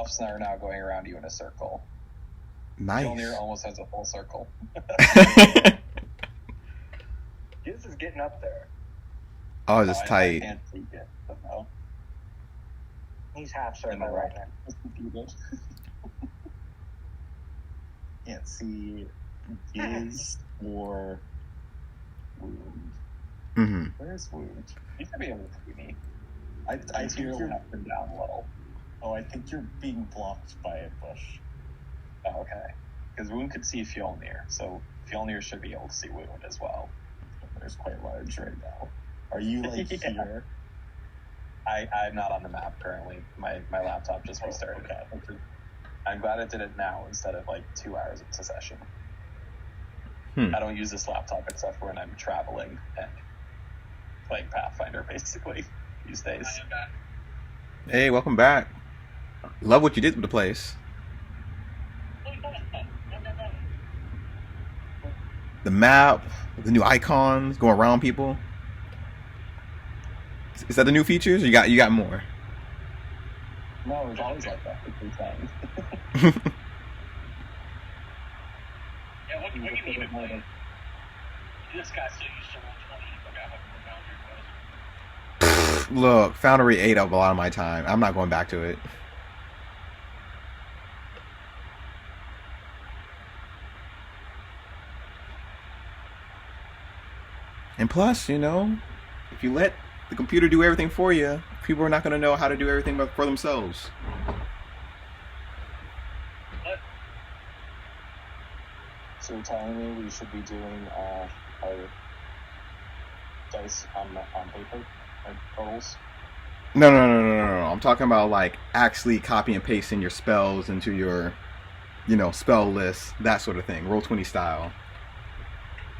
buffs are now going around you in a circle. Nice. Fjolnir almost has a full circle. Giz is getting up there. Oh, it's tight. I can't see it, but no. He's half circle right now. Can't see Giz or Wound. Mm-hmm. Where's Wound? You should be able to see me. I see you're up and down a little. Oh, I think you're being blocked by a bush. Oh, okay. Because Wound could see Fjolnir, so Fjolnir should be able to see Wound as well. It's quite large right now. Are you, like, Yeah. here? I'm not on the map currently. My laptop just restarted. Okay. I'm glad it did it now instead of, 2 hours into session. I don't use this laptop except for when I'm traveling and playing Pathfinder, basically, these days. Hey, welcome back. Love what you did with the place. The map, the new icons, going around people. Is that the new features? Or you got more? No, it's always like that. It's insane. Yeah, what do you even play? This guy still used to roll 20. He forgot what the boundary was. Look, Foundry ate up a lot of my time. I'm not going back to it. And plus, if you let the computer do everything for you, people are not going to know how to do everything for themselves. What? So you're telling me we should be doing our dice on paper, like totals? No. I'm talking about actually copy and pasting your spells into your, spell list, that sort of thing, Roll20 style.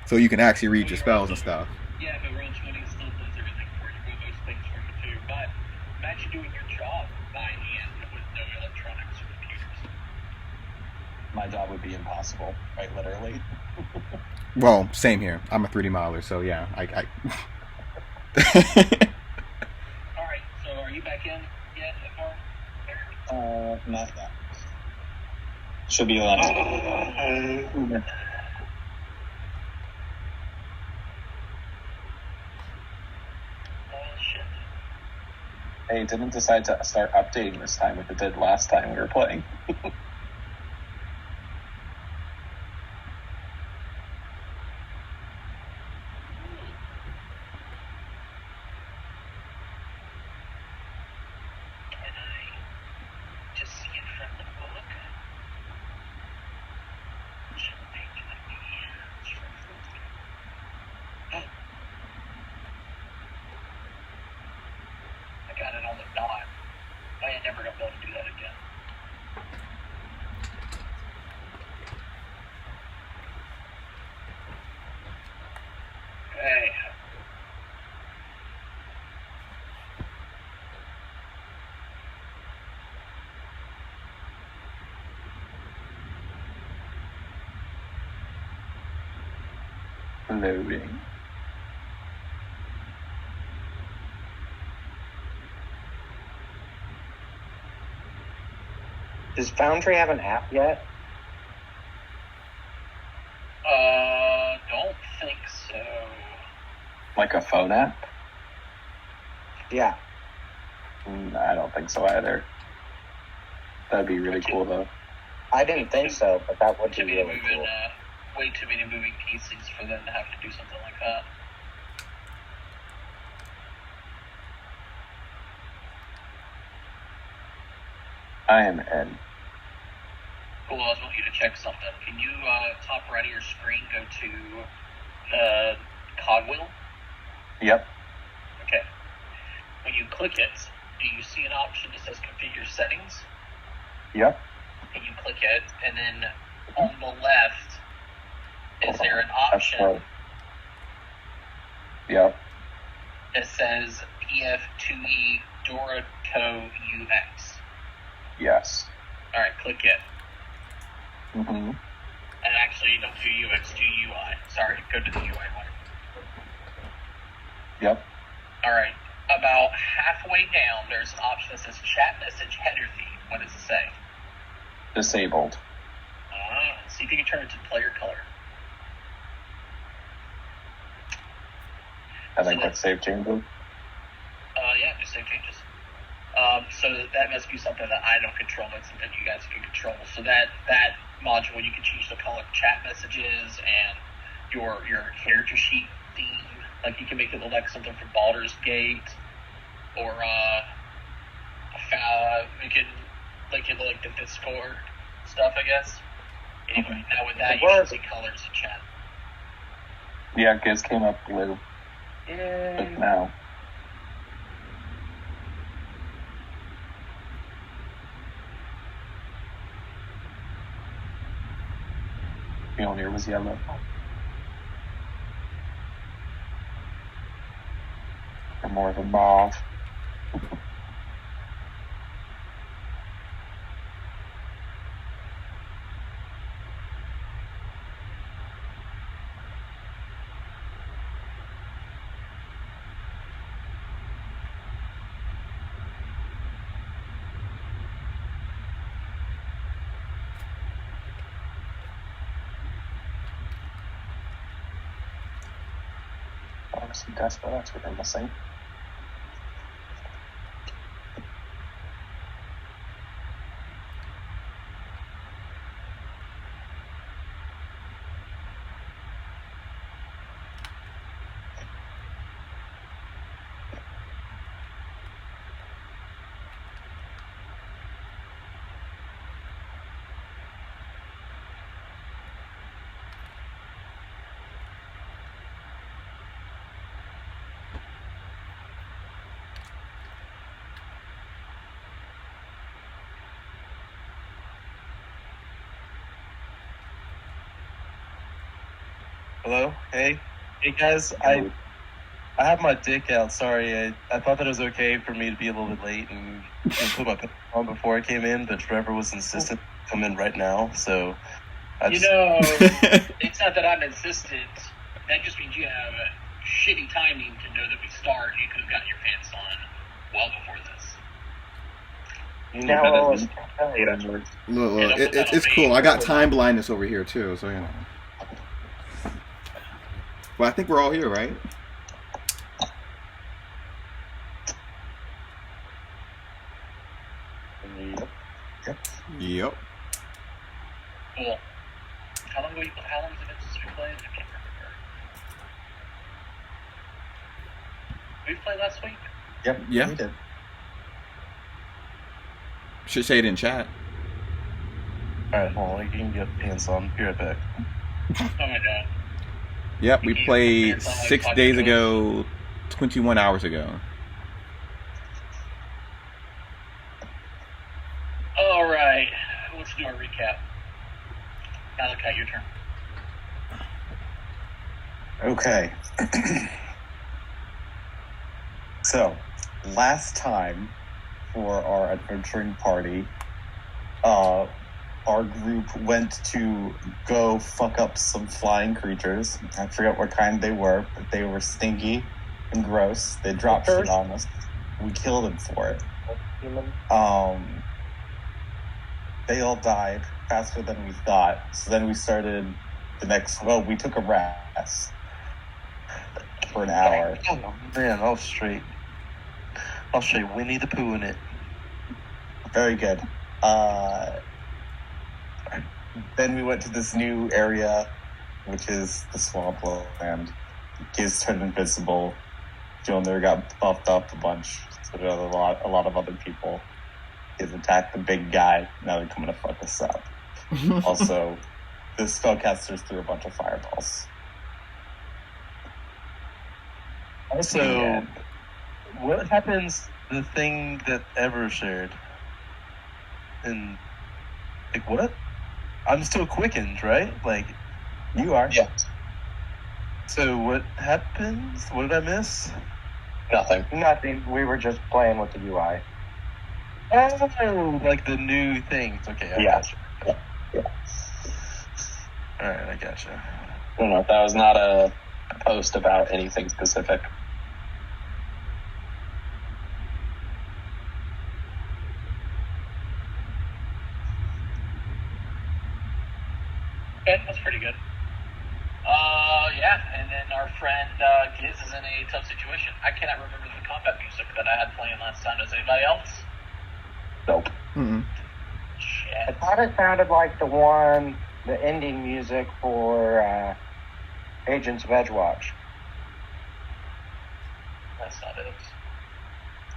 So you can actually read your spells and stuff. Yeah, but Roll20 still does everything for you, do those things for you too. But imagine doing your job by hand with no electronics or computers. My job would be impossible, quite literally. Well, same here. I'm a 3D modeler, so yeah, I Alright, so are you back in yet, Edmar? Not that. Should be allowed to. Hey, it didn't decide to start updating this time like it did last time we were playing. Got it on the dot. I ain't never gonna be able to do that again. Okay. Loading. Does Foundry have an app yet? Don't think so. Like a phone app? Yeah. I don't think so either. That'd be really cool, though. I didn't think so, but that would be really cool. Way too many moving pieces for them to have to do something like that. I am in. Cool, I want you to check something. Can you, top right of your screen, go to cogwheel? Yep. Okay. When you click it, do you see an option that says configure settings? Yep. And you click it, and then on the left, is there an option Yep. that says EF2E Dorico UX? Yes. Alright, click it. Mm-hmm. And actually, don't do UX, do UI. Sorry, go to the UI one. Yep. Alright, about halfway down, there's an option that says chat message header theme. What does it say? Disabled. See if you can turn it to player color. I think that's save changes. Yeah, just save changes. So that must be something that I don't control. That's something you guys can control. So that module, you can change the color of chat messages and your character sheet theme. Like, you can make it look like something from Baldur's Gate, or you can make it look like the Discord stuff, I guess. Anyway, now with that, you should see colors in chat. Yeah, Giz came up blue. Yay. But now. Mjolnir was yellow. Or more of a mauve. Some despo, that's what they're missing. Hello? Hey guys, I have my dick out. Sorry, I thought that it was okay for me to be a little bit late and put my pants on before I came in, but Trevor was insistent to come in right now, so It's not that I'm insistent. That just means you have a shitty timing to know that we start. You could have gotten your pants on well before this. Look, it's cool. I got time blindness over here too, so you know. Well, I think we're all here, right? Yep. Cool. How long has it been since we played? I can't remember. We played last week? Yep. Yeah. We did. Should say it in chat. Alright, hold on, you can get pants on. Be right back. Oh my god. Yep, we played 6 days ago, 21 hours ago. Alright, let's do our recap. Malachi, your turn. Okay. So, last time for our adventuring party, our group went to go fuck up some flying creatures. I forget what kind they were, but they were stinky and gross. They dropped shit on us. We killed them for it. They all died faster than we thought. So then we started we took a rest for an hour. Oh man, I'll straight Winnie the Pooh in it. Very good. Then we went to this new area, which is the swampland. Giz turned invisible. Mjolnir got buffed up a bunch. So did a lot of other people. Giz attacked the big guy. Now they're coming to fuck us up. Also, the spellcasters threw a bunch of fireballs. Also, what happens to the thing that Ever shared? And, like, what? I'm still quickened, right? Like, You are? Yeah. so what happens? What did I miss? Nothing. Nothing. We were just playing with the UI. Oh, like the new things. Okay, I Yeah. gotcha. Yeah. Alright, I gotcha. I don't know. That was not a post about anything specific. Okay, that's pretty good. Yeah, and then our friend Giz is in a tough situation. I cannot remember the combat music that I had playing last time. Does anybody else? Nope. Mm-mm. I thought it sounded like the ending music for Agents of Edgewatch. That's not it.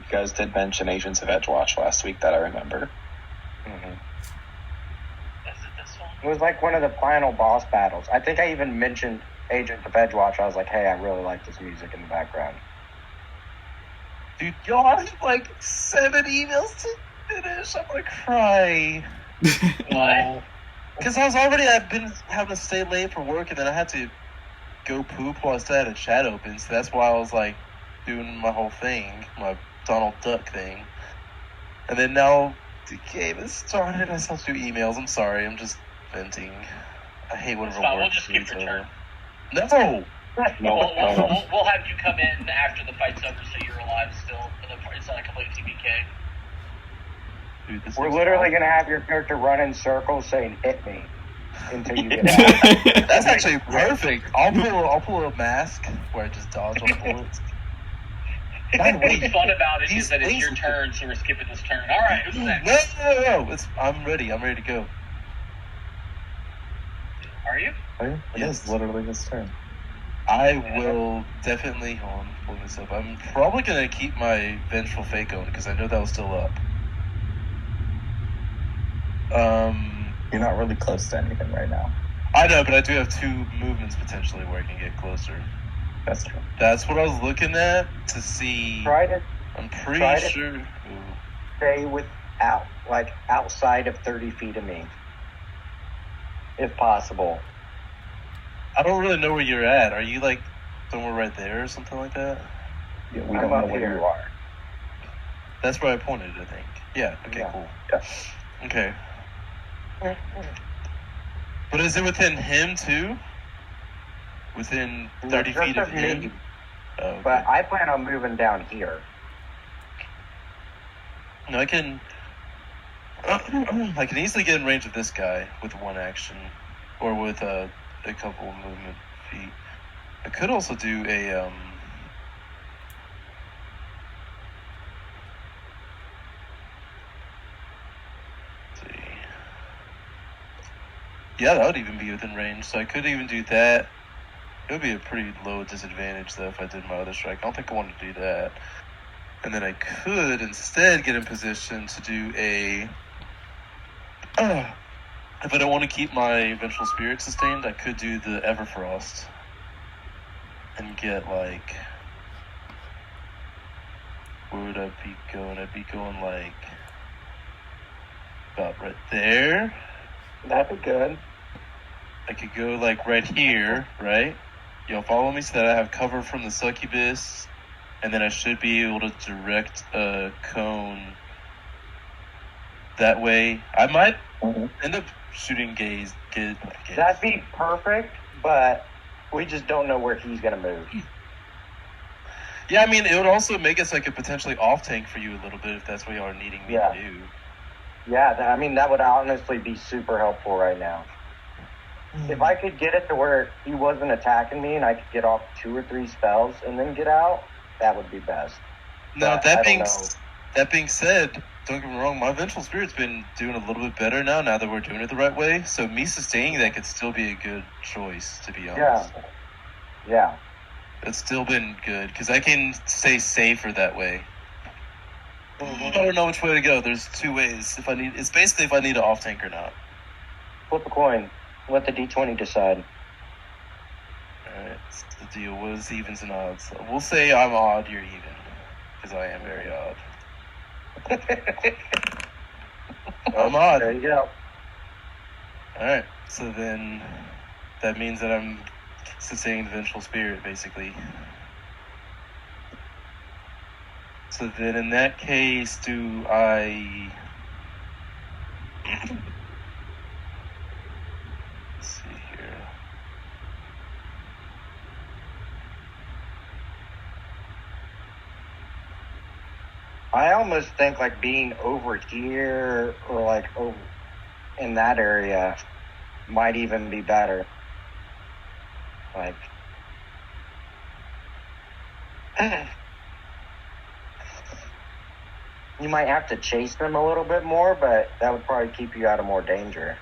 You guys did mention Agents of Edgewatch last week that I remember. Mm-hmm. Is it this one? It was like one of the final boss battles. I think I even mentioned Agents of Edgewatch. I was like, hey, I really like this music in the background. Dude, y'all have like 7 emails to finish. I'm gonna cry. What? Because I've been having to stay late for work, and then I had to go poop while I still had a chat open. So that's why I was like doing my whole thing, my Donald Duck thing. And then now the game has started. I still have to do emails. I'm sorry. I'm just venting. I hate when It's fine. We'll work just skip your over. turn. No. We'll have you come in after the fight's over, so you're alive still. It's not a complete TPK. Dude, this We're is literally awful. going to have your character run in circles saying, hit me, until you get out. That's actually perfect. I'll pull a mask where I just dodge all bullets. By the way, What's fun about it these is that it's your things- turn, so we're skipping this turn. All right, who's next? No. I'm ready. I'm ready to go. Are you? Yes, literally his turn. I will definitely, hold on, pull this up. I'm probably going to keep my Vengeful Fate going because I know that was still up. You're not really close to anything right now. I know, but I do have 2 movements potentially where I can get closer. That's true. That's what I was looking at to see. I'm pretty sure. Ooh. Stay outside of 30 feet of me, if possible. I don't really know where you're at. Are you like somewhere right there or something like that? Yeah, we I'm don't know up where here. you are. That's where I pointed, I think. Yeah, okay, Yeah. cool. Yeah. Okay. But is it within him too? Within 30 Just feet of of him? me, Oh, okay. but I plan on moving down here. No, I can easily get in range of this guy with 1 action. Or with a couple of movement feet. I could also do a let's see. Yeah, that would even be within range, so I could even do that. It would be a pretty low disadvantage though if I did my other strike. I don't think I want to do that. And then I could instead get in position to do a if I don't want to keep my Vengeful Spirit sustained, I could do the Everfrost and get like, where would I be going? I'd be going like about right there. That'd be good. I could go like right here, right? Y'all follow me so that I have cover from the succubus, and then I should be able to direct a cone that way. I might end up shooting Gaze. That'd be perfect, but we just don't know where he's going to move. Yeah, I mean, it would also make us like a potentially off tank for you a little bit if that's what y'all are needing me to do. Yeah, that would honestly be super helpful right now. If I could get it to where he wasn't attacking me and I could get off 2 or 3 spells and then get out, that would be best. Now, But that I being don't that being said, don't get me wrong, my Vengeful Spirit's been doing a little bit better now that we're doing it the right way. So me sustaining that could still be a good choice, to be honest. Yeah. It's still been good because I can stay safer that way. I don't know which way to go. There's 2 ways. It's basically if I need an off tank or not. Flip a coin. Let the D20 decide. Alright, that's the deal. What is evens and odds? We'll say I'm odd, you're even. Because I am very odd. I'm odd. There you go. Alright, so then that means that I'm sustaining the Vengeful Spirit, basically. So then in that case, do I... Let's see here. I almost think like being over here or like over in that area might even be better. Like, you might have to chase them a little bit more, but that would probably keep you out of more danger.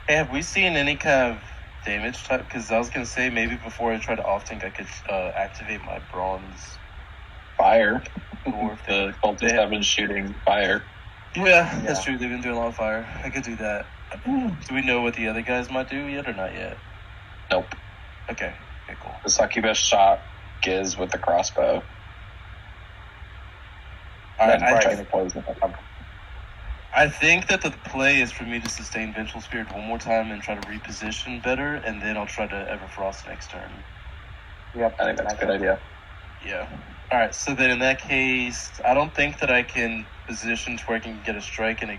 Hey, have we seen any kind of damage type? Because I was going to say maybe before I try to off-tank, I could activate my bronze Fire. dwarf. The cultists have been shooting fire. Yeah, that's true. They've been doing a lot of fire. I could do that. Do we know what the other guys might do yet or not yet? Nope. Okay, cool. The succubus shot Giz with the crossbow. I think that the play is for me to sustain Vengeful Spirit one more time and try to reposition better, and then I'll try to Everfrost next turn. Yep, I think that's a good idea. Yeah. Alright, so then in that case, I don't think that I can position to where I can get a strike and a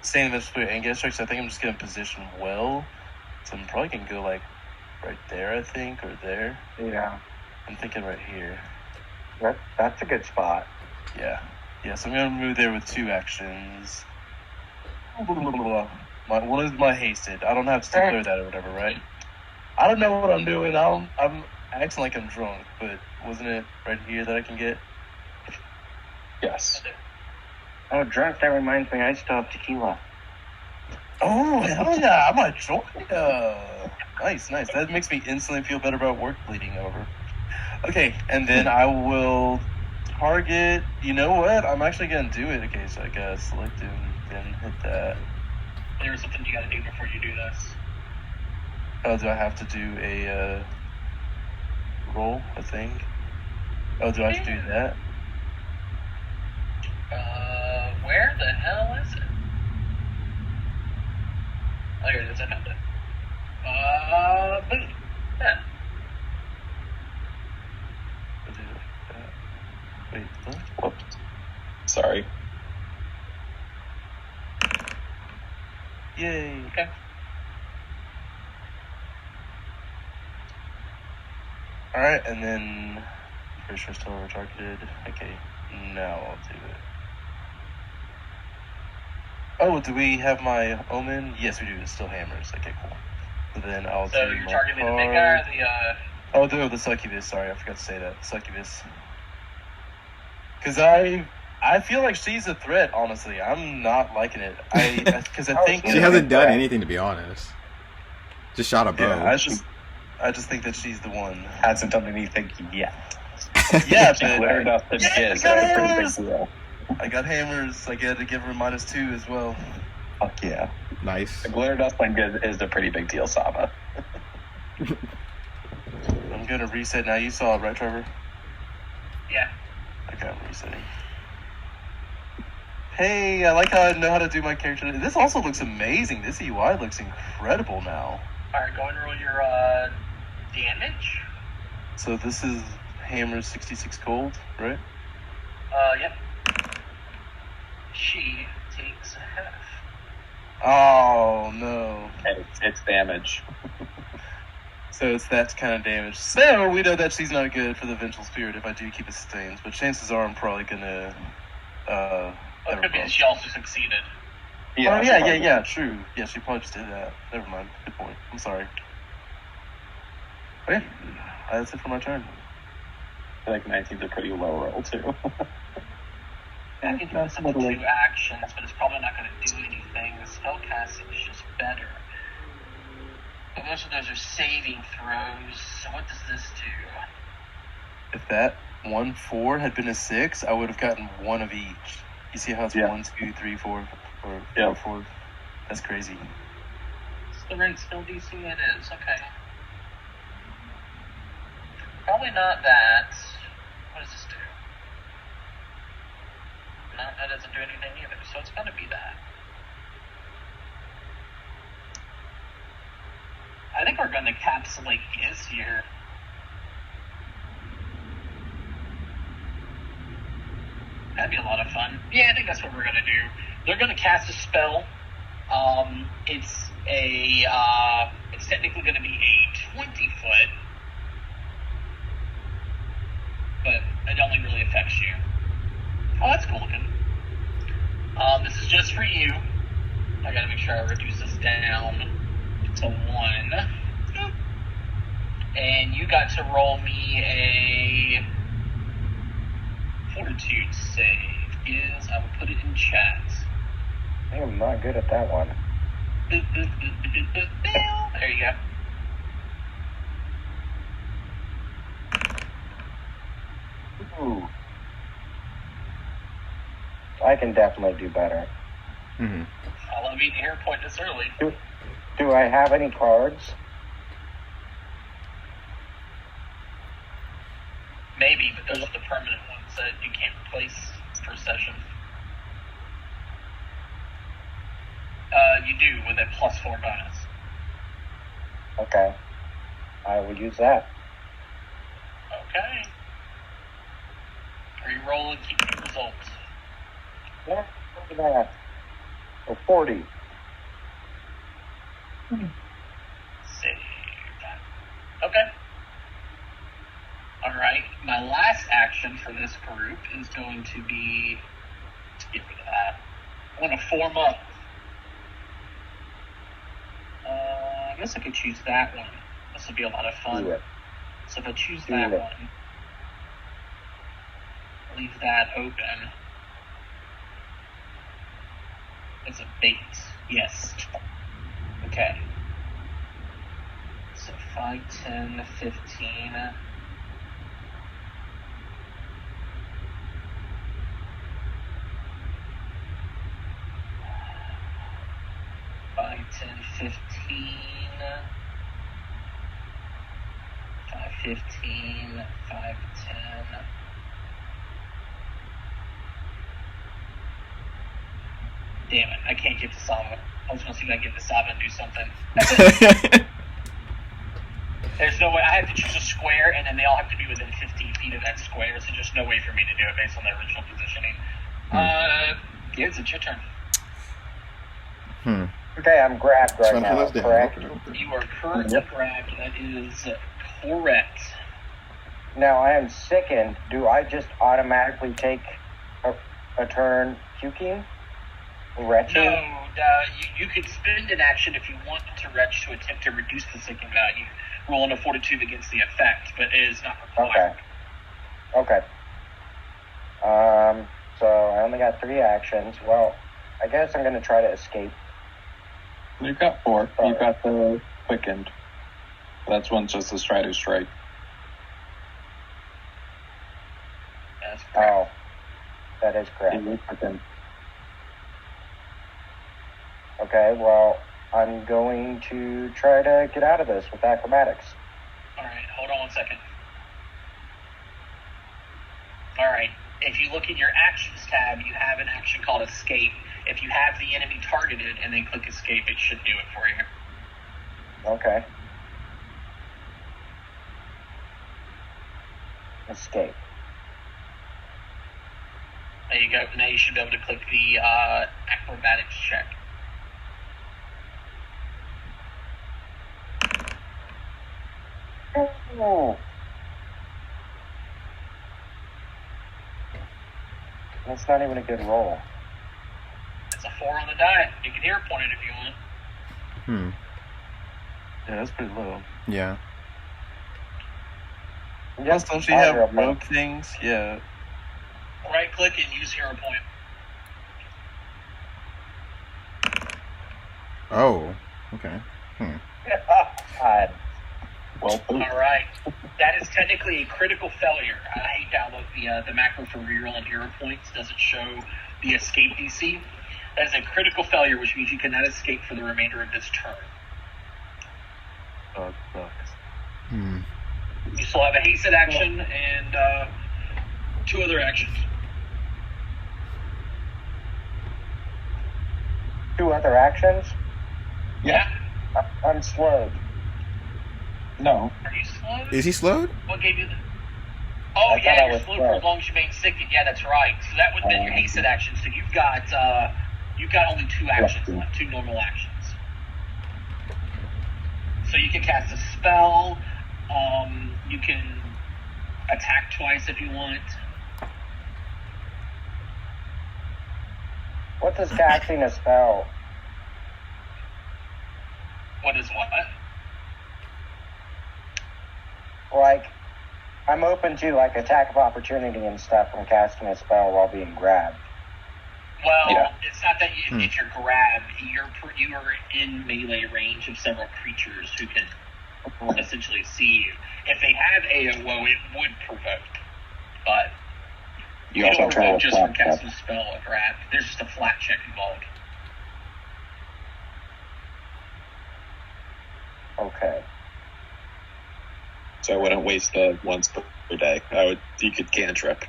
sustain Vengeful Spirit and get a strike, so I think I'm just going to position well. So I'm probably going to go like right there, I think, or there. Yeah. I'm thinking right here. That's a good spot. Yeah. Yeah, so I'm going to move there with 2 actions. One is my hasted. I don't have to declare that or whatever, right? I don't know what I'm doing. I'm acting like I'm drunk, but wasn't it right here that I can get? Yes. Oh, drunk, that reminds me, I still have tequila. Oh, hell yeah, I might join ya. Nice. That makes me instantly feel better about work bleeding over. Okay, and then I will target, you know what? I'm actually going to do it. Okay, so I got to select him, then hit that. There's something you got to do before you do this. Oh, do I have to do a roll, I think? Oh, do I have to do that? Where the hell is it? Oh, here it is. I found it. Boom. Yeah. Wait, what? Whoops. Sorry. Yay. Okay. Alright, and then pretty sure still retargeted. Okay, now I'll do it. Oh, do we have my omen? Yes, we do. It's still hammers. Okay, cool. So then I'll do you're my targeting the card. big guy or Oh, the succubus. Sorry, I forgot to say that. Succubus. Because I feel like she's a threat, honestly. I'm not liking it. Because I think... She hasn't done anything, to be honest. Just shot a bow. Yeah, I just think that she's the one. Hasn't done anything yet. Yeah, She glittered up the Giz. That's a pretty big deal. I got hammers. I got to give her -2 as well. Fuck yeah. Nice. The glitter dust on Giz is a pretty big deal, Saba. I'm going to reset now. You saw it, right, Trevor? Yeah. Okay, I'm resetting. Hey, I like how I know how to do my character. This also looks amazing. This UI looks incredible now. Alright, go and roll your damage. So this is hammer 66 gold, right? Yep. She takes half. Oh, no. It's damage. So it's that kind of damage. So we know that she's not good for the Vengeful Spirit if I do keep it sustained. But chances are I'm probably going to... It could be that she also succeeded. Yeah, true. Yeah, she probably just did that. Never mind. Good point. I'm sorry. Okay. That's it for my turn. I feel like 19's a pretty low roll, too. I can do this in 2 actions, but it's probably not going to do anything. The spellcasting is just better. But most of those are saving throws, so what does this do? If that 1-4 had been a 6, I would have gotten 1 of each. You see how it's 1, 2, 3, 4, or 4? That's crazy. It's the right skill DC it is, okay. Probably not that. What does this do? No, that doesn't do anything either, so it's gonna be that. I think we're gonna encapsulate Giz here. That'd be a lot of fun. Yeah, I think that's what we're gonna do. They're gonna cast a spell. It's technically gonna be a 20-foot, but it only really affects you. Oh, that's cool looking. This is just for you. I gotta make sure I reduce this down to 1. And you got to roll me a fortitude save. I will put it in chat. I am not good at that one. There you go. Ooh. I can definitely do better. Mm-hmm. I'll let me hero point this early. Do I have any cards? Maybe, but those are the permanent ones that you can't replace per session. You do with a +4 bonus. Okay. I will use that. Okay. Reroll and keep the results. Yeah, look at that. Oh, 40. Save that. Okay. Alright, my last action for this group is going to be, let's get rid of that. I'm going to form up. I guess I could choose that one. This will be a lot of fun. Do it. So if I choose that one, leave that open. It's a bait. Yes. Okay. So 5, 10, 15. 5, 10, 15. 5, 15. 5, 10. Damn it, I can't get to Sava. I was going to see if I can get to Sava and do something. There's no way. I have to choose a square, and then they all have to be within 15 feet of that square, so there's no way for me to do it based on their original positioning. Gibbs, it's your turn. Okay, I'm grabbed right now, correct? You are currently grabbed. That is correct. Now, I am sickened. Do I just automatically take a turn puking? Retching? No, you could spend an action if you want to retch to attempt to reduce the sicken value. Rolling a fortitude against the effect, but it is not required. Okay. So I only got 3 actions. Well, I guess I'm going to try to escape. You've got 4. You've got the quickened. That's one's just a Strider Strike. That's correct. Oh, that is correct. Okay, well, I'm going to try to get out of this with acrobatics. Alright, hold on 1 second. Alright, if you look in your actions tab, you have an action called escape. If you have the enemy targeted and then click escape, it should do it for you. Okay. Escape. There you go. Now you should be able to click the acrobatics check. Oh. That's not even a good roll. It's a 4 on the die. You can hero point it if you want. Yeah, that's pretty low. Yeah. Plus, don't you have rogue things? Yeah. Right click and use hero point. Oh. Okay. God. Well, Alright. That is technically a critical failure. I hate how the macro for rerolling hero points doesn't show the escape DC. That is a critical failure, which means you cannot escape for the remainder of this turn. Oh, it sucks. You still have a hasted action and 2 other actions. 2 other actions? Yeah. I'm slowed. no. Are you slowed? Is he slowed? What gave you the... Oh, I yeah, thought I you're was slowed for as long as you remain sickened. Yeah, that's right. So that would have been your hasted action. So you've got only 2 actions left, 2 normal actions. So you can cast a spell. You can attack twice if you want. What does casting a spell What is what? Like, I'm open to like attack of opportunity and stuff from casting a spell while being grabbed. Well, Yeah. it's not that if you're grabbed, you are in melee range of several creatures who can essentially see you. If they have AOO, it would provoke, but You you also don't have to roll provoke just from flat check. casting a spell or grab. There's just a flat check involved. Okay. So I wouldn't waste the once per day. You could cantrip.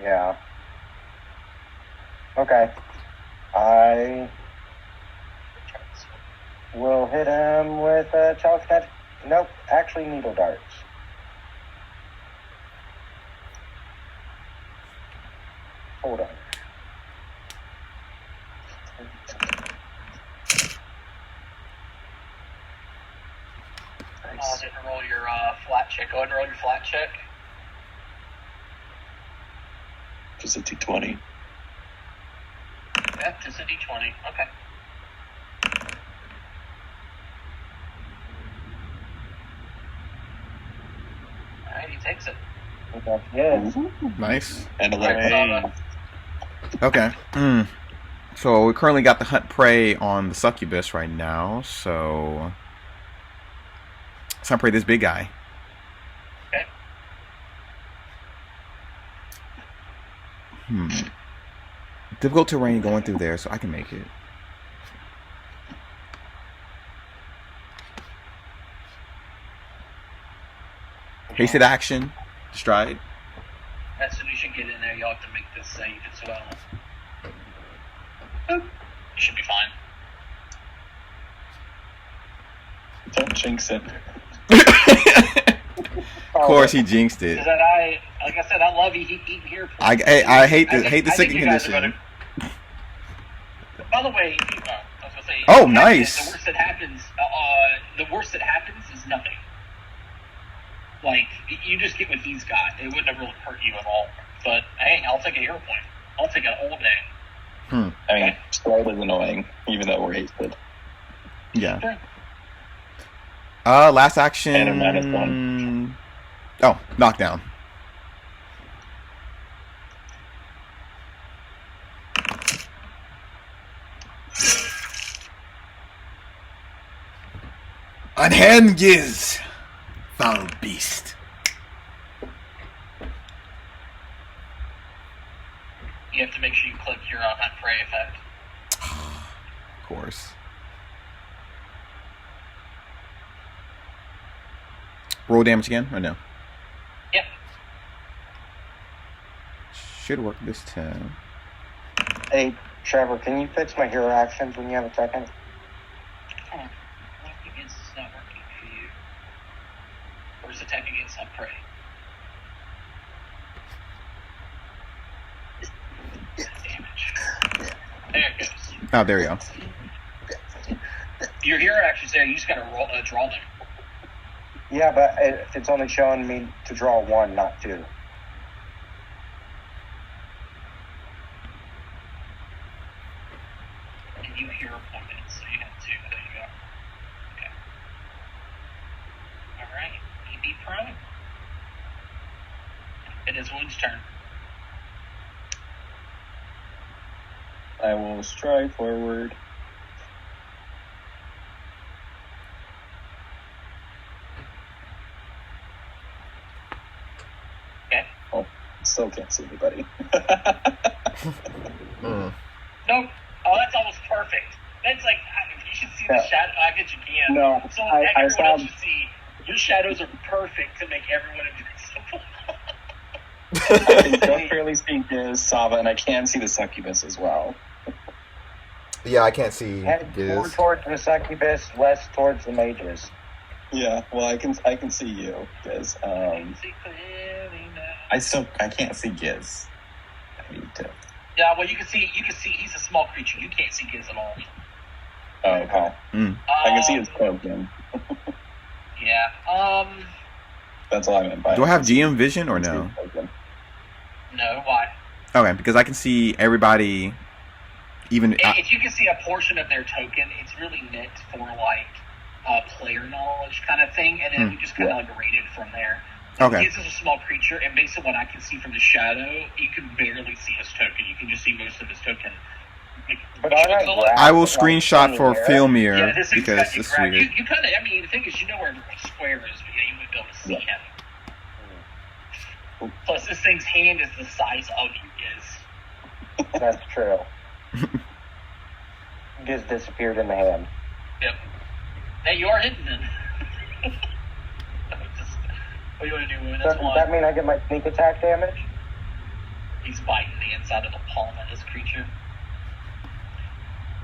Yeah. Okay. I will hit him with Child's Catch. Nope, actually Needle Darts. Hold on. Didn't roll your flat check. Go ahead and roll your flat check. Just a D20. Yeah, just a D20. Okay. Alright, he takes it. That's good. Nice. And a little Alright, Okay. So we currently got the hunt prey on the succubus right now. So let's hunt prey this big guy. Okay. Difficult terrain going through there, so I can make it. Hasted action. Stride. As soon as you get in there, you'll have to make this save as well. Boop. You should be fine. Don't jinx it. Of course, he jinxed it. Is that like I said, I love you. Eat here. I hate the I think second you guys are condition. By the way, I was gonna say. Oh, nice. The worst that happens is nothing. Like you just get what he's got. It wouldn't have really hurt you at all. But hey, I'll take a hero point. I'll take it all day. I mean, Stride is annoying, even though we're hasted. Yeah. Sure. Last action. And a -1. Oh, knockdown. Unhand Giz, foul beast. You have to make sure you click your hunt prey effect. Of course. Roll damage again, or no? Yep. Should work this time. Hey, Trevor, can you fix my hero actions when you have a second? Attack against is not working for you. Where's attack against hunt prey? Damage. There it goes. Oh, there we go. Your hero action's there. You just gotta draw them. Yeah, but it's only showing me to draw one, not two. And you hero pointed, so you have two. There you go. Okay. Alright. EB prone. It is Wood's turn. I will stride forward. Okay. Oh, still can't see anybody. Nope. Oh, that's almost perfect. That's like, you should see the shadow. I bet you can. No, So I everyone else saw- should see. Your shadows are perfect to make everyone invincible. I can just barely see Giz, Sava, and I can see the succubus as well. Yeah, I can't see Head more Giz. towards the succubus, less towards the mages. Yeah, well, I can see you, Giz. See clearly now. I can't see Giz. I need to. Yeah, well, you can see. He's a small creature. You can't see Giz at all. Oh, okay. I can see his cloak then. Yeah. That's all I meant by Do I have GM vision or no? No. Why? Okay, because I can see everybody Even if you can see a portion of their token, it's really meant for like player knowledge kind of thing, and then we just kind of like rate it from there. Okay. This is a small creature, and based on what I can see from the shadow, you can barely see his token. You can just see most of his token. But I will screenshot for Filmir Yeah, this is because exactly it's correct. weird. You kind of, I mean, the thing is, you know where Square is, but yeah, you wouldn't be able to see him. Plus, this thing's hand is the size of you is. That's true. Just disappeared in the hand. Yep. Hey, you are hidden then. What do you want to do, Moon? So does that mean I get my sneak attack damage? He's biting the inside of the palm of this creature.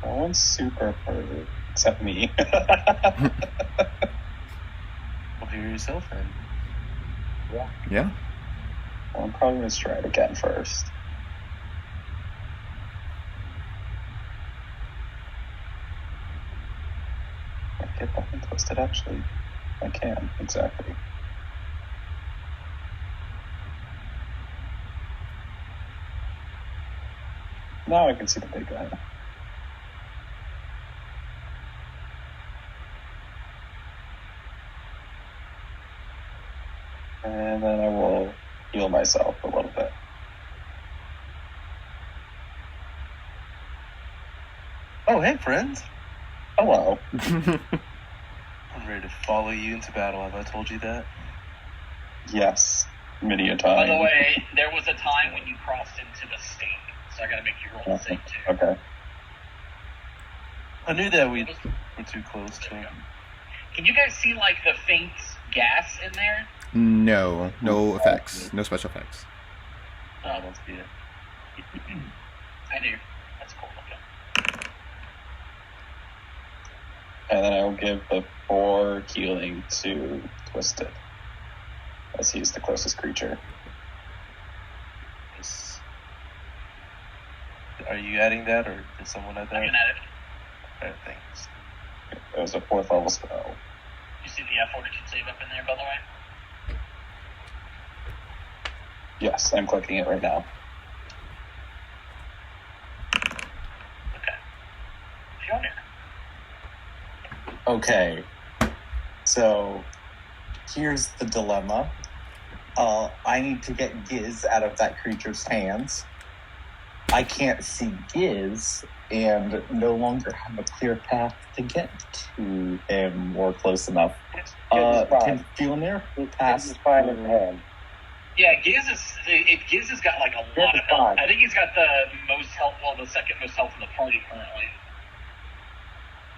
No one's super hurt except me. Well, hear yourself then. Yeah. Well, I'm probably going to try it again first. I get that one twisted, actually. I can, exactly. Now I can see the big guy. And then I will heal myself a little bit. Oh, hey, friends. Hello. I'm ready to follow you into battle. Have I told you that? Yes. Many a time. By the way, there was a time when you crossed into the state, so I gotta make you roll the save too. Okay. I knew that we were too close to him. Can you guys see like the faint gas in there? No effects. No special effects. Oh, Let's be it. I do. That's cool. Okay. And then I will give the 4 healing to Twisted, as he's the closest creature. Are you adding that, or did someone add that? I can add it. Alright, thanks. It was a 4th level spell. You see the fortitude save up in there, by the way? Yes, I'm clicking it right now. Okay. Fjolnir. Okay. So, here's the dilemma. I need to get Giz out of that creature's hands. I can't see Giz and no longer have a clear path to get to him or close enough. Can Fjolnir pass? Giz is fine in the hand. Yeah, Giz has got like a lot of health. I think he's got the most health, well, the second most health in the party currently.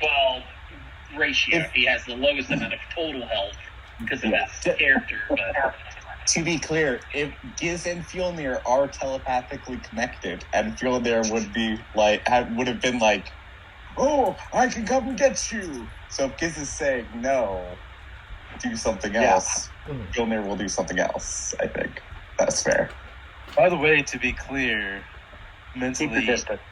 Well, ratio. He has the lowest amount of total health because of his character, but... To be clear, if Giz and Fjolnir are telepathically connected, and Fjolnir would have been like, "Oh, I can come and get you." So if Giz is saying no, do something else. Fjolnir will do something else. I think that's fair. By the way, to be clear, mentally, Keep the distance.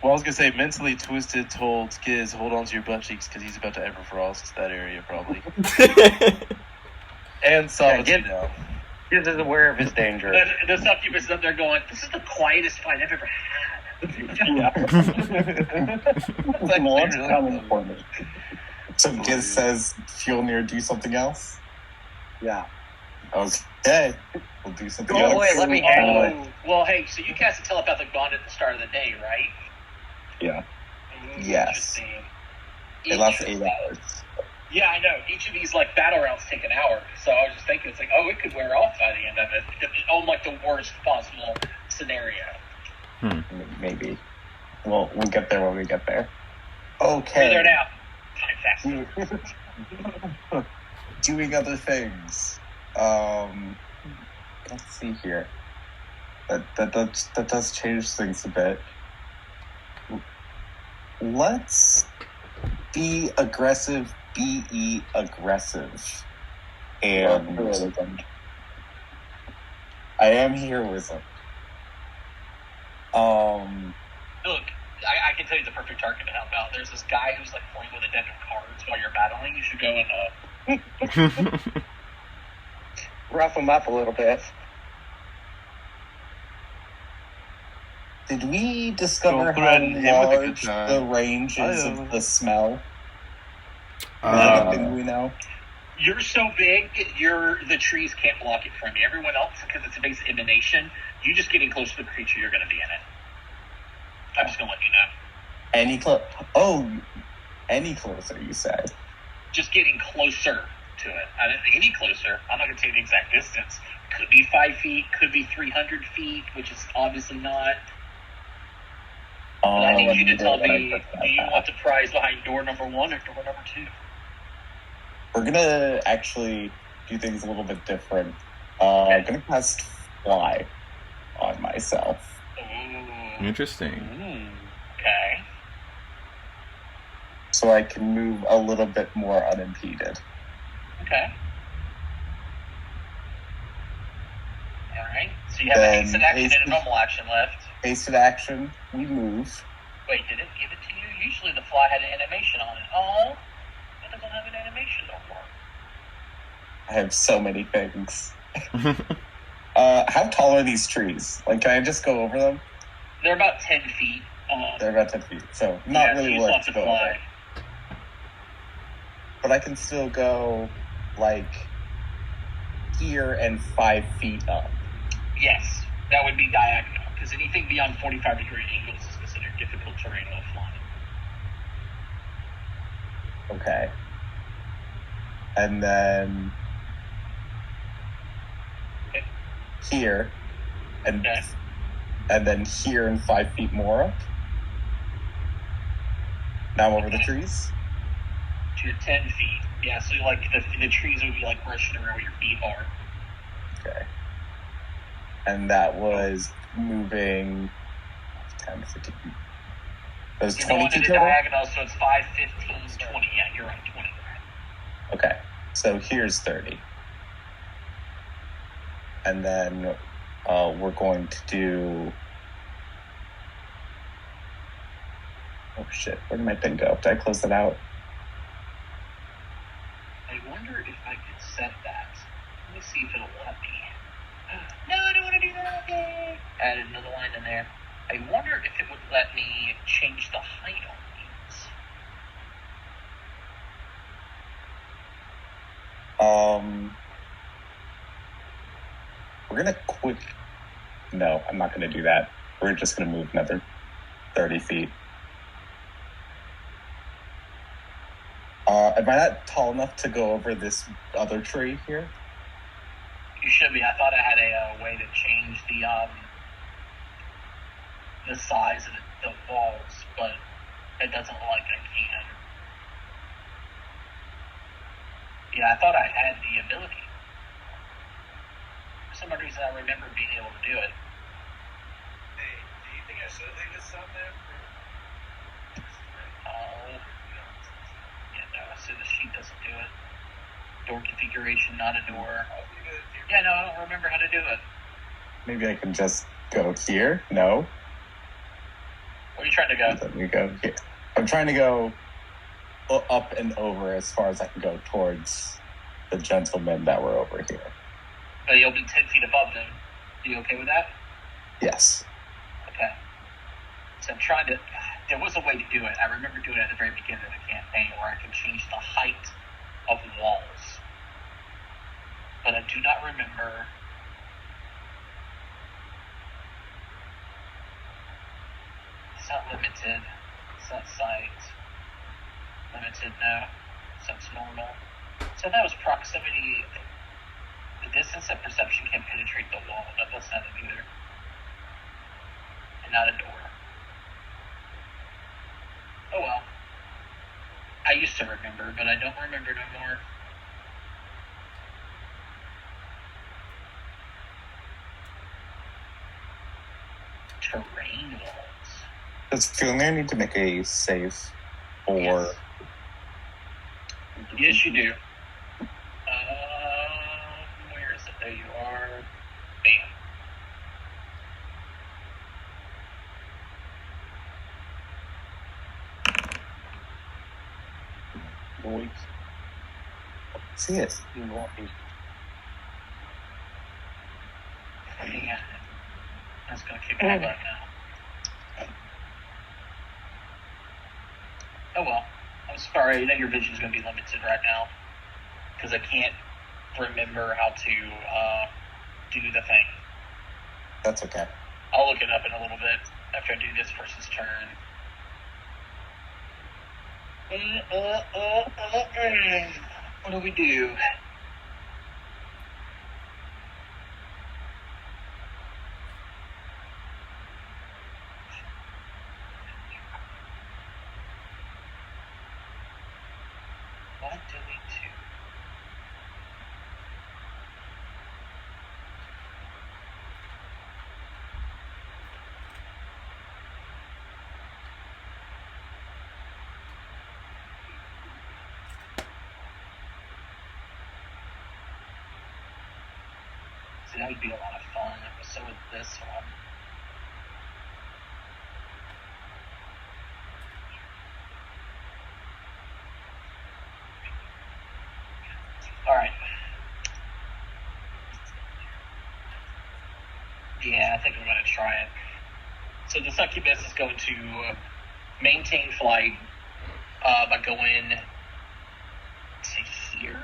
well, I was gonna say mentally, Twisted told Giz, "Hold on to your butt cheeks," because he's about to Everfrost that area probably. And Solitude now. Giz is aware of his danger. The succubus is up there going, "This is the quietest fight I've ever had." Like, well, it's coming for me. So Giz says, "Fjolnir, do something else." Yeah. Okay, we'll do something Go else. away, let me handle it. Well, hey, so you cast a telepathic bond at the start of the day, right? Yeah. Yes. Interesting. It lasts 8 hours. Yeah, I know. Each of these like battle rounds take an hour, so I was just thinking, it's like, oh, it could wear off by the end of it. On like the worst possible scenario. Maybe. We'll get there when we get there. Okay. We're there now. Time fast. Doing other things. Let's see here. That does change things a bit. Let's be aggressive. Be aggressive. And I am heroism. Look, I can tell you the perfect target to help out. There's this guy who's like playing with a deck of cards while you're battling. You should go and Rough him up a little bit. Did we discover Go how threaten him with a large katana. the range is of the smell? Uh, Anything we know? You're so big, the trees can't block it from you. Everyone else, because it's a base emanation, you just getting close to the creature, you're going to be in it. I'm just going to let you know. Any closer, you say? Just getting closer to it. I didn't think any closer. I'm not going to tell you the exact distance. Could be 5 feet, could be 300 feet, which is obviously not. But I need you to tell me, do you want the prize behind door number 1 or door number 2? We're gonna actually do things a little bit different. I'm gonna cast Fly on myself. Ooh. Interesting. Okay. So I can move a little bit more unimpeded. Okay. Alright. So you have a hasted action and a normal action left. Hasted action, we move. Wait, did it give it to you? Usually the fly had an animation on it. Oh, it doesn't have an animation no more. I have so many things. How tall are these trees? Like, can I just go over them? They're about 10 feet. They're about 10 feet, so not really worth to go over. But I can still go, like, here and 5 feet up. Yes, that would be diagonal, because anything beyond 45-degree angles is considered difficult terrain while flying. Okay. And then here, and then here and 5 feet more up. Now over the trees. To 10 feet. Yeah, so like the trees would be like brushing around where your feet are. Okay. And that was moving 10, 15. That was 22 total? Diagonal, so it's 5, 15, 20. Yeah, you're on 20. Okay. So here's 30. And then we're going to do... Oh shit, where did my thing go? Did I close that out? I wonder if I could set that. Let me see if it'll let me. No, I don't want to do that. Okay. Add another line in there. I wonder if it would let me change the height on these. We're gonna quit. No, I'm not gonna do that. We're just gonna move another 30 feet. Am I not tall enough to go over this other tree here? You should be. I thought I had a way to change the size of the walls, but it doesn't look like I can. Yeah, I thought I had the ability. For some reason, I remember being able to do it. Hey, do you think I should leave this out there? Yeah, no, so the sheet doesn't do it. Door configuration, not a door. Yeah, no, I don't remember how to do it. Maybe I can just go here? No? Where are you trying to go? Let me go here. I'm trying to go up and over as far as I can go towards the gentlemen that were over here. But you'll be 10 feet above them. Are you okay with that? Yes. Okay. So I'm trying to... There was a way to do it. I remember doing it at the very beginning of the campaign where I could change the height of walls. But I do not remember... It's not limited. It's not sight. Limited, no. So it's normal. So that was proximity. The distance that perception can penetrate the wall. No, that's not it either. And not a door. Oh well. I used to remember, but I don't remember no more. Terrain walls. Does Fjolnir need to make a save? Or... Yes. Yes, you do. Where is it? There you are. Bam. Wait. See it. Yeah. That's gonna kick my butt now. Oh well. I'm sorry. I know your vision is going to be limited right now because I can't remember how to do the thing. That's okay. I'll look it up in a little bit after I do this person's turn. What do we do? What do we do? See, that would be a lot of fun. So with this one. Alright. Yeah, I think I'm going to try it. So the succubus is going to maintain flight by going to here.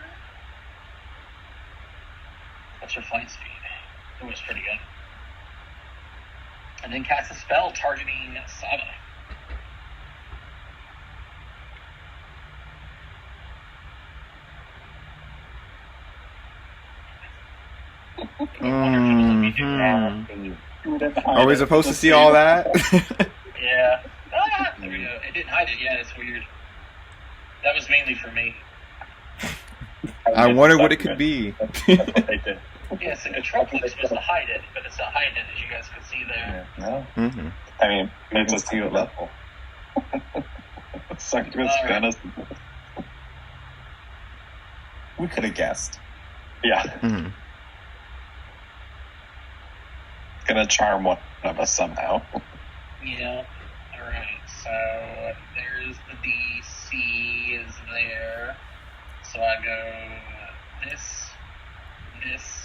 What's your flight speed? It was pretty good. And then cast a spell targeting Sada. Are we supposed to see all that? Yeah. There we go. It didn't hide it yet. It's weird. That was mainly for me. I wonder what it could be. That's what they did. Yeah, so control click's supposed to hide it, but it's not hiding it, as you guys can see there. No. Mm-hmm. I mean, it's a secret level. Succubus Venice. We could have guessed. Yeah. Mm-hmm. Gonna charm one of us somehow. Yeah. Alright, so there's the DC is there. So I go this, and this.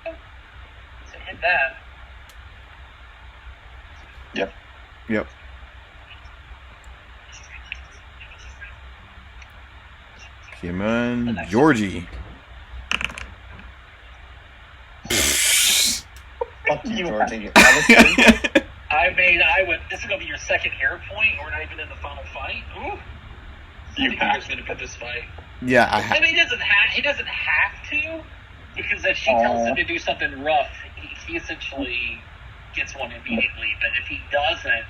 So hit that. Yep. Come on, Georgie. Fuck you, Georgie. I mean, this is going to be your second hero point. We're not even in the final fight. Ooh. I think Peter's going to put this fight. Yeah, I mean, he doesn't have to, because if she tells him to do something rough, he essentially gets one immediately. But if he doesn't,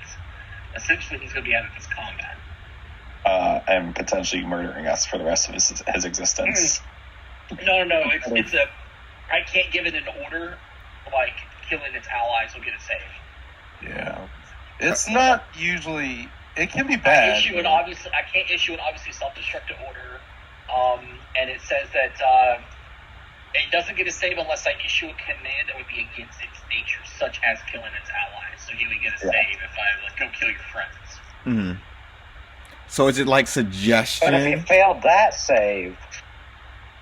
essentially he's going to be out of this combat. And potentially murdering us for the rest of his existence. No. It's a. I can't give it an order. Like killing its allies will get it saved. Yeah. It's not usually. It can be bad. I can't issue an obviously self-destructive order. And it says that it doesn't get a save unless I issue a command that would be against its nature, such as killing its allies. So he would get a save if I go kill your friends. Mm-hmm. So is it like suggestion? But if you failed that save,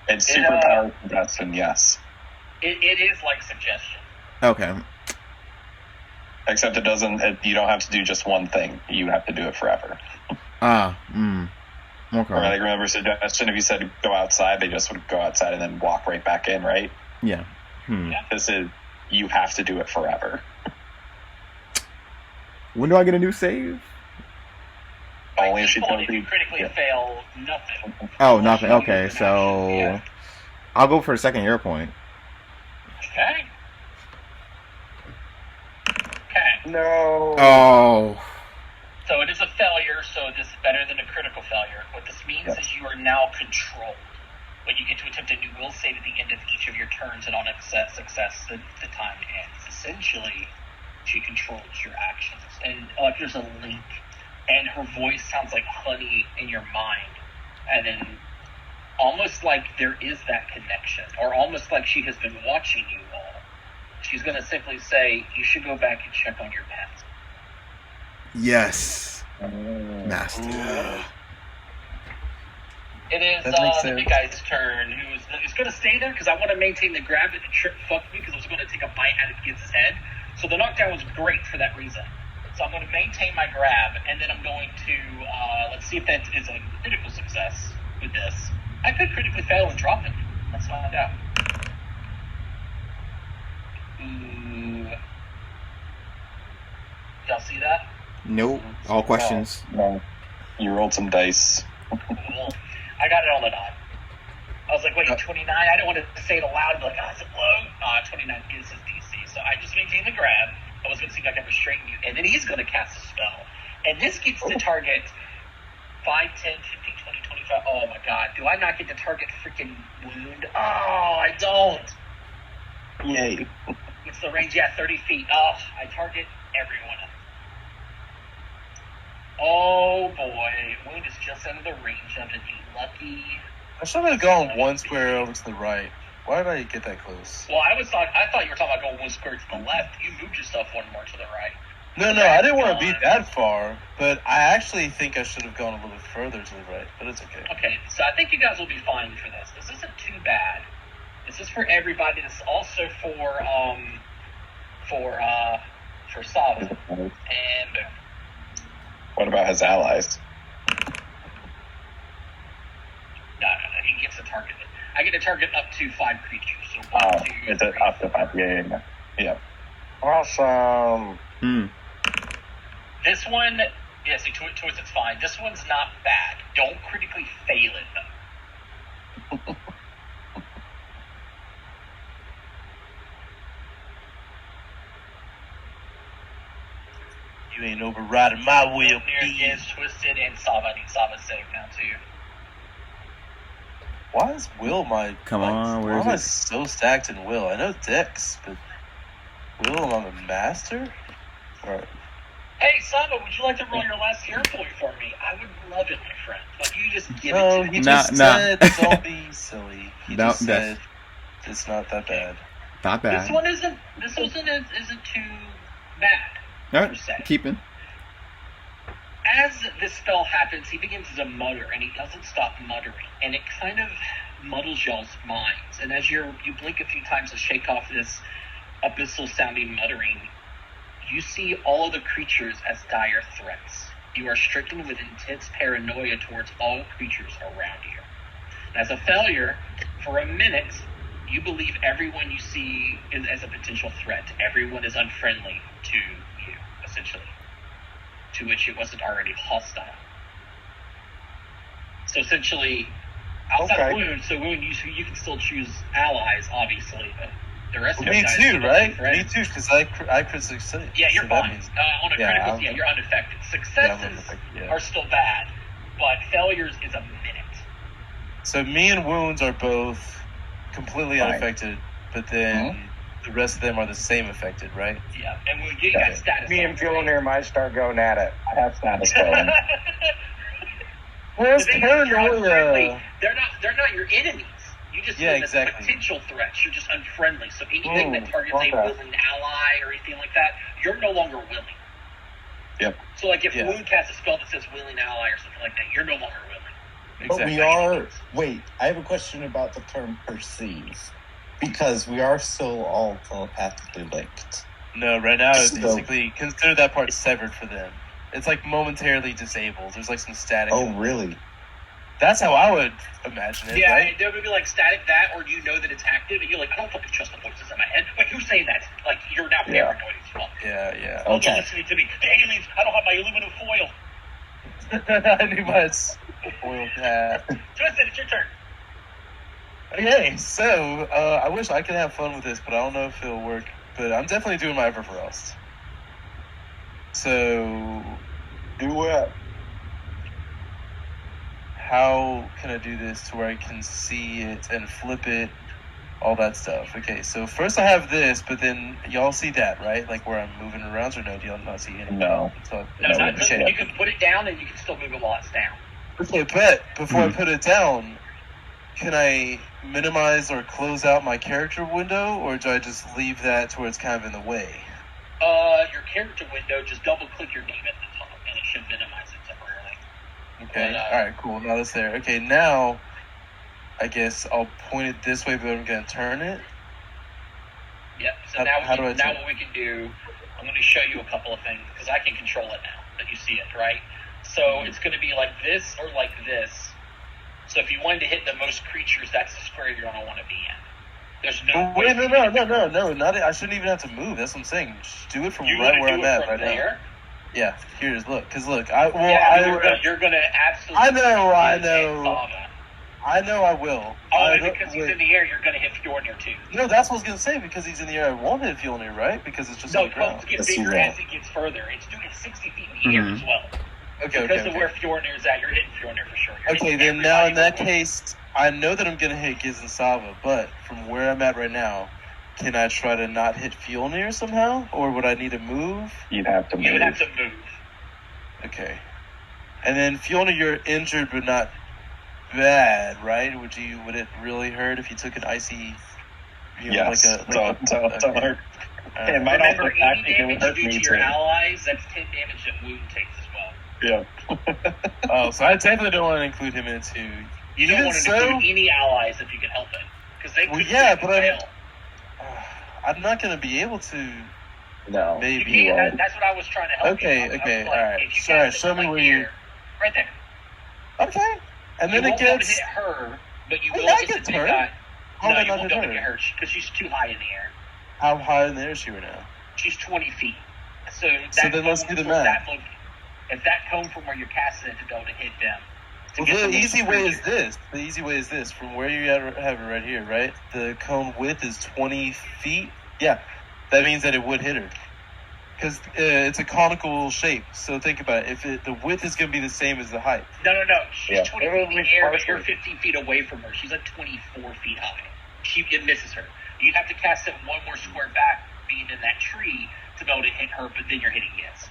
It's superpower suggestion, yes. It is like suggestion. Okay. Except you don't have to do just one thing. You have to do it forever. Okay. Or like, remember suggestion, if you said go outside, they just would go outside and then walk right back in, right? Yeah. This is, you have to do it forever. When do I get a new save? Only if she tells if you critically fail, nothing. Oh, nothing. Okay, so I'll go for a second hero point. Okay. no. Oh. So it is a failure, so this is better than a critical failure. What this means is you are now controlled. But you get to attempt a new will save at the end of each of your turns, and on success, the time ends. Essentially, she controls your actions. And like there's a link, and her voice sounds like honey in your mind. And then almost like there is that connection, or almost like she has been watching you all. She's going to simply say, you should go back and check on your pets. Yes. Master. It is the big guy's turn, who's going to stay there because I want to maintain the grab that the trip fucked me because I was going to take a bite out of his head. So the knockdown was great for that reason. So I'm going to maintain my grab, and then I'm going to, let's see if that is a critical success with this. I could critically fail and drop him. Let's find out. Ooh. Y'all see that? Nope. All questions. No. You rolled some dice. Cool. I got it on the dot. I was like, wait, 29? I don't want to say it aloud, but like, is it low? 29 is his DC. So I just maintained the grab. I was going to see if I can restrain you. And then he's going to cast a spell. And this gets to target 5, 10, 15, 20, 25. Oh, my God. Do I not get to target freaking wound? Oh, I don't. Yay. What's the range? Yeah, 30 feet. Oh, I target everyone. Oh, boy. Wound is just under the range of it. You lucky. I should have gone one square over to the right. Why did I get that close? Well, I thought you were talking about going one square to the left. You moved yourself one more to the right. No, I didn't want to be that far, but I actually think I should have gone a little bit further to the right, but it's okay. Okay, so I think you guys will be fine for this. This isn't too bad. This is for everybody. This is also for Sava. And What about his allies? No, he gets a target. I get a target up to 5 creatures. So 1, 2, It's 3, up to 5. Yeah. Awesome. This one, yeah, see, towards it's fine. This one's not bad. Don't critically fail it, though. You ain't overriding my will. Near is twisted, and Sava needs Sava's save now, too. Why is Will my... Come on, where why is am I it? so stacked in Will? I know Dex, but... Will, am I the master? Alright. Hey, Sava, would you like to roll your last hero point for me? I would love it, my friend. Like, you just give No, it to he me. just said, don't be silly. He No, just said, it's not that bad. Not bad. This one isn't too bad. All per right, se. keeping. As this spell happens, he begins to mutter, and he doesn't stop muttering, and it kind of muddles y'all's minds. And as you blink a few times to shake off this abyssal-sounding muttering, you see all of the creatures as dire threats. You are stricken with intense paranoia towards all creatures around you. And as a failure, for a minute, you believe everyone you see is as a potential threat. Everyone is unfriendly to you, essentially. To which it wasn't already hostile. So essentially, outside of Wound, so Wound, you can still choose allies, obviously, but the rest of Me you guys too, right? right? Me too, because I crit success. Yeah, you're so that fine. means- On a critical, you're unaffected. Successes are still bad, but failures is a minute. So me and Wounds are both completely unaffected, but then the rest of them are the same affected, right? Yeah, and when you got status. Me and Fjolnir might start going at it. I have status going. Where's They're not your enemies. You just see them as potential threats. You're just unfriendly. So anything that targets a willing ally or anything like that, you're no longer willing. Yep. So like if Wound casts a spell that says willing ally or something like that, you're no longer willing. But we are... Wait, I have a question about the term perceive. Because we are still all telepathically linked. No, right now it's basically consider that part severed for them. It's like momentarily disabled. There's like some static. Oh, really? That's how I would imagine it, right? There would be like static that, or you know that it's active, and you're like, I don't fucking trust the voices in my head. Like, who's saying that? Like, you're now paranoid as well. Yeah. Oh, don't listen to me. The aliens, I don't have my aluminum foil. I need my foil hat. Twisted, it's your turn. Okay, so I wish I could have fun with this, but I don't know if it'll work. But I'm definitely doing my Everfrost. So, Do it. How can I do this to where I can see it and flip it, all that stuff? Okay, so first I have this, but then y'all see that, right? Like where I'm moving around, or no? Do y'all not see anything? No. You can put it down, and you can still move it while it's down. Okay, but before I put it down, can I minimize or close out my character window, or do I just leave that to where it's kind of in the way? Your character window, just double click your name at the top, and it should minimize it temporarily. Okay, alright, cool. Now that's there. Okay, now I guess I'll point it this way, but I'm going to turn it. Yep, so now what we can do, I'm going to show you a couple of things because I can control it now that you see it, right? So it's going to be like this or like this. So if you wanted to hit the most creatures, that's the square you're going to want to be in. There's no way. No. Not I shouldn't even have to move. That's what I'm saying. Just do it from right where I'm at right now. Yeah, here's look. Because look, you're going to absolutely. I know. I know I will. Oh, because he's in the air, you're going to hit Fjornir too. No, that's what I was going to say. Because he's in the air, I won't hit Fjornir, right? Because it's just on the ground. No, cones get bigger as it gets further. It's doing 60 feet in the air as well. Because of where Fjornir's at, you're hitting Fjornir for sure. Okay, then now in that case, I know that I'm going to hit Giz and Sava, but from where I'm at right now, can I try to not hit Fjornir somehow? Or would I need to move? You'd have to move. You would have to move. Okay. And then Fjornir, you're injured but not bad, right? Would it really hurt if you took an icy? Yes. Don't hurt. It might also any damage you do to your allies. That's 10 damage that wound takes as well. Yeah. So I definitely don't want to include him into. You don't want to include any allies if you can help it, because they could fail. I'm not going to be able to. No. Maybe. You can, that's what I was trying to help you. Okay. All right. Sorry. Show me where you. Right there. Okay. And then it gets. Hit her, but you will get the big guy. How no, did you I won't not be able hit to get her? her because she's too high in the air. How high in the air is she right now? She's 20 feet. So then let's do the math. If that cone from where you're casting it to be able to hit them. Well, the easy way is this. The easy way is this. From where you have it right here, right? The cone width is 20 feet. Yeah, that means that it would hit her. Because it's a conical shape. So think about it. If the width is going to be the same as the height. No. She's 20 feet in the air, but you're 15 feet away from her. She's like 24 feet high. It misses her. You'd have to cast it one more square back, being in that tree, to be able to hit her, but then you're hitting Giz.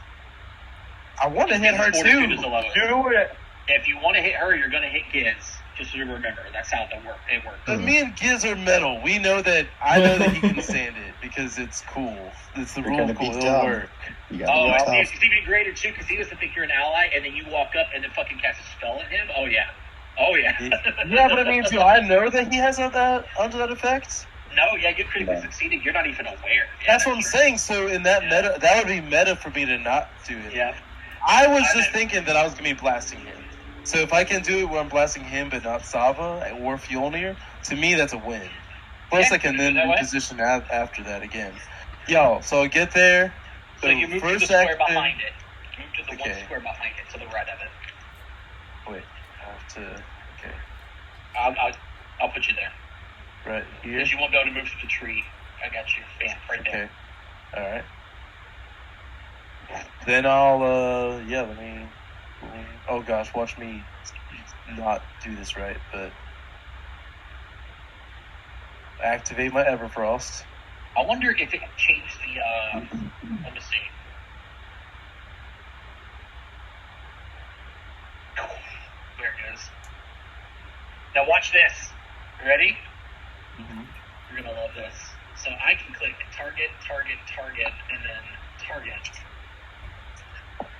I want to hit her too. Do it. If you want to hit her, you're going to hit Giz. Just to remember, that's how it works. But me and Giz are metal. I know that he can stand it because it's cool. It's the rule of cool. It'll work. It's even greater too because he doesn't think you're an ally, and then you walk up and then fucking cast a spell at him. Oh yeah. Yeah, but I mean, do I know that he has under that effect? No, yeah, you critically succeeded. You're not even aware. Yeah, that's what I'm saying. So in that meta, that would be meta for me to not do it. Yeah. I was just thinking that I was going to be blasting him. So if I can do it where I'm blasting him but not Sava or Fjolnir, to me that's a win. Plus I can then reposition after that again. So I get there. So you move to the square behind it. Move to the one square behind it, to the right of it. Wait, I have to... Okay. I'll put you there. Right here? Because you won't be able to move to the tree. I got you. Bam, right there. Okay. Alright. Then I'll, let me... Oh gosh, watch me not do this right, but... Activate my Everfrost. I wonder if it changed the, let me see. There it is. Now watch this. You ready? Mm-hmm. You're gonna love this. So I can click target, and then target.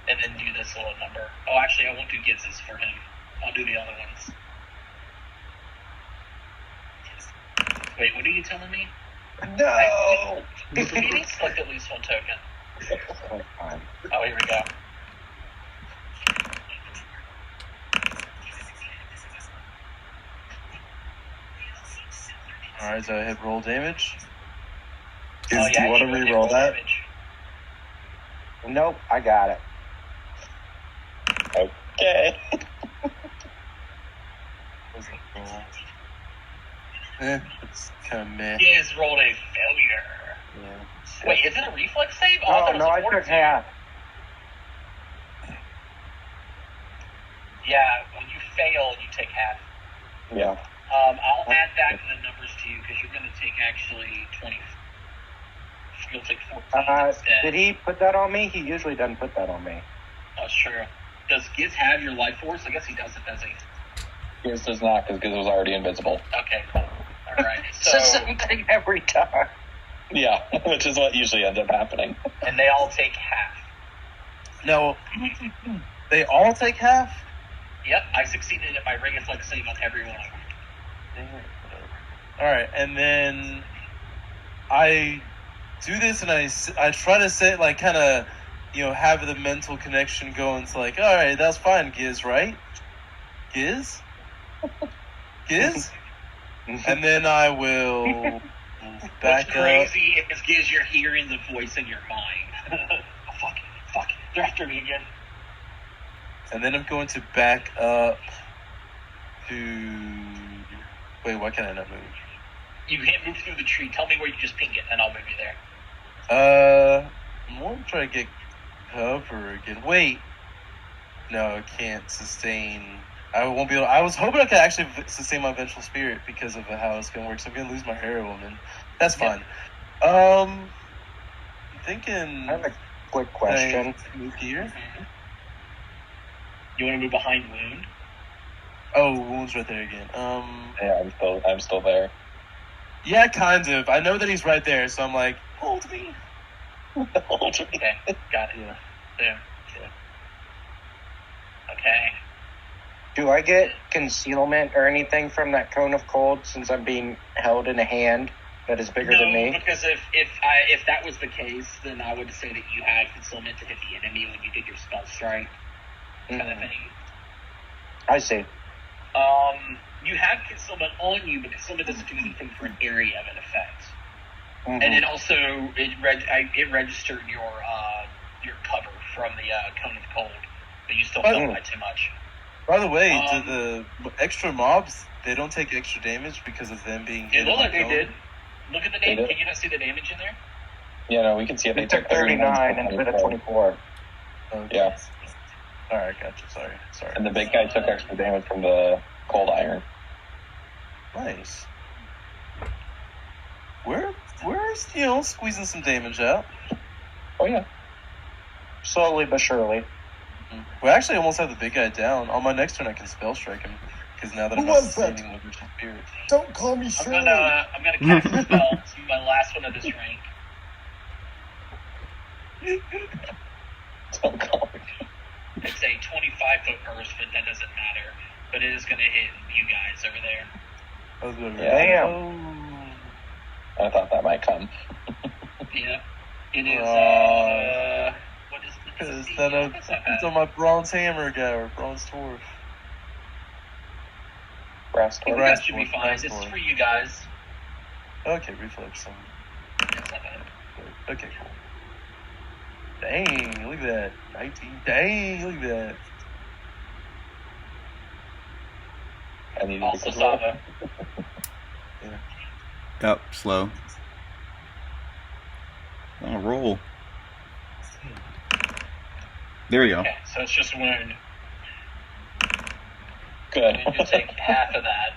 And then do this little number. Oh, actually, I won't do Giz's for him. I'll do the other ones. Wait, what are you telling me? No! He needs to select at least one token. Oh, here we go. Alright, so I hit roll damage. Do you want to re-roll that? Damage. Nope, I got it. Okay. It's kind of meh. He has rolled a failure. Yeah. Wait, is it a reflex save? No, I took half. Yeah, when you fail, you take half. Yeah. I'll add that to the numbers to you because you're going to take actually 20. You'll take 14 instead. Did he put that on me? He usually doesn't put that on me. That's true. Does Giz have your life force? I guess he doesn't, does he? Giz does not because Giz was already invisible. Okay, cool. All right. It's the same thing every time. Yeah, which is what usually ends up happening. And they all take half. No, they all take half? Yep, I succeeded at my reflex save on every one of them. Alright, and then I do this, and I try to say, like, kind of, have the mental connection going. It's like, all right, that's fine, Giz, right? Giz? Giz? And then I will back What's crazy is, Giz, you're hearing the voice in your mind. Oh, fuck, they're after me again. And then I'm going to back up to... Wait, why can I not move? You can't move through the tree. Tell me where you just ping it, and I'll move you there. I'm going to try to get cover again. Wait. No, I can't sustain... I won't be able... I was hoping I could actually sustain my Vengeful Spirit because of how it's going to work, so I'm going to lose my Hero Woman. That's fine. I'm thinking... I have a quick question. Move here? You want to move behind Wound? Oh, Wound's right there again. Yeah, I'm still there. Yeah, kind of. I know that he's right there, so I'm like, hold me. Hold me. Okay, got it. Yeah. There. Okay. Do I get concealment or anything from that Cone of Cold since I'm being held in a hand that is bigger than me? No, because if that was the case, then I would say that you had concealment to hit the enemy when you did your spell strike kind of thing. I see. You have concealment on you, but concealment doesn't do anything for an area of an effect. Mm-hmm. And it also it registered your cover from the Cone of Cold, but you still felt by too much. By the way, do the extra mobs, they don't take extra damage because of them being hit? It looked like they did. Look at the damage. did. Can you not see the damage in there? Yeah, no, we can see it. They took 39 instead of 24. Okay. Yeah. Alright, gotcha. Sorry. And the big guy took extra damage from the cold iron. Nice. We're squeezing some damage out. Oh, yeah. Slowly but surely. We actually almost have the big guy down. On my next turn, I can spell strike him because now that I'm Who not was that? sustaining with Vengeful Spirit. Don't call me Shirley. I'm gonna cast a spell. It's my last one of this rank. Don't call me. It's a 25-foot burst, but that doesn't matter. But it is gonna hit you guys over there. I was gonna Damn. I thought that might come. Yeah. It is, what is Because the then That's not it's bad. on my bronze hammer guy or bronze dwarf. Brass I think door. that should be fine. This is for you guys. Okay, reflex. That's not bad. Okay, cool. Dang, look at that. 19. Dang, look at that. I need Also, to Sava. Yep, slow. On a roll. There you go. Okay, so it's just a wound. Good. And you'll take half of that.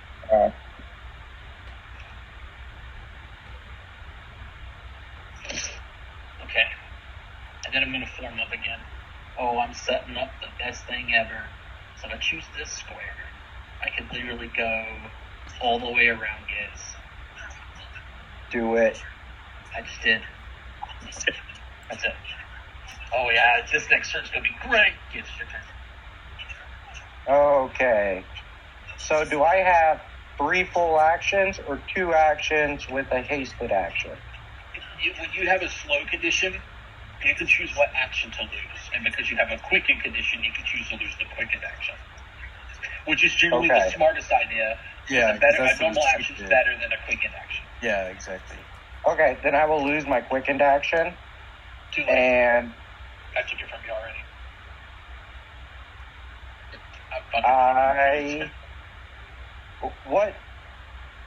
Okay. And then I'm going to form up again. Oh, I'm setting up the best thing ever. So if I choose this square, I can literally go all the way around Giz. Do it. I just did. That's it. Oh yeah, this next turn's going to be great. Giz, your turn. Okay. So do I have 3 full actions or 2 actions with a hasted action? When you have a slow condition, you can choose what action to lose. And because you have a quickened condition, you can choose to lose the quickened action. Which is generally the smartest idea. Yeah, A normal action is better than a quickened action. Yeah, exactly. Okay, then I will lose my quickened action. Too late. And I took it from you already.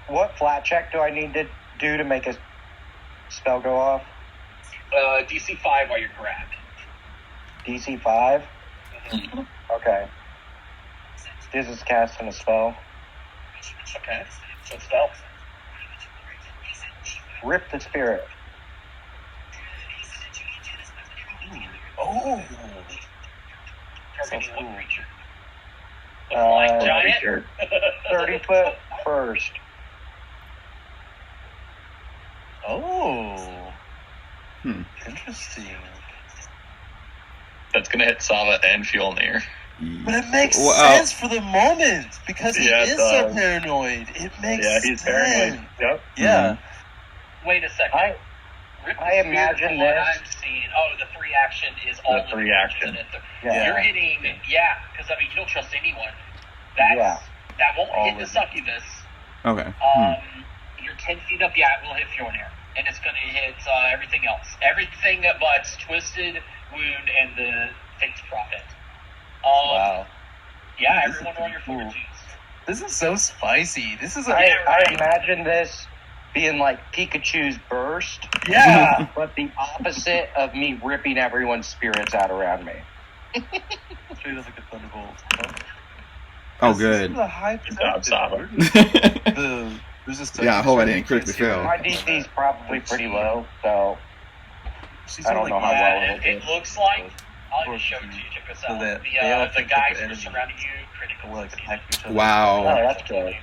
What flat check do I need to do to make a spell go off? DC 5 while you're grabbed. DC 5? Mm-hmm. Okay. This is casting a spell. Okay. So spell. Rip the spirit. Oh! Targeting cool. what creature? The flying giant? 30 foot first. Oh! Interesting. That's going to hit Sava and Fjolnir. But it makes sense for the moment because he is so paranoid. It makes sense. he's paranoid. Yep. Yeah. Wait a second. Rip the I Spirit, imagine from what this. I'm seeing. Oh, the 3 action is all The 3 action. Yeah. You're hitting, because I mean you don't trust anyone. That won't All hit the of it. succubus. Okay. You're 10 feet up. Yeah, it will hit Fjornir, and it's going to hit everything else. Everything but Twisted Wound and the Fate's Prophet. Wow. Yeah, This is everyone roll your cool. fortitudes. This is so spicy. This is I imagine this being like Pikachu's burst, yeah. but the opposite of me ripping everyone's spirits out around me. Straight as like a thunderbolt. Oh, This is good. a high Good job, Saba. Yeah, I hope I didn't critically fail. My DC's probably pretty low, so She's I don't know how well it'll it do. looks like. I'll just show it to you. Check this So out. that they all The think guys that who are the surrounding you critically We'll like succeed. attack each other. Wow. Oh, that's good.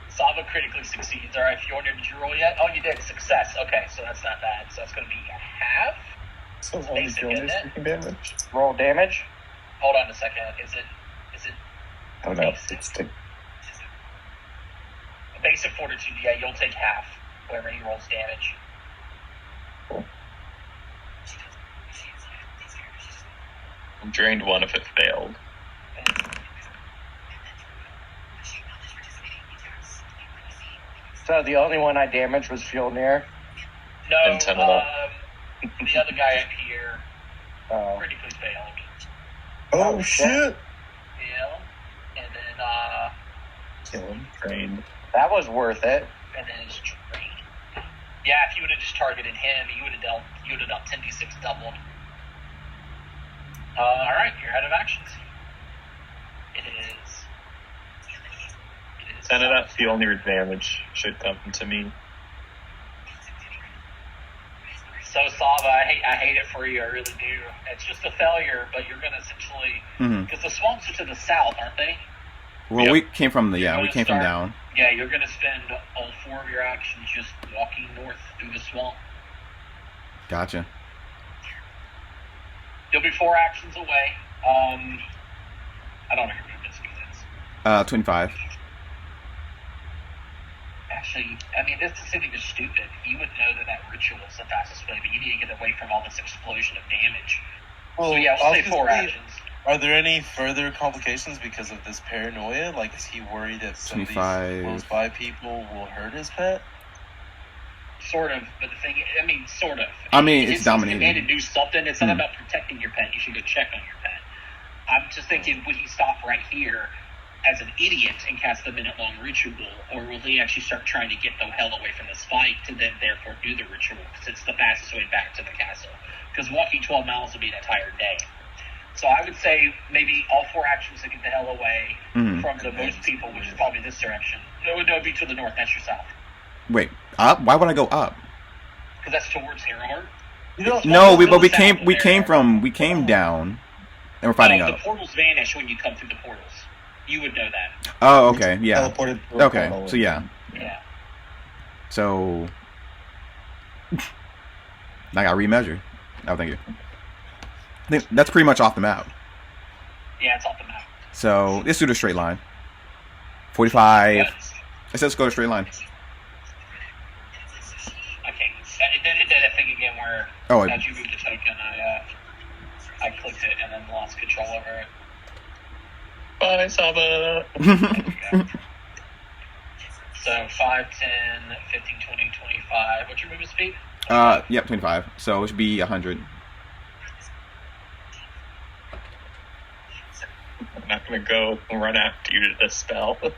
Saba critically succeeds. All right, Fjornir, did you roll yet? Oh, you did. Success. Okay, so that's not bad. So that's going to be a half. So It's only basic, Fjornir's isn't it? freaking damage? Roll damage. Hold on a second. Is it Oh no, it's basic fortitude? Yeah, you'll take half whenever he rolls damage. drained 1 if it failed. So the only one I damaged was Fjolnir. No, And 10 of the other guy up here Oh. critically failed. Oh, shit. Yeah, and then Kill him. Drained. That was worth it. and then it's drained. Yeah, if you would have just targeted him, you would have dealt 10d6 doubled. All right, you're out of actions. It is 10 of that Fjolnir damage should come to me. So Saba, I hate it for you. I really do. It's just a failure, but you're going to essentially because the swamps are to the south, aren't they? Well, Yep. we came from down. Yeah, you're going to spend all 4 of your actions just walking north through the swamp. Gotcha. You'll be 4 actions away. I don't know your movement speed is. 25. Actually, I mean, this decision is stupid. You would know that ritual is the fastest way, but you need to get away from all this explosion of damage. Well, So yeah, we'll say 4 obviously, actions. Are there any further complications because of this paranoia? Like, is he worried that some of 25. these close by people will hurt his pet? Sort of, but the thing, I mean, sort of. I mean, it's His dominating. command to do something. It's not about protecting your pet. You should go check on your pet. I'm just thinking, would he stop right here as an idiot and cast the minute-long ritual, or will he actually start trying to get the hell away from this fight to then therefore do the ritual, because it's the fastest way back to the castle? Because walking 12 miles would be an entire day. So I would say maybe all 4 actions to get the hell away from the most people, which is probably this direction. No, it would be to the north. That's your south. Wait, up? Why would I go up? Because that's towards Harrowheart. No, we came down, and we're fighting The up. portals vanish when you come through the portals. You would know that. Oh, okay, yeah. Teleported through a Okay, portal. so yeah. Yeah. So I got remeasured. Oh, thank you. I think that's pretty much off the map. Yeah, it's off the map. So let's do the straight line. 45. Yes. It says go to straight line. Okay. It did a thing again where as you moved the token, I clicked it and then lost control over it. Bye, Saba. So 5, 10, 15, 20, 25. What's your movement speed? Yep, 25. So it should be 100. I'm not going to go and run after you to dispel. The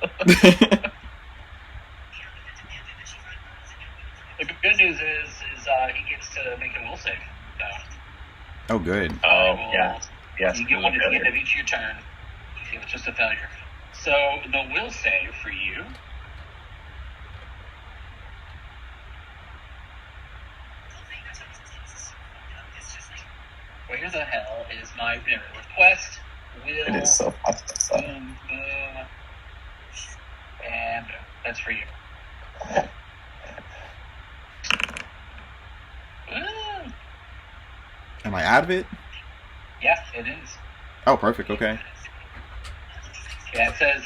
good news is he gets to make a will save. Oh, good. Oh, yeah. Yes, You get one at the end of each of your turn. It was just a failure. So the will save for you. Where the hell is my request? Will. It is so hot. Boom, boom. And boom. That's for you. Woo. Am I out of it? Yeah, it is. Oh, perfect. Okay. Yeah, it says,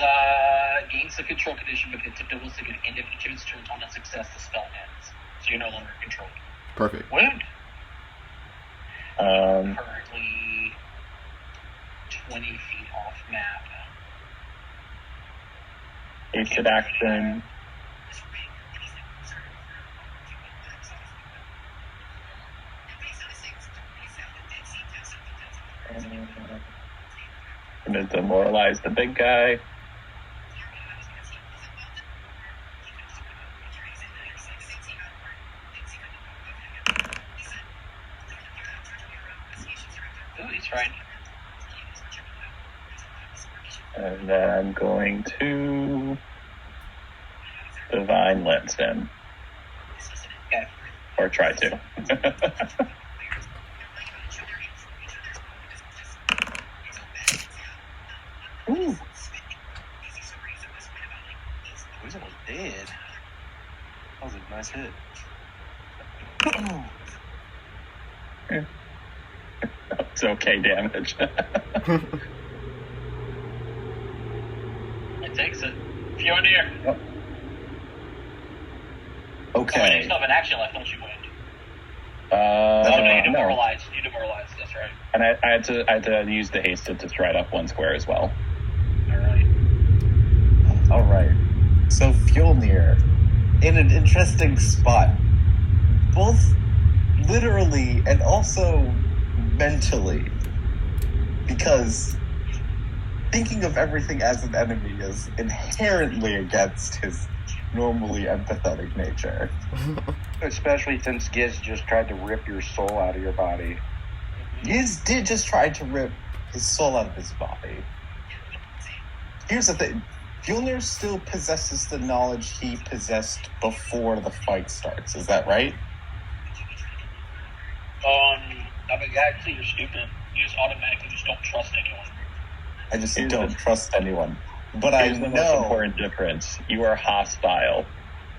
gains the control condition, but can tip the will save at the end of each of its turns on a success, the spell ends. so you're no longer controlled. Perfect. Wound. Currently 20 feet off map. Hasted action. I'm going to demoralize the big guy. Ooh, he's fine. And then I'm going to Divine Lens him. Okay. Or try to. Ooh. He's almost dead. That was a nice hit. It's okay damage. It takes it. Fjordir. Yep. Oh, wait, you Okay. still have an action left, don't you, Wind? No. You demoralized. You demoralized. That's right. And I had to use the hasted to stride up one square as well. All right. All right. So Fjolnir, in an interesting spot, both literally and also mentally, because thinking of everything as an enemy is inherently against his normally empathetic nature. Especially since Giz just tried to rip your soul out of your body. Giz did just try to rip his soul out of his body. Here's the thing. Fjolnir still possesses the knowledge he possessed before the fight starts. Is that right? I mean, actually, you're stupid. You just automatically just don't trust anyone. I just Here's don't the- trust anyone. But I Here's the most know... important difference. You are hostile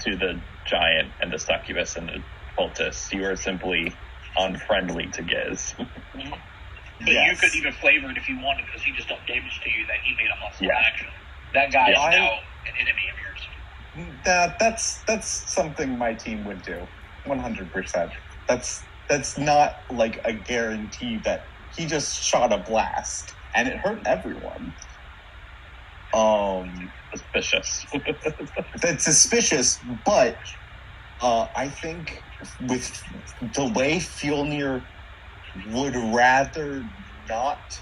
to the giant and the succubus and the cultists. You are simply unfriendly to Giz. But Yes. you could even flavor it if you wanted, because he just done damage to you that he made a muscle Yeah. action. That guy Yeah. is now an enemy of yours. That's something my team would do. 100%. That's not like a guarantee that he just shot a blast and it hurt everyone. Suspicious. That's suspicious, but I think with the way Fjolnir would rather not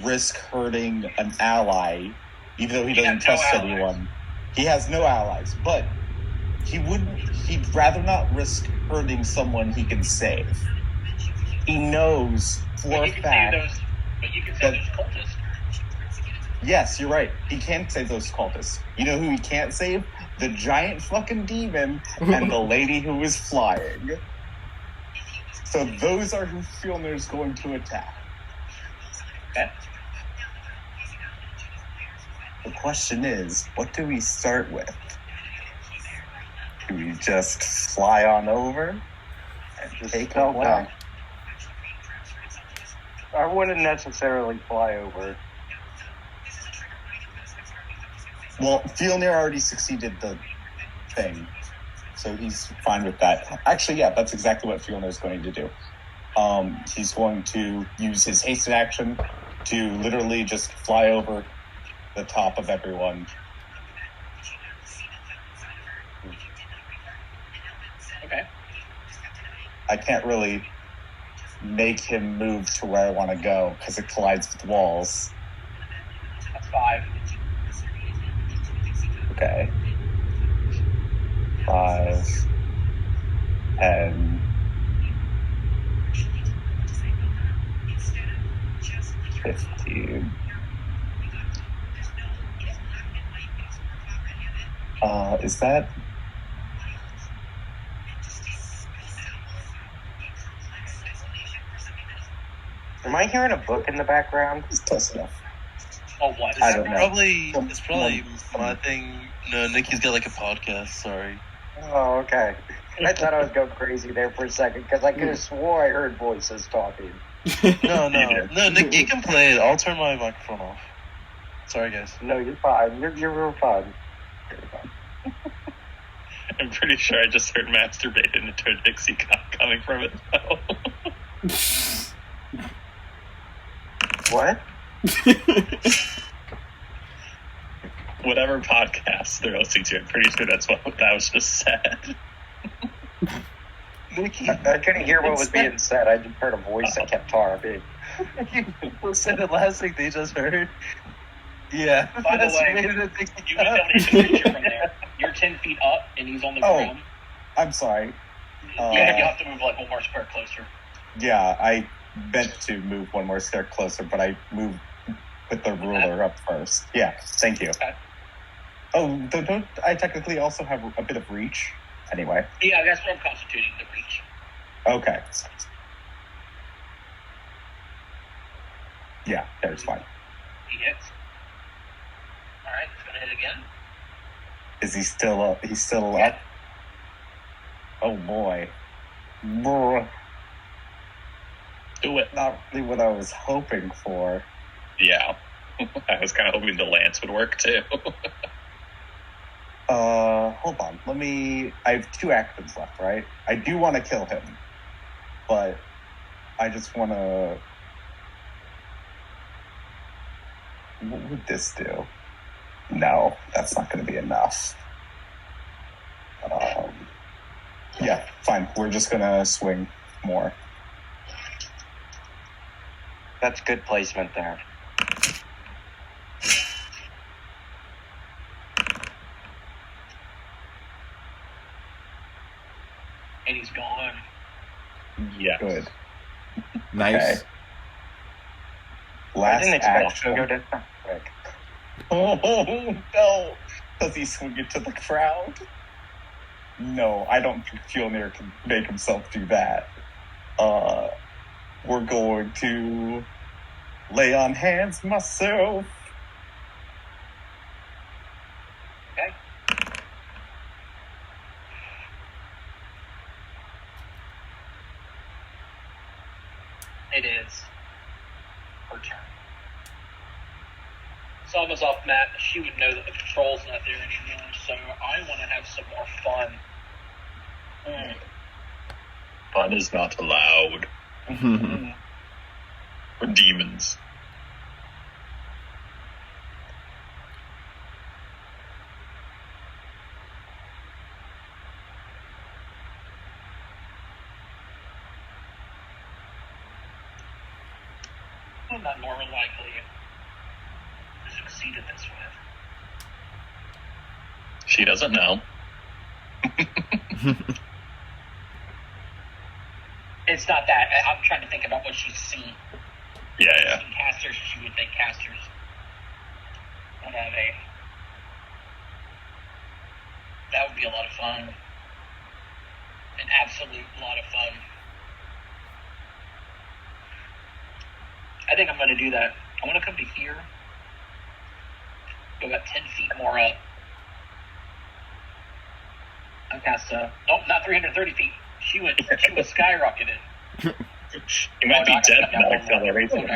risk hurting an ally, even though he doesn't has no trust allies. anyone. He has no allies, but he'd rather not risk hurting someone he can save. He knows for But a you can fact. save those. But you can save those cultists. Yes, you're right. He can't save those cultists. You know who he can't save? The giant fucking demon and the lady who is flying. So those are who Fjolnir's going to attack. Okay. The question is, what do we start with? Do we just fly on over and Just take spell a whack? I wouldn't necessarily fly over. Well, Fjolnir already succeeded the thing, so he's fine with that. Actually, yeah, that's exactly what Fjolnir's going to do. He's going to use his hasted action to literally just fly over the top of everyone. Okay. I can't really make him move to where I want to go because it collides with walls. That's 5. Okay. 5, 10, 15. Is that... Am I hearing a book in the background? It's close enough. Oh, what? I don't know. It's probably my thing. No, Nikki's got like a podcast. Sorry. Oh, okay. I thought I was going crazy there for a second because I could have swore I heard voices talking. No, Nick, you can play it. I'll turn my microphone off. Sorry, guys. No, you're fine. You're real fun. I'm pretty sure I just heard masturbated into a Dixie cup coming from it, though. What? Whatever podcast they're listening to, I'm pretty sure that's what that was just said. I couldn't hear what was being said. I just heard a voice that kept talking. Who said the last thing they just heard? Yeah. By the way, you can tell me the picture from there. You're 10 feet up, and he's on the ground. I'm sorry. You have to move like one more square closer. Yeah, I meant to move one more square closer, but I moved with the ruler up first. Yeah, thank you. Okay. Oh, don't I technically also have a bit of reach? Anyway. Yeah, that's what I'm constituting, the reach. Okay. Yeah, there's fine. He hits. Alright, he's gonna hit again. Is he still up? He's still up? Oh boy. Brr. Do it. Not really what I was hoping for. Yeah. I was kind of hoping the lance would work, too. Hold on. I have 2 actions left, right? I do want to kill him, but I just want to... What would this do? No, that's not going to be enough. Yeah, fine. We're just going to swing more. That's good placement there. And he's gone. Yeah. Good. Nice. Okay. Last I didn't expect action. to go down quick. Oh, no. Does he swing it to the crowd? No, I don't think Fjolnir can make himself do that. We're going to lay on hands myself. Okay. It is her turn. Salma's off mat. She would know that the control's not there anymore, so I want to have some more fun. Fun is not allowed. We're demons. I'm not more likely to succeed at this with. She doesn't know. It's not that. I'm trying to think about what she's seen. Yeah. Seen casters, she would think casters would have a... That would be a lot of fun. An absolute lot of fun. I think I'm going to do that. I want to come to here. Go about 10 feet more up. I cast nope, not 330 feet. She was skyrocketed. You might be dead from that acceleration.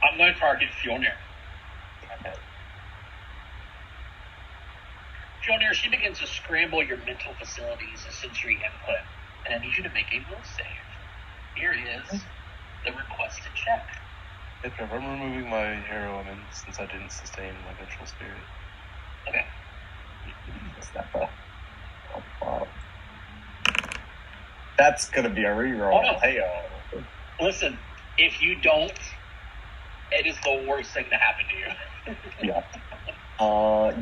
I'm going to target Fjolnir. Fjolnir, she begins to scramble your mental facilities as sensory input, and I need you to make a will save. Here is the requested check. If I'm removing my hero element since I didn't sustain my vengeful spirit. Okay. That's gonna be a reroll. Oh, no. Hey-o. Listen, if you don't, it is the worst thing to happen to you. Yeah.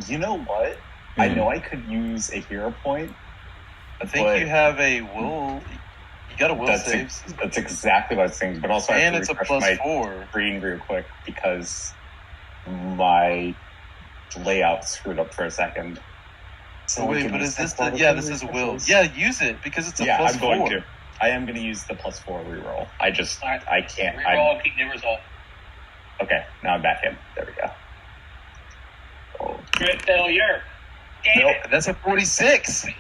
You know what? I know I could use a hero point. I think you have a will. You got a will save. That's exactly what I was thinking. But also, I have to it's a refresh my +4. screen real quick because my layout screwed up for a second. So wait, but is this the? Yeah, this is a will. Yeah, use it because it's a +4. I'm going to. I am going to use the +4 reroll. I just, Right. I can't. Reroll and keep the result. Okay, now I'm back in. There we go. Oh. Crit failure. Damn Nope, it. that's a 46. Nothing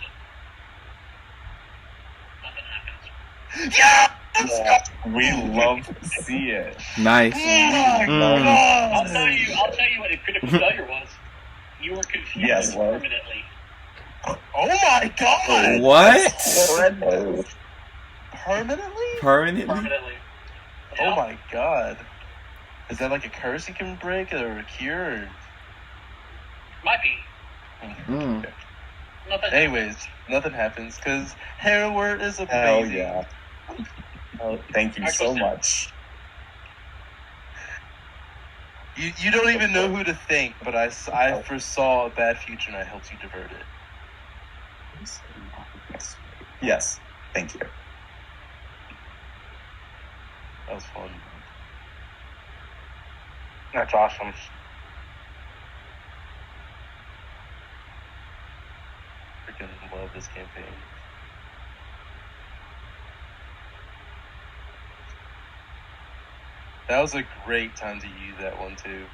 happens. Yeah! We love to see it. Nice. I'll tell you what a critical failure was. You were confused Yes, what? permanently. Oh my god! What? Permanently? Permanently. Oh my god. Is that like a curse you can break or a cure? Or... Might be. Mm. Anyways, nothing happens because Harrower is amazing. Hell yeah. Oh, thank you so much. You don't even know who to thank, but I foresaw a bad future and I helped you divert it. Yes, thank you. That was fun. That's awesome. Freaking love this campaign. That was a great time to use that one too.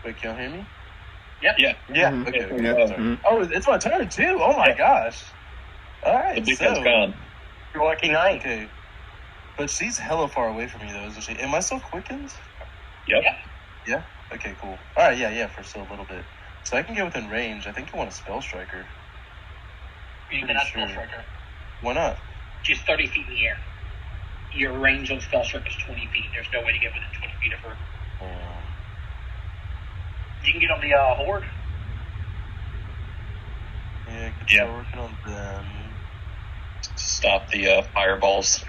Wait, can y'all hear me? Yep. Yeah. Yeah. Mhm. Okay. Yeah. Okay, sorry. Mhm. Oh, it's my turn too. Oh my gosh. All right. The big guy's gone. You're lucky night. Okay. But she's hella far away from me though, isn't she? Am I still quickened? Yep. Yeah. Okay. Cool. All right. Yeah. For still a little bit. So I can get within range. I think you want a spell striker. You cannot spell striker. Why not? She's 30 feet in the air. Your range on spell striker is 20 feet. There's no way to get within 20 feet of her. You can get on the horde. Yeah. I could start working on them. Stop the fireballs.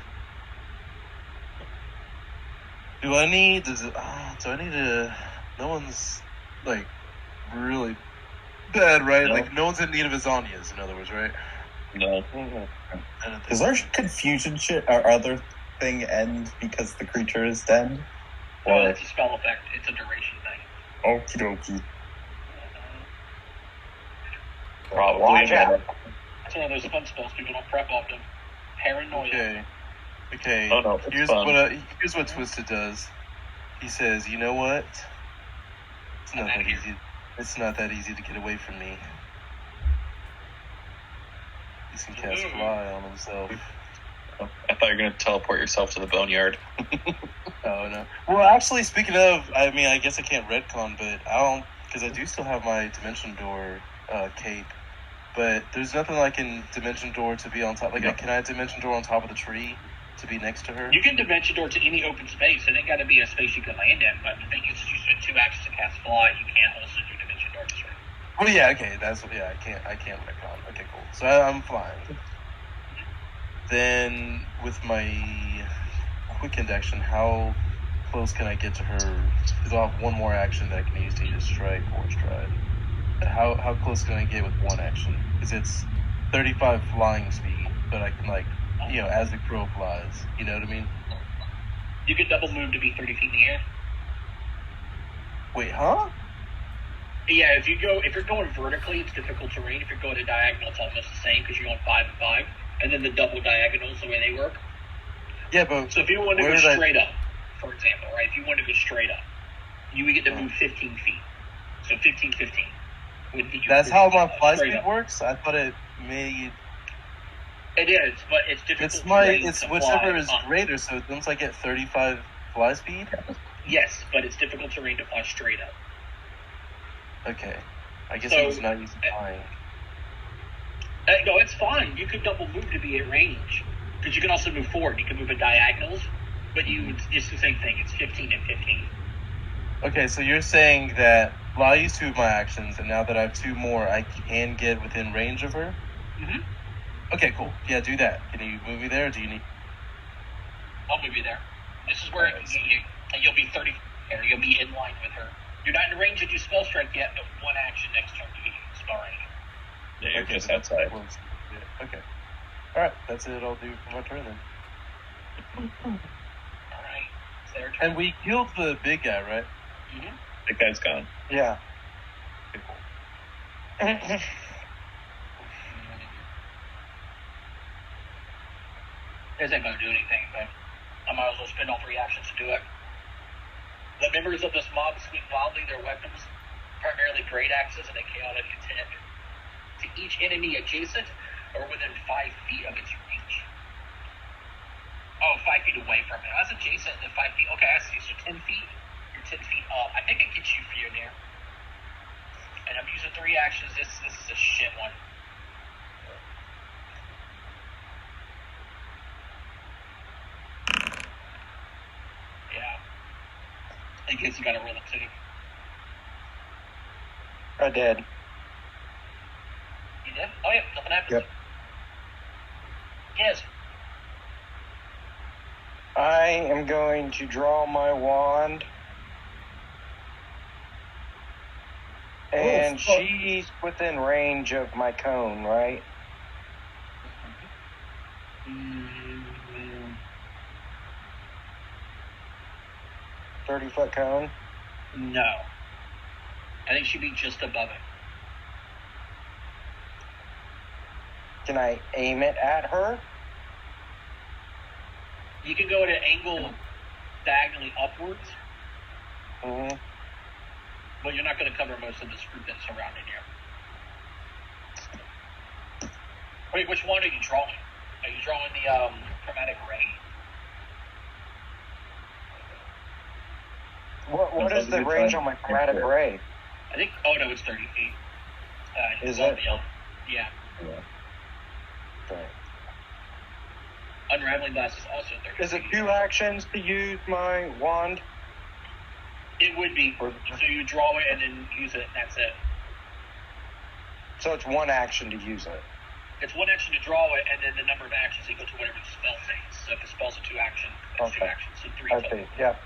Do I need to... No one's, like, really bad, right? No. Like, no one's in need of Azanias, in other words, right? No. Does our confusion shit, our other thing end because the creature is dead? Well, it's a spell effect. It's a duration thing. Okie dokie. Probably. Watch out. It's one of those fun spells people don't prep often. Paranoia. Okay. Oh, no, it's fun. Here's what Twisted does. He says, you know what? It's not that easy. It's not that easy to get away from me. He can cast fly on himself. I thought you were going to teleport yourself to the boneyard. Oh, no. Well, actually, speaking of, I mean, I guess I can't retcon, but I don't, because I do still have my Dimension Door cape, but there's nothing like in Dimension Door to be on top. Like, can I Dimension Door on top of the tree to be next to her? You can dimension door to any open space. It ain't got to be a space you can land in, but the thing is, you spend 2 actions to cast fly. You can't also do dimension door to tree. Well, yeah, okay, I can't retcon. Okay, cool. So I'm fine. Then, with my quickened action, how close can I get to her? Because I'll have one more action that I can use to either strike or stride. How close can I get with one action? Because it's 35 flying speed, but I can, like, as the crow flies. You know what I mean? You can double move to be 30 feet in the air. Wait, huh? Yeah, if you're going vertically, it's difficult terrain. If you're going to diagonal, it's almost the same because you're going 5 and 5. And then the double diagonals, the way they work. Yeah, but so if you want to go straight up, for example, right? If you want to go straight up, you would get to move 15 feet. So 15, 15. That's how my fly speed works? I thought it made... It is, but it's difficult. It's whichever is greater, so once I get 35 fly speed? Yes, but it's difficult terrain to fly straight up. Okay. I guess I was not using flying. No, it's fine. You could double move to be at range. Because you can also move forward. You can move at diagonals. But it's the same thing. It's 15 and 15. Okay, so you're saying that, well, I used 2 of my actions, and now that I have 2 more, I can get within range of her? Mm-hmm. Okay, cool. Yeah, do that. Can you move me there, or do you need... I'll move you there. This is where I can get you. And you'll be 30 there. You'll be in line with her. You're not in range to do spell strike yet, but one action next turn to get you spell range. Yeah, you're just outside. Yeah, okay. Alright, that's it. I'll do for my turn then. Alright. It's their turn. And we killed the big guy, right? Mm-hmm. The guy's gone. Yeah. Okay, cool. This ain't gonna do anything, but I might as well spend all 3 actions to do it. The members of this mob swing wildly their weapons, primarily great axes and a chaotic intent, to each enemy adjacent or within 5 feet of its reach. Oh, 5 feet away from it. That's adjacent and then 5 feet. Okay, I see. So 10 feet. You're 10 feet up. I think it gets you Fjordir. And I'm using 3 actions. This is a shit one. Yeah. I guess you gotta roll it too. I did. You did? Oh yeah, nothing happens. Yep. Yes. I am going to draw my wand. And she's within range of my cone, right? 30-foot cone? No. I think she'd be just above it. Can I aim it at her? You can go at an angle diagonally upwards, Mm-hmm. but you're not going to cover most of this fruit that's surrounding you. Wait, which one are you drawing? Are you drawing the chromatic ray? What is the range on my chromatic ray? I think, oh no, it's 30 feet. Is it? Yeah. Right. Unraveling Glass is also 30 Is it feet. 2 actions to use my wand? It would be. So you draw it and then use it, and that's it. So it's 1 action to use it. It's 1 action to draw it, and then the number of actions equal to whatever the spell takes. So if the spell's a 2 action, it's 2 Okay. actions, so 3 I total. see. Yep.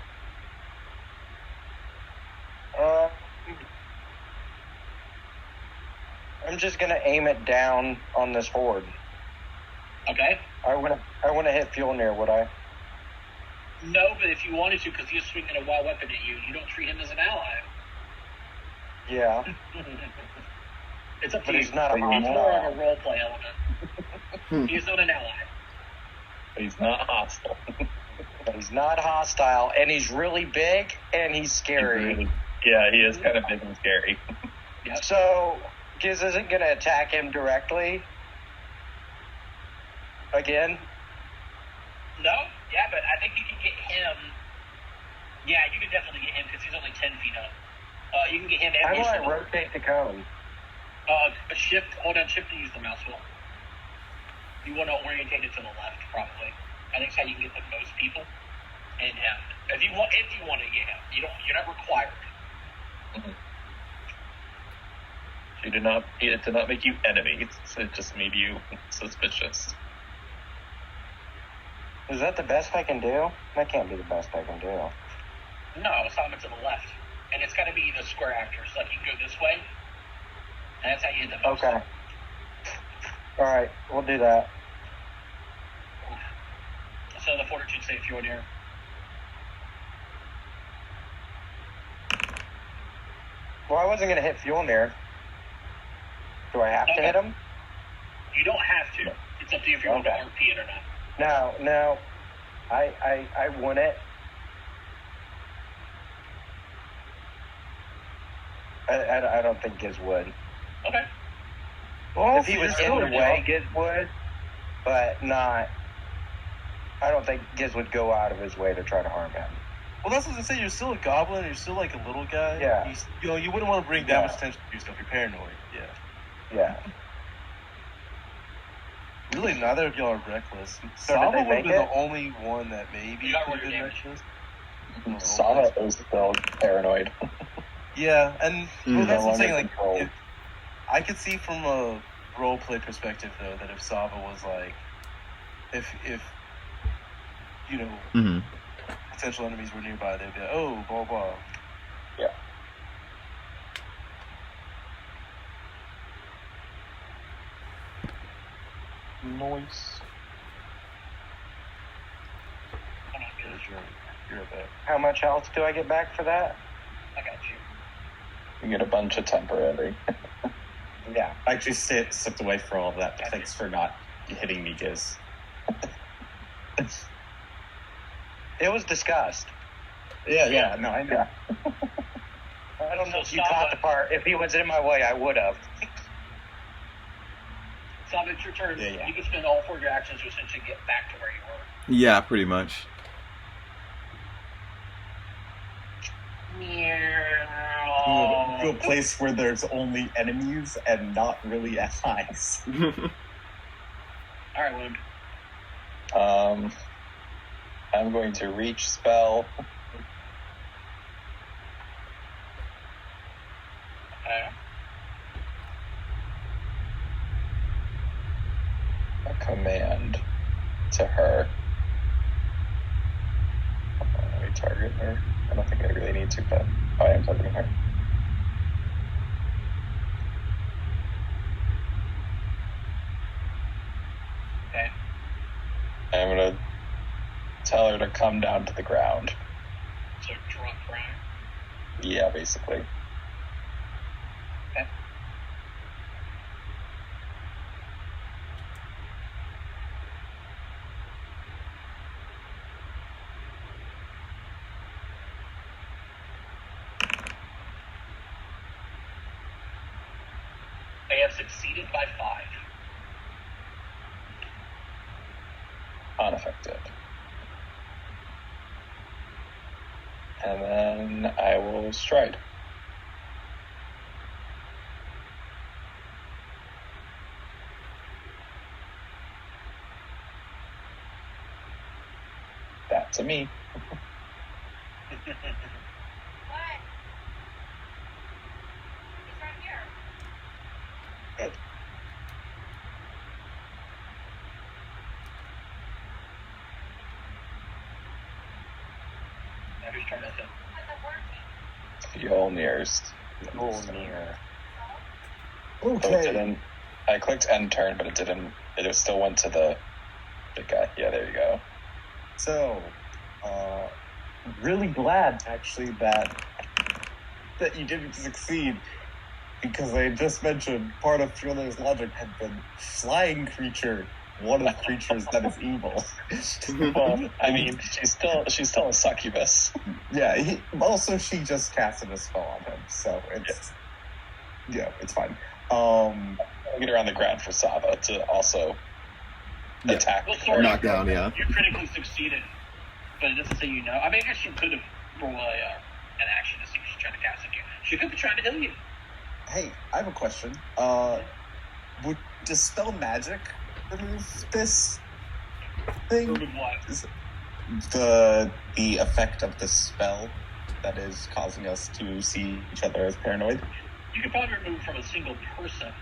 I'm just gonna aim it down on this horde. Okay? I wanna hit Fjolnir, would I? No, but if you wanted to, because he's swinging a wild weapon at you, you don't treat him as an ally. Yeah. It's up to But you. he's not a It's hostile. more of a roleplay element. He's not an ally. He's not hostile. He's not hostile, and he's really big, and he's scary. Yeah, he is kind of big and scary. Yep. So, Giz isn't gonna attack him directly. Again? No? Yeah, but I think you can get him. Yeah, you can definitely get him because he's only 10 feet up. You can get him How and do I Ursula. rotate the cone? Hold on, shift to use the mouse wheel. You want to orientate it to the left, probably. I think it's how you can get the most people. And him. If you want to get him, you're not required. It did not make you enemies. It just made you suspicious. Is that the best I can do? That can't be the best I can do. No, it's not to the left. And it's got to be the square actors. Like, you can go this way, and that's how you hit the most. Okay. Alright, we'll do that. So the fortitude save if you're near. Well, I wasn't going to hit Fjolnir. Do I have to hit him? You don't have to. It's up to you if you want to RP it or not. No. I want it. I don't think Giz would. Okay. Well, If he was in the way, Giz would, but not. I don't think Giz would go out of his way to try to harm him. Well, that's what I say. You're still a goblin. You're still like a little guy. Yeah. You wouldn't want to bring that much attention to yourself. You're paranoid. Yeah. Yeah. Really, neither of y'all are reckless. So did Sava they would have make been it? the only one that maybe You got could have roll been your reckless. Sava is still paranoid. Yeah, and well, that's No the thing. longer Like, controlled. I could see from a roleplay perspective, though, that if Sava was like, if you know, Mm-hmm. potential enemies were nearby, they'd be like, oh, blah blah. Yeah. Noise. You're a bit. How much health do I get back for that? I got you. You get a bunch of temporary. Yeah. I actually stepped away for all of that. Thanks for not hitting me, Giz. It was discussed. Yeah, no, I know. I don't know if you Sava- caught the part. If he was in my way, I would have. So it's your turn. Yeah. You can spend all 4 of your actions to essentially get back to where you were. Yeah, pretty much. to a place where there's only enemies and not really allies. All right, Wound. I'm going to reach spell. Okay. A command to her. Let me target her. I don't think I really need to, but I am targeting her. Okay. I'm gonna tell her to come down to the ground. So drop prone. Yeah, basically. Okay. They have succeeded by 5. Unaffected. And then I will stride. That's a me. What? He's right here. Now whose turn is it? How's it working? Fjolnir's. Fjolnir. So it didn't. I clicked end turn, but it didn't. It still went to the big guy. Yeah, there you go. So, really glad actually that you didn't succeed, because I just mentioned part of Fjolnir's logic had been flying creature, one of the creatures that is evil. Well, I mean, she's still a succubus. Yeah. Also, she just casted a spell on him, so it's it's fine. I'll get her on the ground for Saba to also attack. Well, sorry, Knock down, yeah. You critically succeeded, but it doesn't say you know. I mean, I guess you could have rolled an action to see if she's trying to cast at you. She could be trying to heal you. Hey, I have a question. Would Dispel Magic remove this thing? Remove what? Is the effect of the spell that is causing us to see each other as paranoid? You could probably remove from a single person,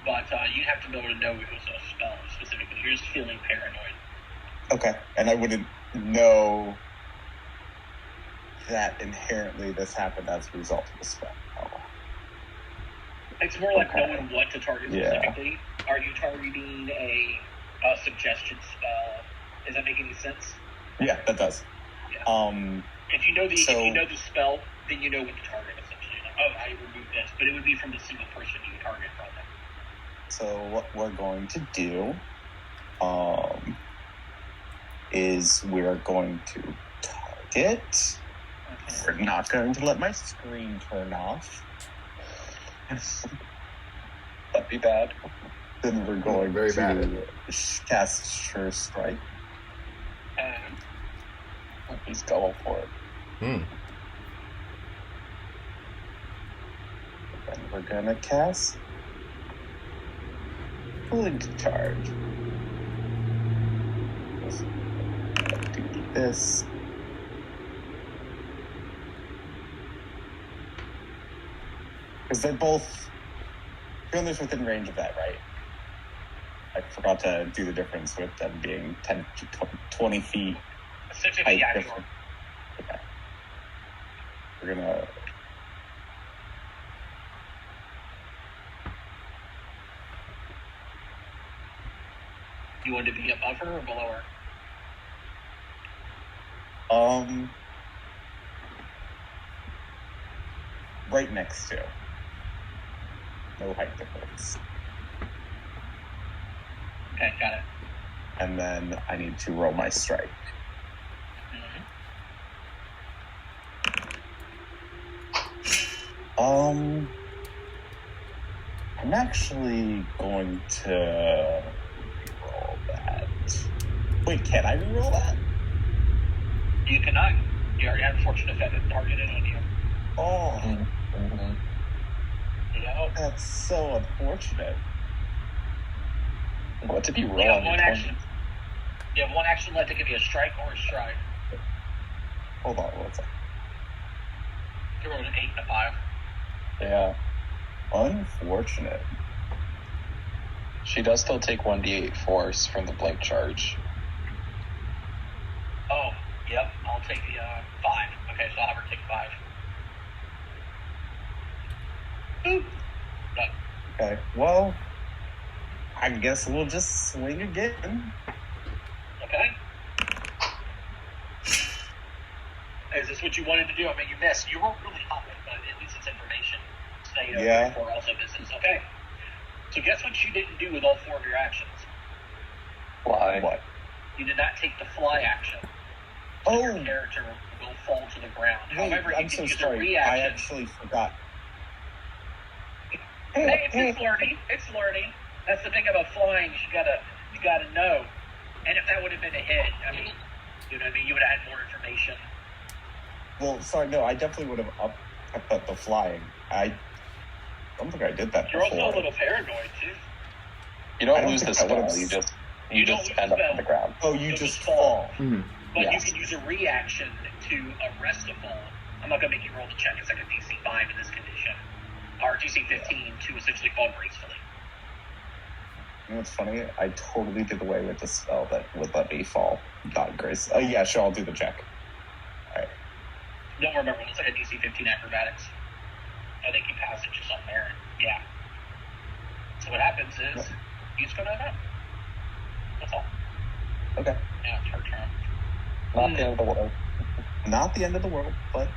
but you'd have to be able to know it was a spell specifically. You're just feeling paranoid. Okay, and I wouldn't know that inherently this happened as a result of the spell. It's more like Okay. knowing what to target specifically. Are you targeting a suggestion spell? Does that make any sense? Yeah, that does. Yeah. If you know the spell, then you know what to target essentially. Like, oh, I removed this, but it would be from the single person you target from it. So what we're going to do is we're going to target. We're not going to let my screen turn off. That'd be bad. Then we're going Very to bad. cast Sure Strike. He's going for it. And we're gonna cast Flint Charge. Let's do this. Because they're both Fjolnir's within range of that, right? I forgot to do the difference with them being 10 to 20 feet. Essentially, yeah, height sure. difference. Okay. We're gonna. You want to be above her or below her? Right next to. No height difference. Okay, got it. And then I need to roll my strike. I'm actually going to roll that. Wait, can I re-roll that? You cannot. You already had a fortune effect targeted on you. Oh, Mm-hmm. Yep. That's so unfortunate. What did you roll? Yeah, on your one 20? action. You have one action left to give you a strike or a strike. Hold on one second. You rolled an 8 and a 5. Yeah. Unfortunate. She does still take 1d8 force from the blink charge. Oh, yep. I'll take the 5. Okay, so I'll have her take 5. Boop. Done. Okay, well, I guess we'll just swing again. Okay. Is this what you wanted to do? I mean, you missed. You rolled really high, but at least it's information. So, you know, Yeah. 4 also misses. Okay. So guess what you didn't do with all 4 of your actions? Fly. What? You did not take the fly action. So Oh, your character will fall to the ground. wait, However, you I'm can so use a sorry. reaction. I actually forgot. Hey, it's learning. It's learning. That's the thing about flying. You gotta know. And if that would have been a hit, I mean, you know what I mean? You would have had more information. Well, sorry, no, I definitely would have upped the flying. I don't think I did that You're before. also a little paranoid too. You I don't don't lose the think that spell. would've- You don't just lose end the up on spell. the ground. Oh, you You'll just just fall. Mm-hmm. But Yes. you can use a reaction to arrest a fall. I'm not going to make you roll the check. It's like a DC 5 in this condition. Or DC 15 to essentially fall gracefully. You know what's funny? I totally did away with the spell that would let me fall. God grace. Yeah, sure, I'll do the check. Alright. Don't remember. It's like a DC 15 acrobatics. I think you pass it just on merit. Yeah. So what happens is, you just go to that. That's all. Okay. Yeah, it's her turn. Not the end of the world. Not the end of the world, but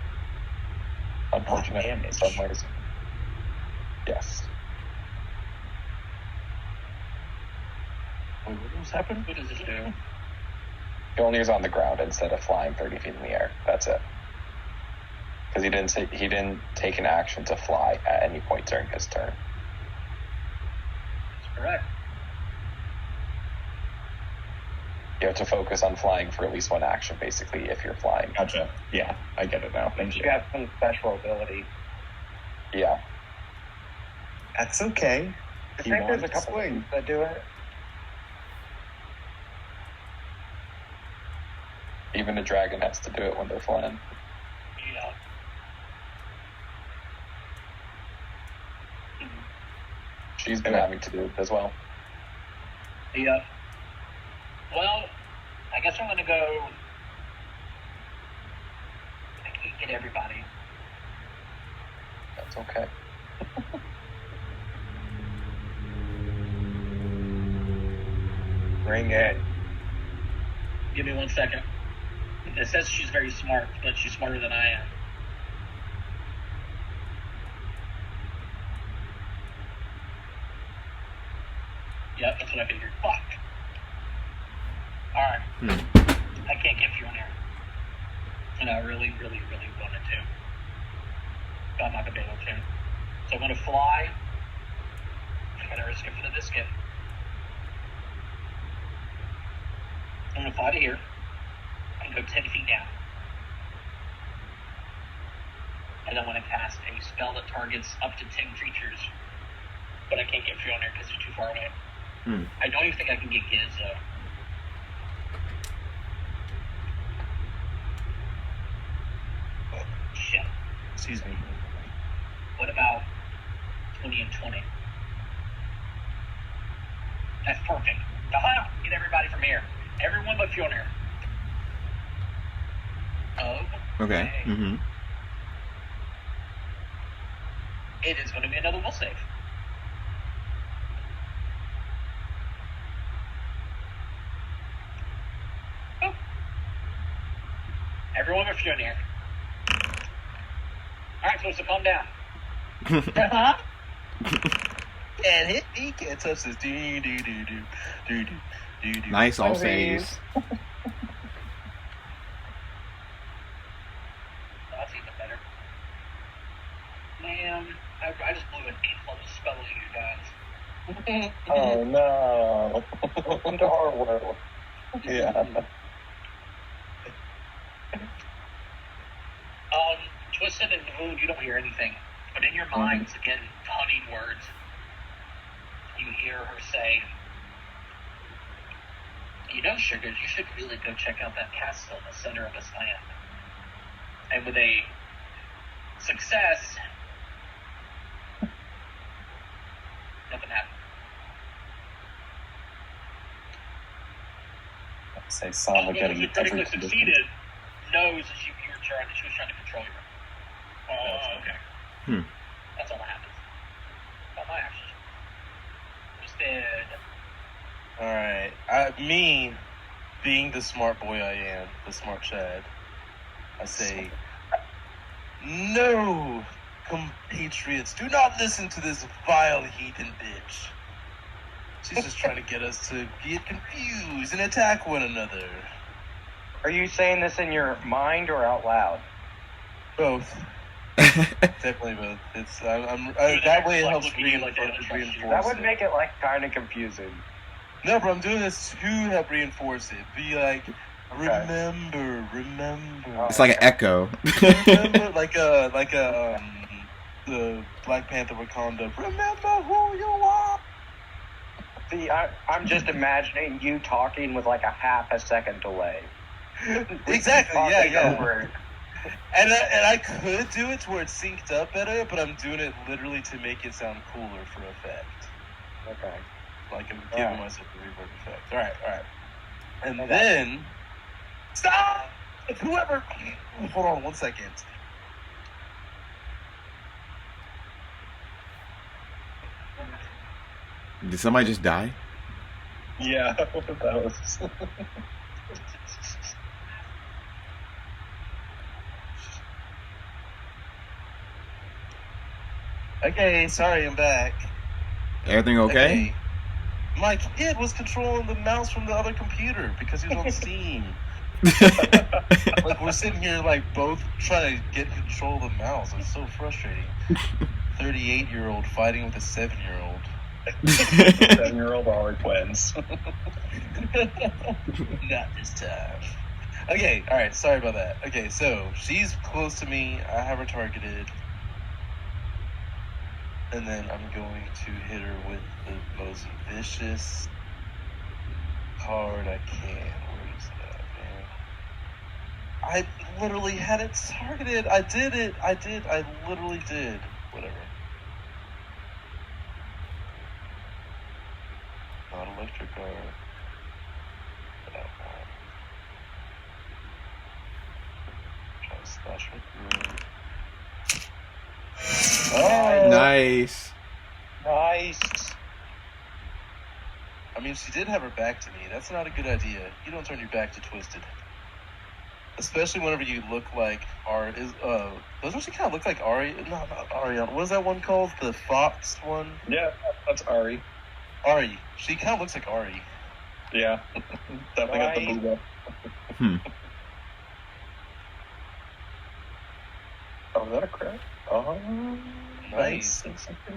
Unfortunate in damage. some ways. Yes. What's happened? What does this do? Mjolnir's on the ground instead of flying 30 feet in the air. That's it. Because he didn't take an action to fly at any point during his turn. That's correct. You have to focus on flying for at least one action, basically, if you're flying. Gotcha. Yeah, I get it now. Thank you. You have some special ability. Yeah. That's okay. I He think there's a wanted to couple swing. things that do it. Even a dragon has to do it when they're flying. Yeah. She's been having to do it as well. Yeah. Well, I guess I'm going to go. I can't get everybody. That's okay. Bring it. Give me 1 second. It says she's very smart, but she's smarter than I am. Yep, that's what I figured. Fuck. Alright. I can't get you in here. And I really, really, really wanted to. But I'm not going to be able to. So I'm going to fly. I'm going to risk it for the biscuit. I'm going to fly to here. And go 10 feet down. And I want to cast a spell that targets up to 10 creatures. But I can't get Fiona there because they're too far away. I don't even think I can get Giz, though. Oh, shit. Excuse me. What about 20 and 20? That's perfect. Aha! Get everybody from here. Everyone but Fiona. Oh. Okay. Mm-hmm. It is going to be another will save. Oh. Everyone but Fiona. Alright, supposed to calm down. Can't hit me, can't touch this. Do do do do do do do do. Nice, all saves. That's even better. Man, I just blew an 8-level spell at you guys. Oh no. Welcome to our world. Yeah. Twisted and Moon, you don't hear anything. But But in your minds, again, hunting words, you hear her say, "You know, Sugar, you should really go check out that castle in the center of this land." And with a success, nothing happened. Say son of getting She critically succeeded, knows that she was trying to control you. Oh, okay. That's all that happens. Not my actions. Just did. Alright. Me, being the smart boy I am, the smart Chad, I say, no, compatriots, do not listen to this vile heathen bitch. She's just trying to get us to get confused and attack one another. Are you saying this in your mind or out loud? Both. Definitely both. It's that way it helps reinforce. That would make it like kind of confusing. No, but I'm doing this to help reinforce it. Be like, remember. It's like an echo. Remember, like the Black Panther Wakanda. Remember who you are. See, I'm just imagining you talking with like a half a second delay. Exactly. Yeah. Over. And I could do it to where it's synced up better, but I'm doing it literally to make it sound cooler for effect. Okay. Like I'm giving myself a reverb effect. All right. And then stop. Whoever. Hold on 1 second. Did somebody just die? Yeah, that was. Okay, sorry, I'm back. Everything okay? My kid was controlling the mouse from the other computer because he was on Steam. Like, we're sitting here, like, both trying to get control of the mouse. It's so frustrating. 38-year-old fighting with a 7-year-old. 7-year-old are twins. Not this time. Okay, alright, sorry about that. Okay, so, she's close to me. I have her targeted. And then I'm going to hit her with the most vicious card I can. Where is that, man? I literally had it targeted. I did it. I literally did. Whatever. Not electric car. Try to slash her through. Oh, nice. I mean, she did have her back to me. That's not a good idea. You don't turn your back to Twisted. Especially whenever you look like doesn't she kind of look like Ari? No, not Ariana. What is that one called? The Fox one? Yeah, that's Ari. Ari. She kind of looks like Ari. Yeah. Definitely got the boob up. Oh, is that a crit? Oh, nice.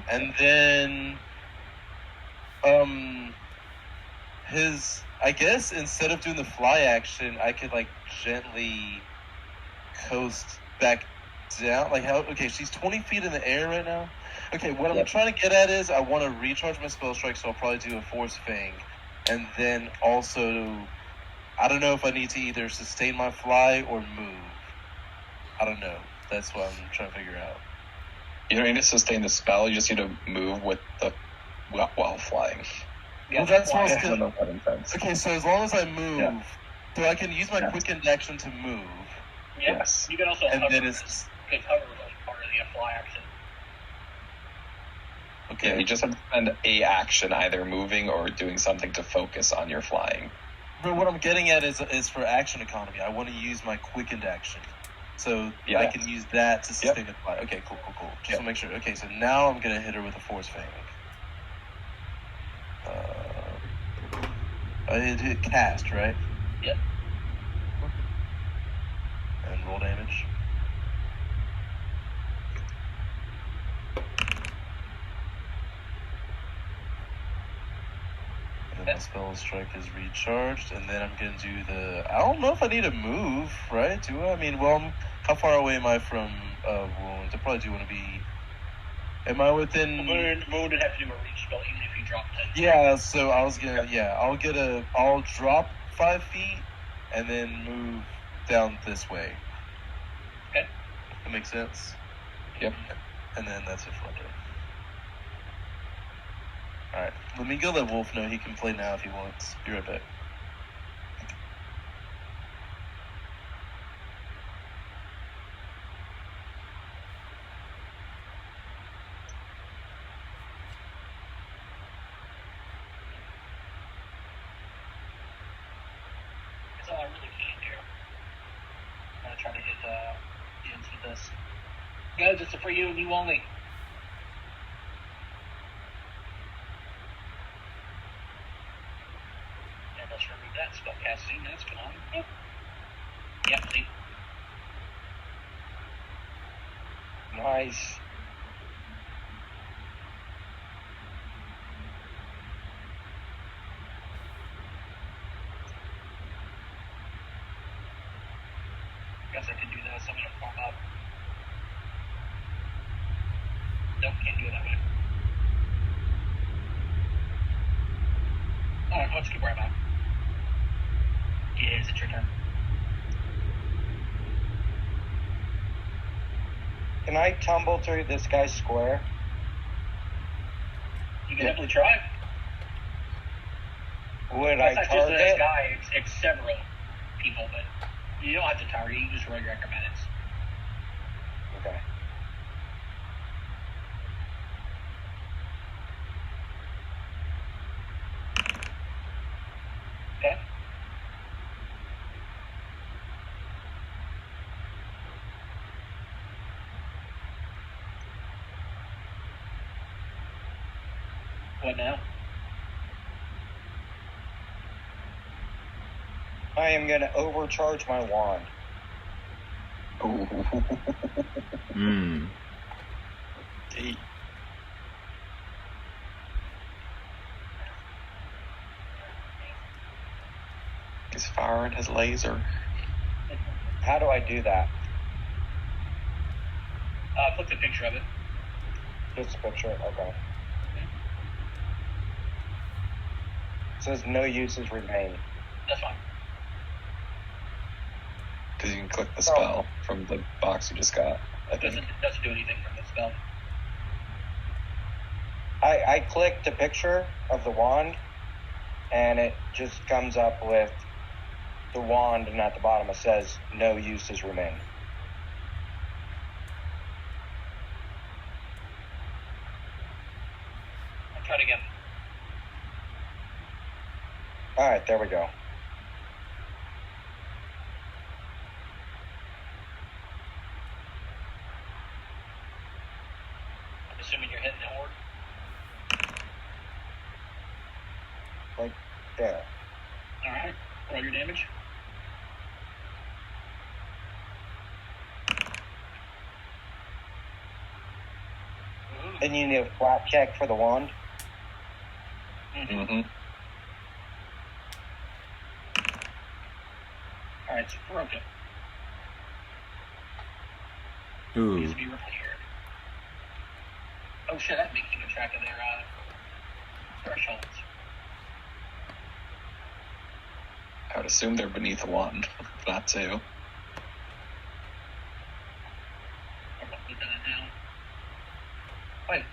And then, I guess instead of doing the fly action, I could like gently coast back down. Like okay, she's 20 feet in the air right now. Okay, what I'm trying to get at is I want to recharge my spell strike, so I'll probably do a Force Fang. And then also, I don't know if I need to either sustain my fly or move. I don't know. That's what I'm trying to figure out. You don't need to sustain the spell, you just need to move with the while flying. Yeah, well, that's what I was okay, so as long as I move, so I can use my quickened action to move. Yeah. Yes. You can also and hover. Then it's because hover is part of the fly action. Okay. Yeah, you just have to spend a action either moving or doing something to focus on your flying. But what I'm getting at is for action economy. I want to use my quickened action. So I can use that to sustain the fly. Okay, cool. Just to make sure. Okay, so now I'm going to hit her with a Force Fang. I hit cast, right? Yep. And roll damage. And then my spell strike is recharged, and then I'm going to do I don't know if I need to move, right? Do I? I mean, how far away am I from wounds? I probably do want to be Am I within? Moon would have to do a reach spell even if you dropped it. Yeah, so I was gonna. Yeah, I'll drop 5 feet and then move down this way. Okay. That makes sense. Yep. And then that's it for my turn. All right. Let me go let Wolf know he can play now if he wants. Be right back. That's all I really can do. I'm gonna try to hit the ends with this. Guys, it's for you and you only. And let's remove that spell casting. That's gone. Yep, see. Nice. Guess I could do that, so I'm gonna farm up. Nope, can't do it that way. Alright, let's keep where I'm at. Yeah, is it your turn? Can I tumble through this guy's square? You can definitely try. Would That's I not just this target? guy, it's several people, but you don't have to target, you just roll your acrobatics. Okay. Okay? What now? I am going to overcharge my wand. Hmm. He's firing his laser. How do I do that? Click the picture of it. Just a picture. Okay. It says no uses remain. That's fine. Because you can click the spell from the box you just got. I It think. doesn't do anything from the spell. I clicked the picture of the wand, and it just comes up with the wand, and at the bottom it says no uses remain. I'll try it again. All right, there we go. I'm assuming you're hitting the horde. Like there. Alright, roll your damage. Ooh. And you need a flat check for the wand. Mm-hmm. Alright, it's broken. Ooh. Needs to be repaired. Oh shit, that makes keep track of their thresholds. I would assume they're beneath a wand. If not two. I'm gonna put that in now. Wait.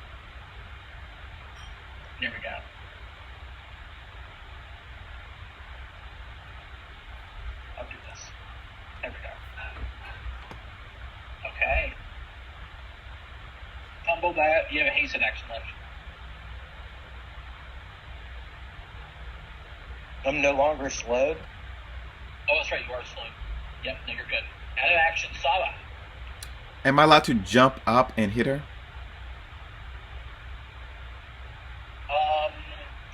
There we go. I'll do this. There we go. Okay. Tumble that. You have a hasten action left. I'm no longer slowed. Oh, that's right. You are slow. Yep, no, you're good. Out of action, Saba. Am I allowed to jump up and hit her?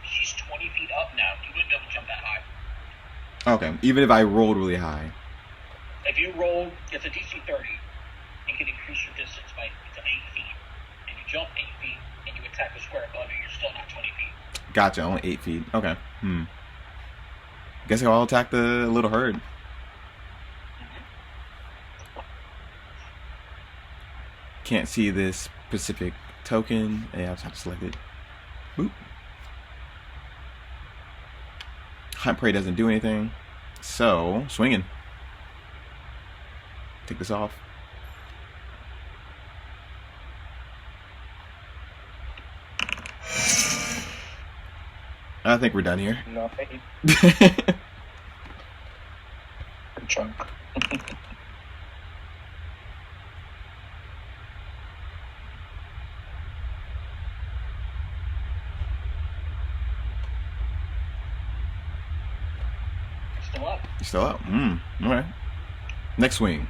She's 20 feet up now. You wouldn't be able to jump that high. Okay, even if I rolled really high. If you roll, it's a DC 30. You can increase your distance by to 8 feet. If you jump 8 feet and you attack the square above you, you're still not 20 feet. Gotcha, only 8 feet. Okay. Guess I'll attack the little herd. Can't see this specific Token. Yeah, I just have to select it. Boop. Hunt Prey doesn't do anything. So, swinging. Take this off. I think we're done here. No, Good chunk. Still up. Still up. All right. Next swing.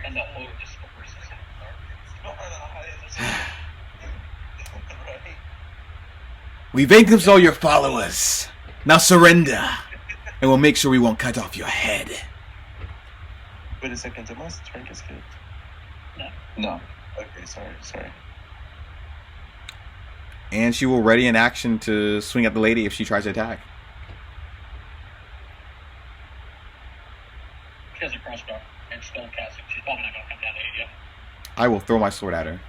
And the whole discourse is We vanquished all your followers. Now surrender, and we'll make sure we won't cut off your head. Wait a second, did my turn get skipped? No. Okay, sorry. And she will ready an action to swing at the lady if she tries to attack. She has a crossbow and spell casting. She's probably not going to come down to aid you. I will throw my sword at her.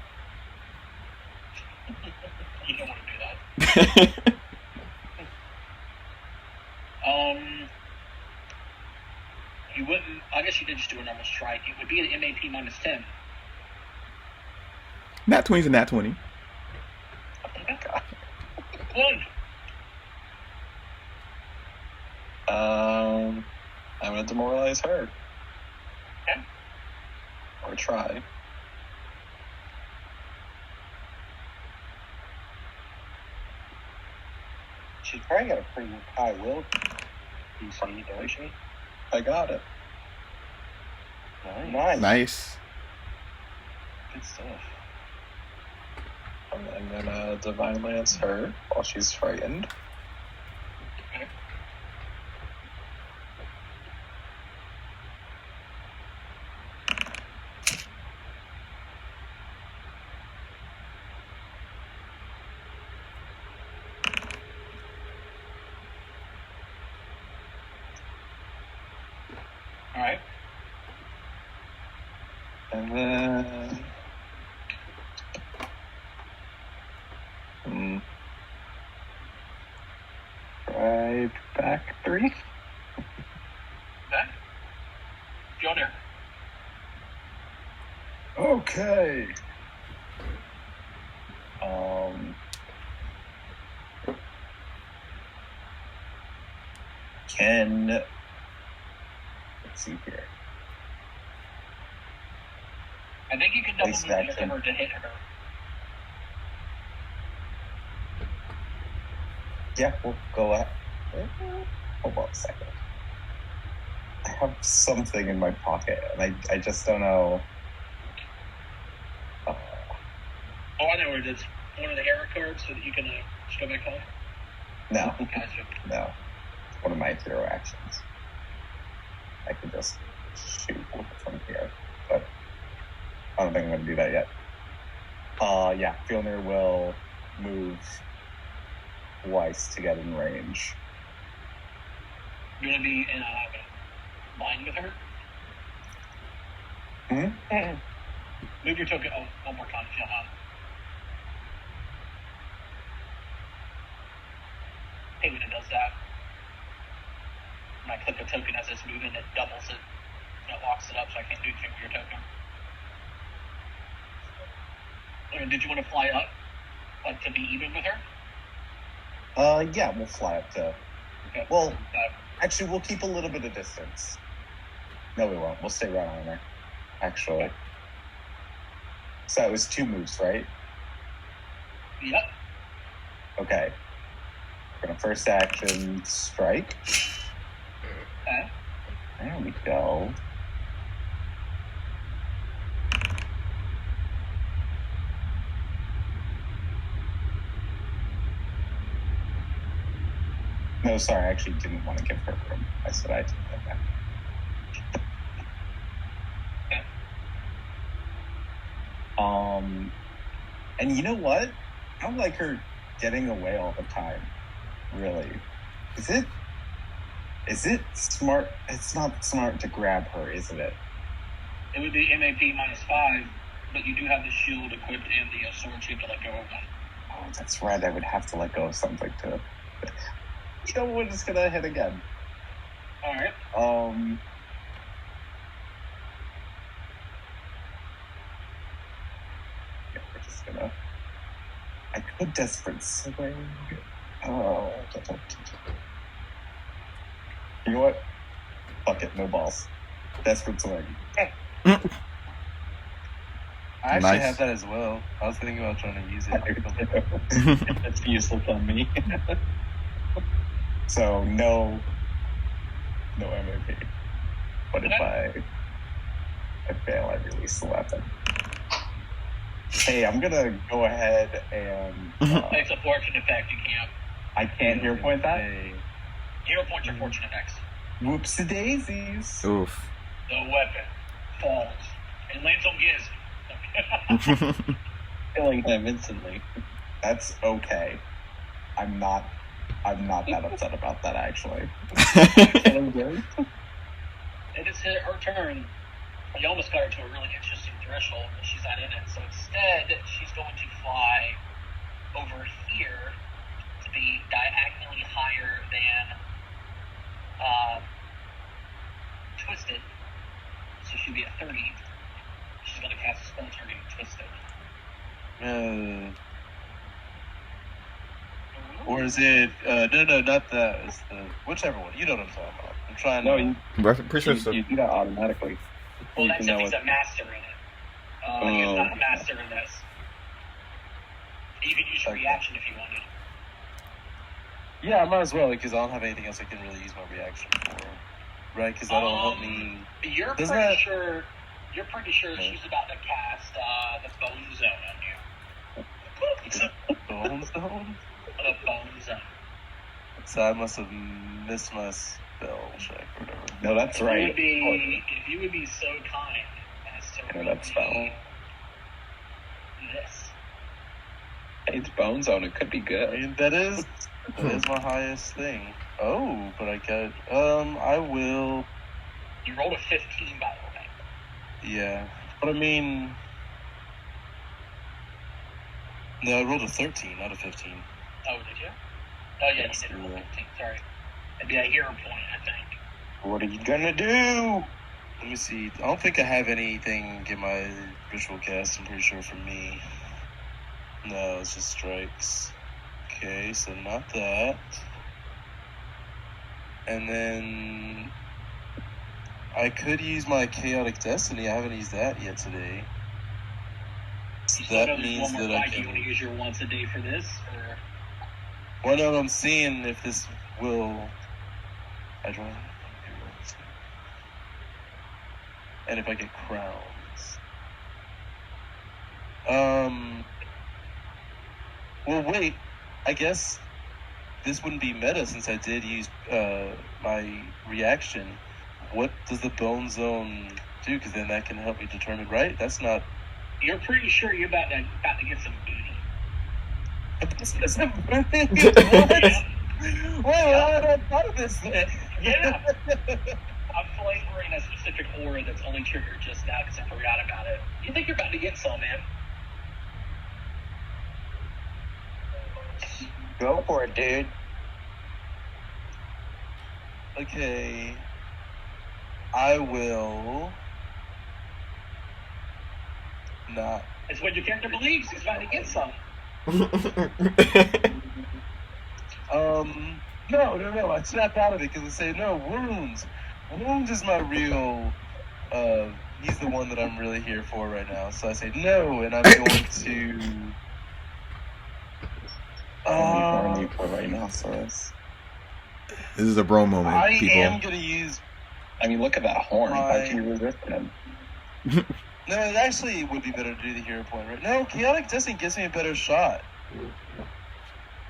You don't want to do that. You wouldn't. I guess you did just do a normal strike. It would be an MAP -10. Nat 20's a nat 20. One. I'm gonna demoralize her. Okay. Or try. She's probably got a pretty high will DC, don't she? I got it. Nice. Nice. Good stuff. I'm gonna Divine Lance her while she's frightened. Alright. And then... Try back 3. Okay. Fjolnir. Okay. Let's see here. I think you can double Nice move into action. her to hit her. Yeah, we'll go at. Hold on a second. I have something in my pocket, and I just don't know. Oh, I know where it is. One of the error cards so that you can just go back home. No, Gotcha. no. It's one of my 0 actions. I can just shoot from here, but I don't think I'm going to do that yet. Yeah, Fjolnir will move twice to get in range. You want to be in line with her? Move your token one more time if you don't mind. Hey, when it does that, when I click a token as it's moving, it doubles it. And it locks it up so I can't do anything with your token. Did you want to fly up? Like to be even with her? Yeah, we'll fly up to. Okay. Well, actually, we'll keep a little bit of distance. No, we won't. We'll stay right on her. Actually. So it was 2 moves, right? Yep. Okay. We're gonna first action strike. Okay. There we go. No, sorry, I actually didn't want to give her room. I said I took that back. Okay. And you know what? I don't like her getting away all the time. Really. Is it smart? It's not smart to grab her, isn't it? It would be MAP -5, but you do have the shield equipped and the sword shield to let go of them. Oh, that's right. I would have to let go of something to... You know, we're just gonna hit again. Alright. Yeah, we're just gonna... I could desperate swing. Oh. You know what? Fuck it, no balls. Desperate swing. I actually Nice. had that as well. I was thinking about trying to use it. That's useless on me. So no MVP. But if I fail, I release the weapon. Hey, I'm gonna go ahead and. It's a fortune effect. You can't. I can't hero point that. Hero points are fortune effects. Whoopsie daisies. Oof. The weapon falls and lands on Giz. Killing him instantly. That's okay. I'm not that upset about that actually. It is her turn. You almost got her to a really interesting threshold, but she's not in it. So instead, she's going to fly over here to be diagonally higher than Twisted. So she'll be at 30. She's going to cast a spell targeting Twisted. Or is it? No, not that. It's the whichever one. You know what I'm talking about. I'm trying. No, to... Pretty sure it's you do that automatically. Well, You that's can if know he's it. a master in it. He's not a master in this. You could use your reaction if you wanted. Yeah, I might as well because I don't have anything else I can really use my reaction for, right? Because that'll help me. You're Does pretty that- sure. You're pretty sure she's about to cast the bone zone on you. Bone zone. The bone zone. So I must have missed my spell check or whatever. No, that's right. If you would be so kind as to Yeah, read that's spell. me this. It's Bone Zone. It could be I good. mean, that is my highest thing. Oh, but I got. I will. You rolled a 15, by the way. Yeah, but I mean, no, I rolled a 13, not a 15. Oh, did you? Oh, yeah, you did roll 15. Sorry. It'd be a hero point, I think. What are you gonna do? Let me see. I don't think I have anything in my ritual cast. I'm pretty sure for me. No, it's just strikes. Okay, so not that. And then I could use my chaotic destiny. I haven't used that yet today. You still know That there's means one more that I fight. Do you want to can. use your once a day for this? Or... Well, no, I'm seeing if this will. I draw. And if I get crowns. Well, wait. I guess this wouldn't be meta since I did use my reaction. What does the bone zone do? Because then that can help me determine, right? That's not. You're pretty sure you're about to get some booty. Wait, why would I thought of this then? Yeah. I'm flavoring a specific aura that's only triggered just now because I forgot about it. You think you're about to get some, man? Go for it, dude. Okay. I will not. It's what your character believes. He's about to get some. No. I snapped out of it because I say no. Wounds. Wounds is my real. He's the one that I'm really here for right now. So I say no, and I'm going to. For rhinoceros. This is a bro moment, I people. am going to use. I mean, look at that horn. How can you resist him? No, it actually would be better to do the hero point, right? No, chaotic destiny gives me a better shot.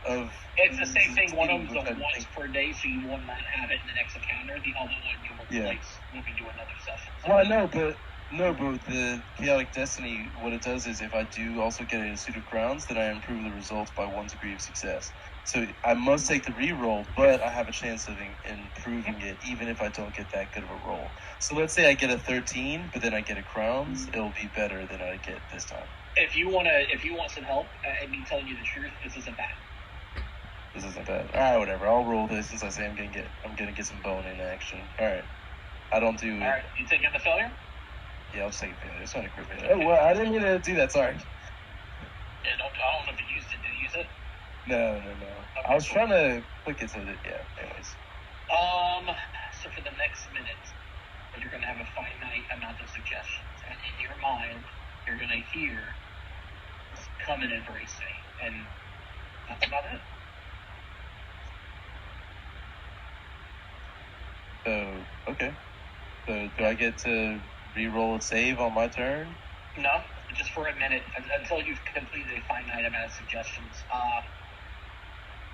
Of. It's the same thing. One of them's a once per day, so you will not have it in the next encounter. The other one you will replace when we do another session. So Well, I know, but No, but the Chaotic Destiny, what it does is if I do also get a suit of crowns, then I improve the results by 1 degree of success. So I must take the reroll, but I have a chance of improving it even if I don't get that good of a roll. So let's say I get a 13, but then I get a crowns, it'll be better than I get this time. If you want some help, and me telling you the truth, this isn't bad. This isn't bad. All right, whatever. I'll roll this since I say I'm gonna get some bone in action. All right. I don't do. All right. You taking the failure? Yeah, I'll just take a failure. It's not a crit failure. Oh, well, I didn't get to do that. Sorry. Yeah, I don't know if you used it. Did you use it? No. Okay, I was trying to click it so that, yeah, anyways. So for the next minute, you're going to have a finite amount of suggestions. And in your mind, you're going to hear, come and embrace me. And that's about it. So, okay. So do I get to re-roll a save on my turn? No, just for a minute, until you've completed a finite amount of suggestions.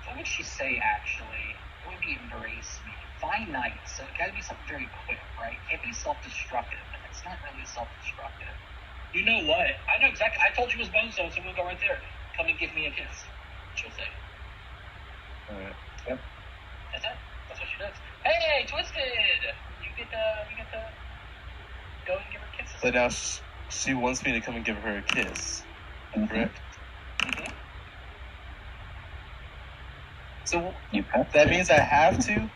What would she say, actually? What would be embrace me? Finite, so it gotta be something very quick, right? It can't be self-destructive, and it's not really self-destructive. You know what? I know exactly. I told you it was Bone Zone, so we'll go right there. Come and give me a kiss. She'll say. Alright. Yep. That's it. That's what she does. Hey, Twisted! You get to go and give her kisses. So now she wants me to come and give her a kiss. Correct? Mm-hmm. So that means I have to?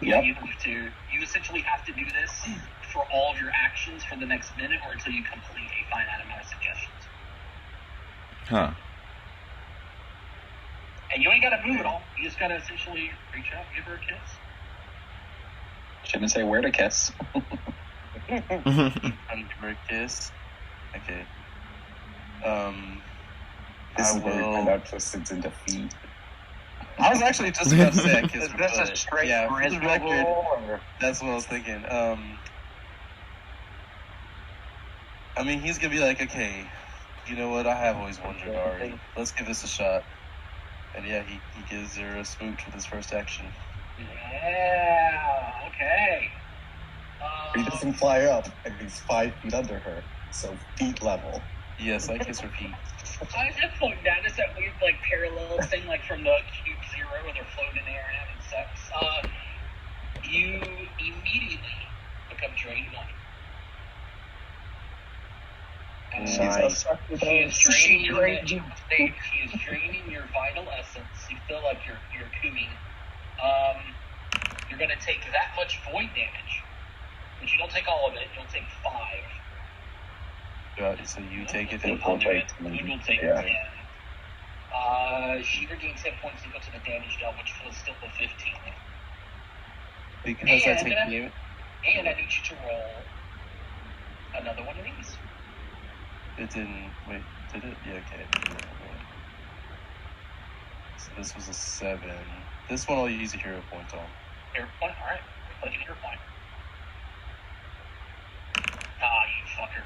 Yeah, you have to. You essentially have to do this for all of your actions for the next minute or until you complete a finite amount of suggestions. Huh. And you ain't got to move at all. You just got to essentially reach out and give her a kiss. Shouldn't say where to kiss. I'm give her a kiss. Okay. This I is where we will. find out Twisted's into feet. I was actually just about to say I kissed Is her. this a But straight yeah, for the charisma record, roll, or? that's what I was thinking. I mean, he's gonna be like, okay, you know what? I have always wondered, Ari. Let's give this a shot. And yeah, he gives her a smooch with his first action. Yeah, okay. He doesn't fly up, and he's 5 feet under her, so feet level. Yes, I kiss her feet. I just floating down. It's that weird, like, parallel thing, like, from the Cube Zero, where they're floating in the air and having sex. You immediately become drained 1. Nice. She is draining your vital essence. You feel like you're cooming. You're going to take that much void damage, but you don't take all of it. You'll take 5. So you take it. It will take 10. You will take 10. She regains hit points equal to the damage dealt, which was still the 15. Because I take damage. And I need you to roll another one of these. It didn't. Wait, did it? Yeah, okay. So this was a 7. This one I'll use a hero point on. Hero point? Alright. Click a hero point. Ah, you fucker.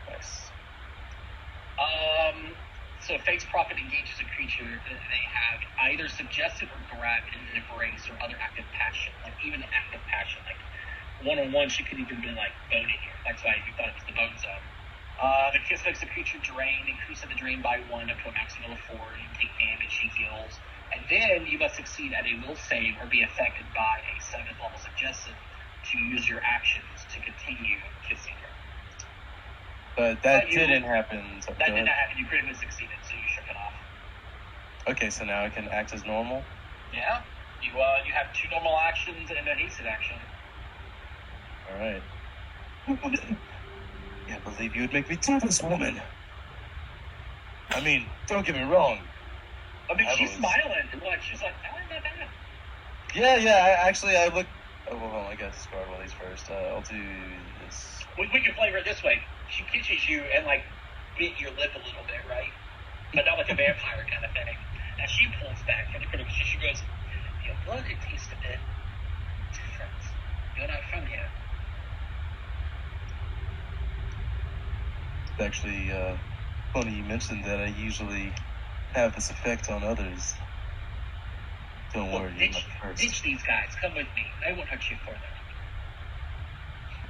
Nice. So Fate's Prophet engages a creature that they have either suggested or grabbed in an embrace or other active passion. Like, even active passion. Like, one-on-one, she could even be, like, boning here. That's why you thought it was the bone zone. The kiss makes the creature drain, increasing the drain by 1 up to a maximum of 4. You take damage, she heals. And then you must succeed at a will save or be affected by a 7th level suggestion to use your actions to continue kissing her. But that didn't happen. So that did not happen. You critically succeeded, so you shook it off. Okay, so now I can act as normal? Yeah. You have 2 normal actions and a hasted action. Alright. Can't believe you would make me do this, woman. I mean, don't get me wrong. I mean, she's smiling. Like, she's like, oh, not bad. Yeah, I look... Oh, well, I gotta discard one of these first. I'll do this. We can flavor it this way. She kisses you and, like, bit your lip a little bit, right? But not like a vampire kind of thing. And she pulls back from the critical. She goes, your blood, it tastes a bit different. You're not from here. It's actually funny you mentioned that. I usually have this effect on others. Don't worry, you're not first. Ditch these guys. Come with me. I won't hurt you further.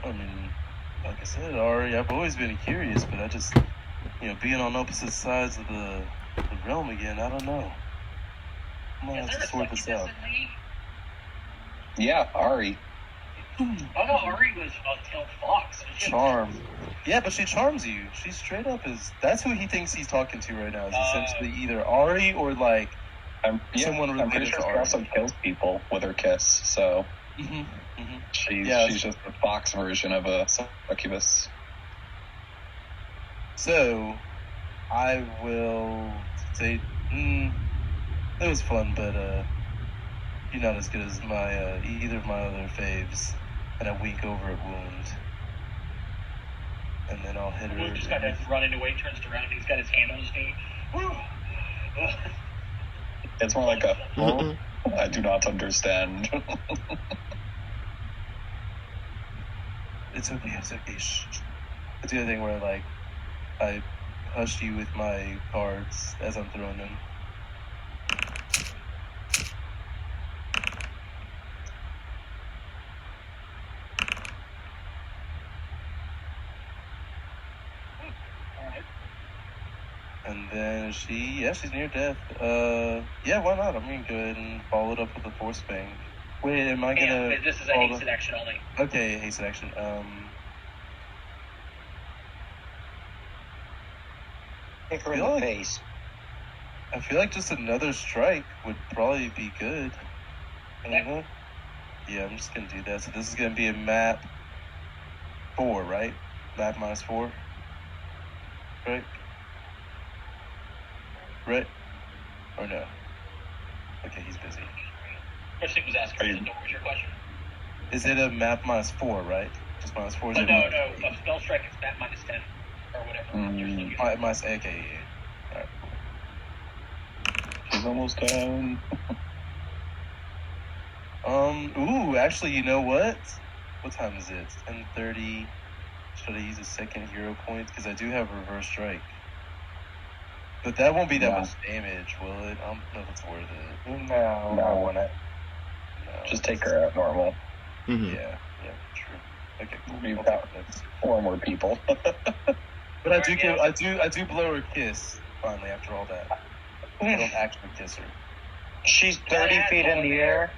I mean, Like I said, Ari, I've always been curious, but I just, being on opposite sides of the realm again, I don't know. I'm gonna have to sort this out. Yeah, Ari. Oh no, Ari was a tailed fox. Charm. Yeah, but she charms you. She straight up is. That's who he thinks he's talking to right now. Is essentially either Ari or like someone related I'm pretty sure to she Ari. also kills people with her kiss. So she's just the fox version of a succubus. So I will say, it was fun, but you're not as good as my either of my other faves. And I wink over at Wound. And then I'll hit her. Wound just kind of running away, turns around, he's got his hand on his knee. It's more like a, I do not understand. It's okay. Shh. It's the other thing where, like, I hush you with my cards as I'm throwing them. And then she's near death. Yeah, why not? I'm gonna go ahead and follow it up with a force bang. Wait, am I gonna? Yeah, this is a hasted action only. Okay, hasted action. Kick her in the face. I feel like just another strike would probably be good. Yeah, I'm just gonna do that. So this is gonna be a map 4, right? Map -4, right? Right? Or no? Okay, he's busy. Question was asking, what was your question? Is it a map -4, right? Just -4? No, a spell strike is map -10, or whatever. Okay, yeah. Alright. She's almost down. Ooh, actually, you know what? What time is it? 10:30. Should I use a second hero point? Because I do have reverse strike. But that won't be that much damage, will it? I don't know if it's worth it. No, I want it. No, just take her out normal. Mm-hmm. Yeah, true. Okay, cool. We've got 4 more people. But I do blow her a kiss, finally, after all that. I don't actually kiss her. She's 30 feet in the air.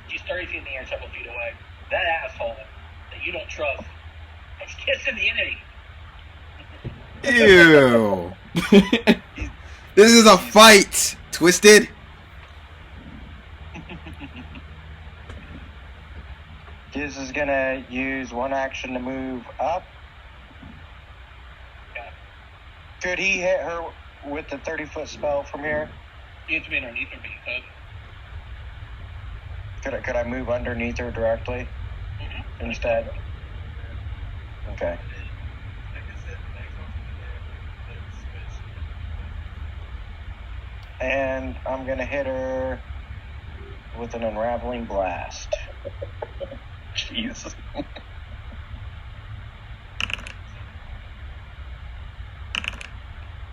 She's 30 feet in the air, several feet away. That asshole that you don't trust is kissing the entity. Ew. This is a fight, Twisted. Giz is gonna use one action to move up. Yeah. Could he hit her with the 30-foot spell from here? You have to be underneath her, but you could. Could I move underneath her directly instead? Okay. And I'm gonna hit her with an unraveling blast. Jeez. And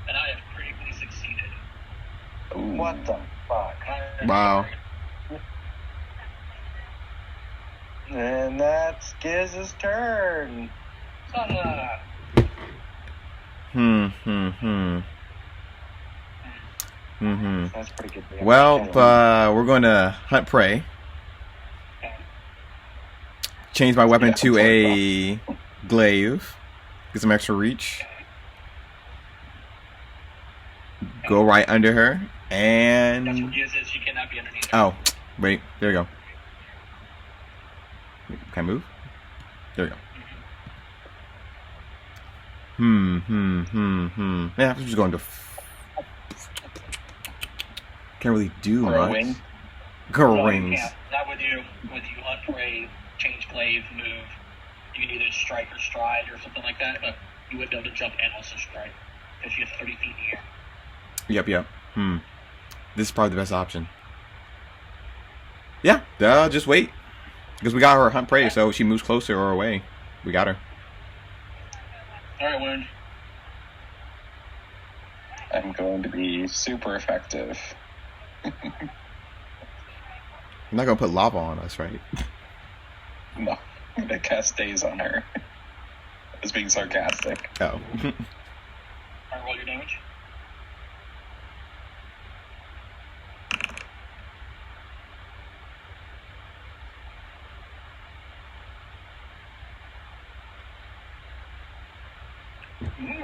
I have critically succeeded. Ooh. What the fuck? Wow. And that's Giz's turn. That's pretty good. Well, we're going to hunt prey. Change my weapon to a glaive. Get some extra reach. Go right under her. And... That's what Giz is. She cannot be underneath her. Oh, wait. There you go. Can I move? There we go. Yeah, I'm just going to... Can't really do much. Girl wings. Not with you. With you, hunt, prey, change glaive, move. You can either strike or stride or something like that, but you would be able to jump and also strike because you have 30 feet in the air. Yep. This is probably the best option. Yeah, just wait. Because we got her hunt prey, so if she moves closer or away, we got her. Alright, Wound. I'm going to be super effective. You're not going to put lava on us, right? No, I'm going to cast Daze on her. was being sarcastic. Oh. Alright, roll your damage.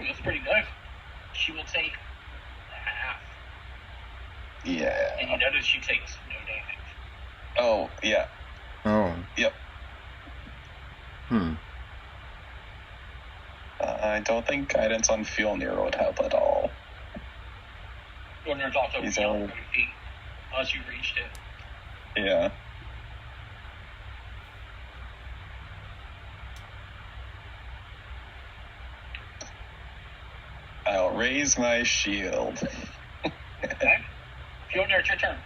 That's pretty good. She will take half. Yeah. And you notice she takes no damage. Oh, yeah. Oh. Yep. I don't think guidance on Fjolnir would help at all. Fjolnir's also He's beyond only- 30 feet, unless you reached it. Yeah. I'll raise my shield. Okay. Fjolnir, it's your turn.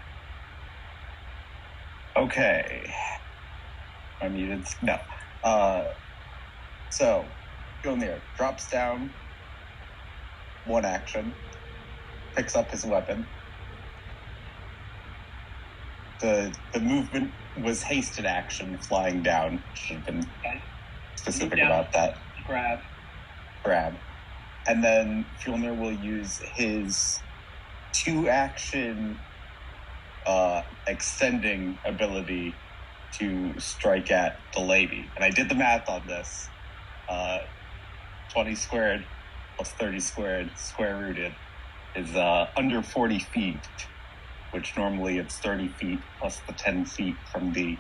Okay. I needed no. So Fjolnir drops down, one action, picks up his weapon. The movement was hasted action, flying down. Should have been Okay. specific Move down. about that. Grab. And then Fjolnir will use his 2-action extending ability to strike at the lady. And I did the math on this. 20 squared plus 30 squared, square rooted, is under 40 feet, which normally it's 30 feet plus the 10 feet from the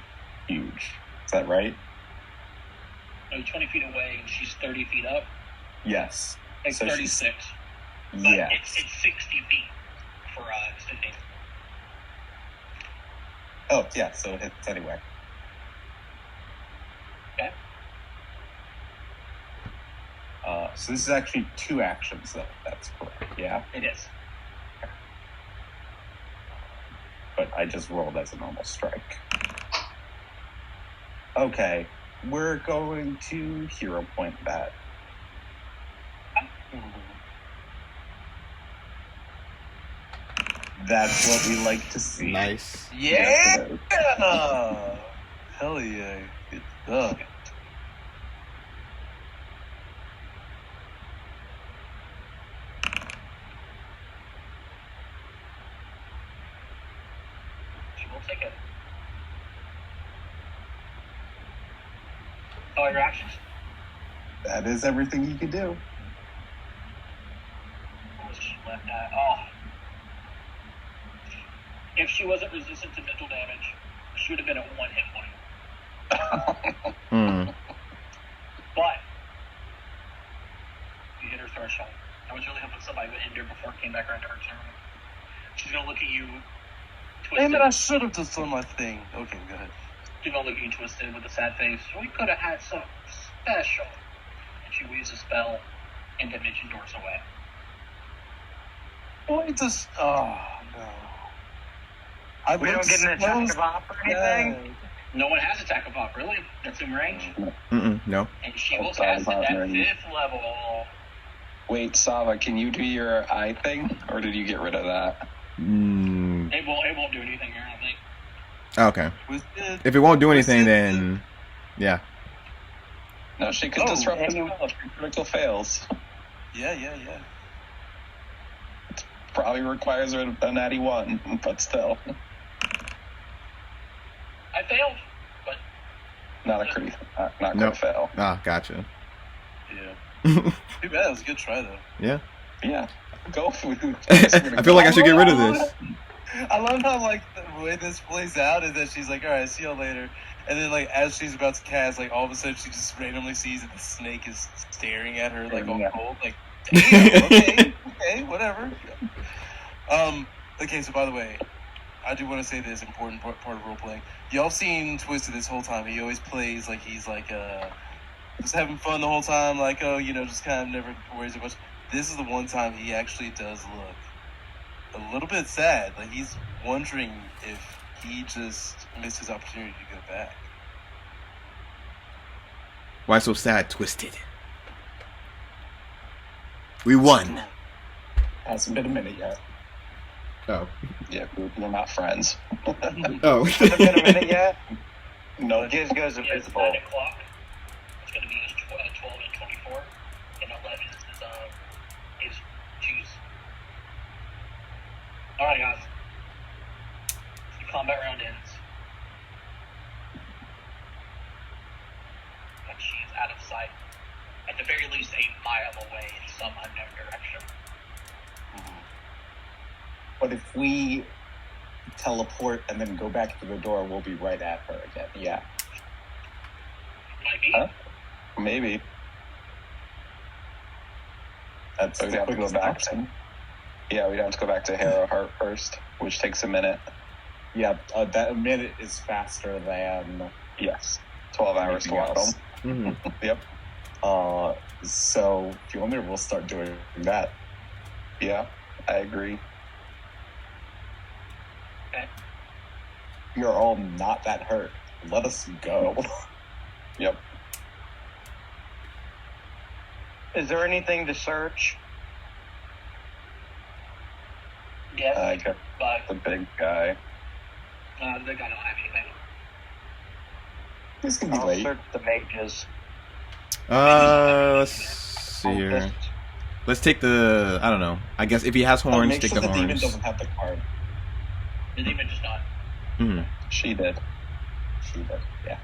huge. Is that right? No, 20 feet away, and she's 30 feet up. Yes. It's So she's- 36. But Yeah. it's 60 feet for extending. Oh, yeah, so it hits anyway. Okay. So this is actually 2 actions, though. That's correct, yeah? It is. But I just rolled as a normal strike. Okay, we're going to hero point that. That's what we like to see. Nice. Yes, it is. Hell yeah. Good stuff. She will take it. All your actions? That is everything you can do. What was she left at? Oh. If she wasn't resistant to mental damage, she would have been at 1 hit point. But you hit her threshold. I was really hoping somebody would end her before it came back around to her turn. She's gonna look at you twisted. Damn it, I should have just done my thing. Okay, go ahead. She's gonna look at you twisted with a sad face. We could have had something special. And she weaves a spell and dimension doors away. Boy, just oh no. I We don't get an attack of op or anything? No one has attack of op, really. That's in range. No. And she will Outside cast of it at op range. 5th level. Wait, Sava, can you do your eye thing? Or did you get rid of that? It won't do anything here, I don't think. Okay. Twisted. If it won't do anything, then yeah. No, she could Oh, disrupt the and you- spell if your critical fails. Yeah. Probably requires a natty 1, but still. I failed, but Not a crit. Not Nope. crit fail. Ah, gotcha. Yeah. Too bad. It was a good try though. Yeah. Yeah. Go for it. I feel like I should get rid of this. I love how like the way this plays out is that she's like, "All right, see y'all later," and then like as she's about to cast, like all of a sudden she just randomly sees that the snake is staring at her like all Yeah. cold. Like, damn, okay, whatever. Okay. So by the way, I do want to say this important part of role playing. Y'all seen Twisted this whole time. He always plays like he's like just having fun the whole time. Like just kind of never worries about much. This is the one time he actually does look a little bit sad. Like he's wondering if he just missed his opportunity to go back. Why so sad, Twisted? We won. Hasn't been a minute yet. Oh. Yeah, we're not friends. Oh. Hasn't been a minute yet? No. Giz goes yeah, it's invisible. 9 o'clock. It's going to be 12 and 24. Alright, guys. The combat round ends. And she is out of sight. At the very least, 8 miles away in some unknown direction. But if we teleport and then go back to the door, we'll be right at her again. Yeah. Might be. Huh? Maybe. That's We'd the have to go quickest back option. Yeah, we'd have to go back to Harrow Heart first, which takes a minute. Yeah, that minute is faster than... Yes. 12 hours to walk home. Mm-hmm. Yep. So Fjolnir will start doing that. Yeah, I agree. Okay. We are all not that hurt. Let us go. Yep. Is there anything to search? Yes, I got but the big guy. they don't have anything. This can be I'll late. search the mages. Let's see here. Let's take the, I don't know. I guess if he has horns, Make take sure the the demon horns. doesn't have the card. The demon just not. Mm-hmm. She did. She did, yeah.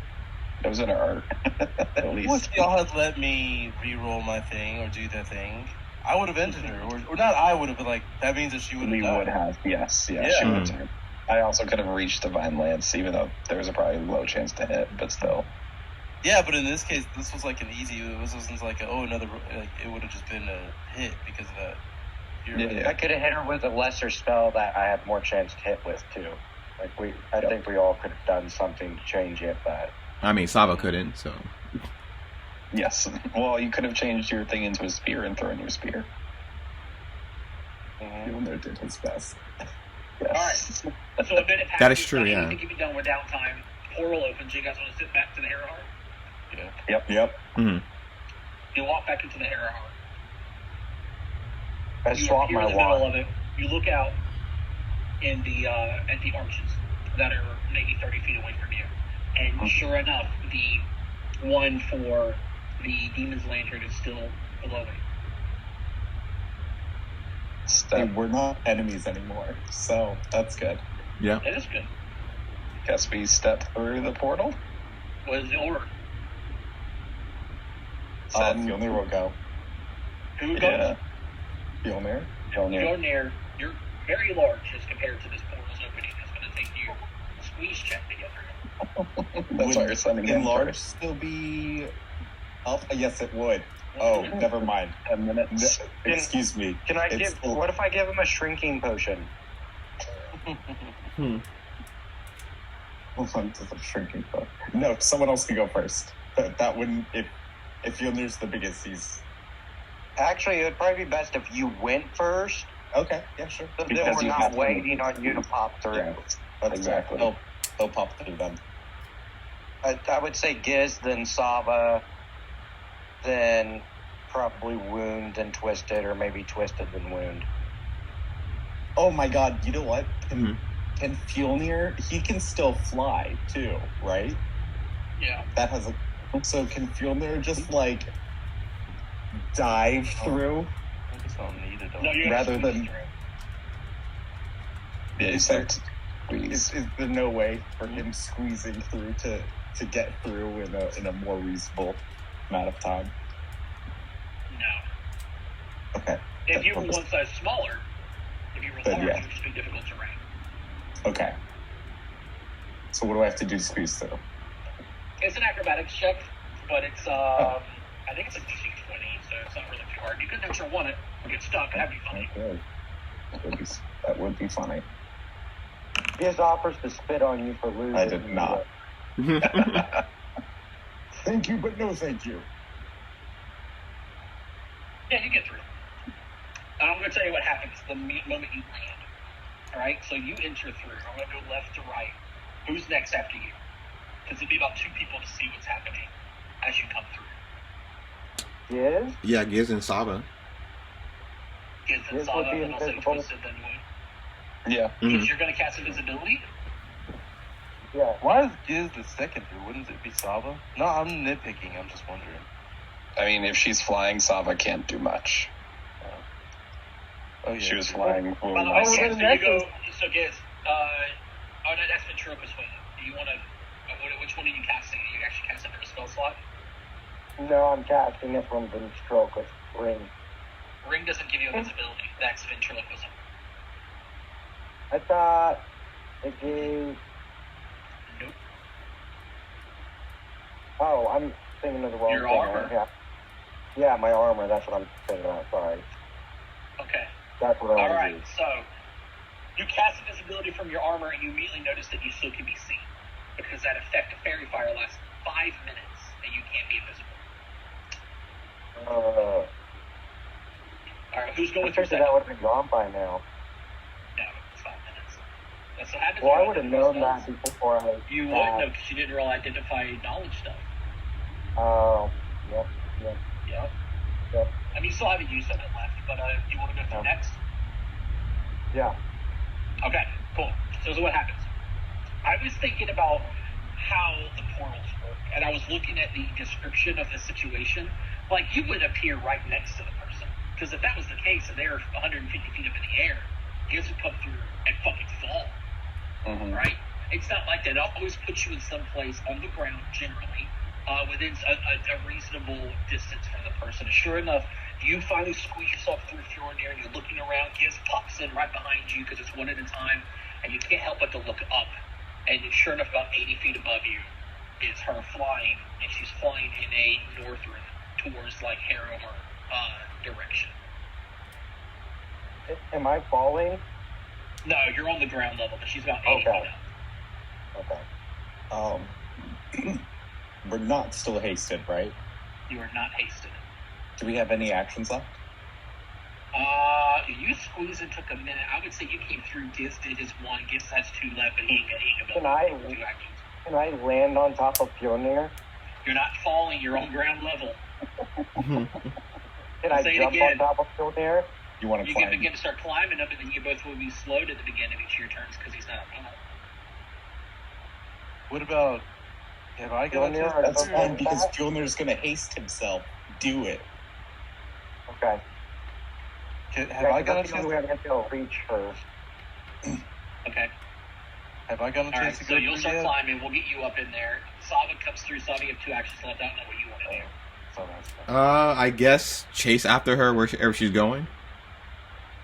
It was in her art. At If least. y'all had let me re-roll my thing or do the thing, I would have ended her. Or not I would have, but like, that means that she would have We died. would have, yes. Yeah, Yeah. she would have. I also could have reached Divine Lance, even though there was a probably low chance to hit, but still. Yeah, but in this case, this was like an easy. This wasn't like another. Like, it would have just been a hit because of that. Yeah. I could have hit her with a lesser spell that I had more chance to hit with too. Like I think we all could have done something to change it, but I mean, Sava couldn't, so. Yes. Well, you could have changed your thing into a spear and thrown your spear. Fjolnir did his best. Yes. Alright. So a minute passes. That is true, yeah. Anything can be done with downtime. Portal opens. You guys want to sit back to the Harrow Heart? Yeah. Yep. Mm-hmm. You walk back into the Harrow Heart. I You swap appear my in the middle wand. of it. You look out in the at the arches that are maybe 30 feet away from you, and sure enough, the one for the demon's lantern is still glowing. Hey, we're not enemies anymore, so that's good. Yeah. That is good. Guess we step through the portal. What is the order? Fjolnir will go. Who goes? Yeah. Fjolnir? You're near. You're very large as compared to this portal's opening. It's going to take you a squeeze check to get through. That's why you're sending Can him large first. still be up? Yes, it would. Oh, never mind. 10 minutes. Excuse me. Can I It's- give? What if I give him a shrinking potion? Hold on to the shrinking book. No, someone else can go first. That wouldn't. If Fjolnir's the biggest, he's Actually, it would probably be best if you went first. okay. Yeah, sure. So then Because we're you not have to- waiting on you to pop through. Yeah, that's Exactly. They'll pop through them. I would say Giz, then Sava, then probably Wound, then Twisted, or maybe Twisted, then Wound. Oh my God! You know what? Mhm. Can Fjolnir? He can still fly too, right? Yeah. That has a. So can Fjolnir just like dive through? I think it's not needed. No, you're Rather gonna than- squeeze Yeah, you Is start there- to squeeze. Is there no way for him squeezing through to get through in a more reasonable amount of time? through. No. Okay. If you were That one size smaller, if you were Then, large, yeah. it would just be difficult terrain. Okay. So what do I have to do to squeeze through? It's an acrobatics check, but it's I think it's a DC 20, so it's not really too hard. You could natural one it, get stuck, that'd be funny. Okay. That would be funny. Giz offers to spit on you for losing. I did not. Thank you, but no thank you. Yeah, you get through. And I'm going to tell you what happens the moment you land. Alright, so you enter through. I'm going to go left to right. Who's next after you? Because it'd be about 2 people to see what's happening as you come through. Giz? Yeah, Giz and Sava. Giz and Giz Sava, would be and also invisible. Twisted, then Wood. Yeah. Mhm. Giz, you're going to cast invisibility? Yeah. Why is Giz the second here? Wouldn't it be Sava? No, I'm nitpicking. I'm just wondering. I mean, if she's flying, Sava can't do much. Oh, yeah. She was flying. By the way, so you go. So guys, oh no, that's ventriloquist wing. Do you want to? Which one are you casting? Are you actually casting for a spell slot? No, I'm casting it from ventriloquist ring. Ring doesn't give you invincibility. That's ventriloquism. I thought it gave. Nope. Oh, I'm thinking of the wrong Your thing. armor. Yeah, my armor. That's what I'm thinking about. Sorry. Okay. That's what I want to Alright, use. so you cast invisibility from your armor and you immediately notice that you still can be seen. Because that effect of fairy fire lasts 5 minutes and you can't be invisible. Alright, who's going through second? That would have been gone by now. No, it's 5 minutes. That's what happens. Well, I would have known that before I. You would know because you didn't roll identify knowledge stuff. Oh, yep. I mean, you still have a use of it left, but do you want to go through next? Yeah. Okay, cool. So this is what happens. I was thinking about how the portals work, and I was looking at the description of the situation. Like, you would appear right next to the person. Because if that was the case, and they're 150 feet up in the air, you guys would come through and fucking fall. Mm-hmm. Right? It's not like that. It always puts you in some place on the ground, generally, within a reasonable distance from the person. Sure enough, you finally squeeze yourself through Fjornir, and you're looking around. Giz pops in right behind you because it's one at a time, and you can't help but to look up. And sure enough, about 80 feet above you is her flying, and she's flying in a northern towards, like, Harrower direction. Am I falling? No, you're on the ground level, but she's about 80 feet up. Okay. We're not still hasted, right? You are not hasted. Do we have any actions left? You squeezed and took a minute. I would say you came through. Giz did his one. Giz has 2 left, but he ain't Can I 2 actions. Can I land on top of Fjornir? You're not falling. You're on ground level. Can I jump on top of Fjornir? You want to You climb? can begin to start climbing up, and then you both will be slowed at the beginning of each of your turns because he's not a runner. What about... Have I got a chance? That's fine, because Fjornir's going to haste himself. Do it. Okay. Have I got a chance? We have to reach first. Okay. Have I got a chance to go so you'll start yet? climbing. We'll get you up in there. Saba comes through. Saba, you have 2 actions left. I don't know what you want to do. I guess chase after her wherever she's going.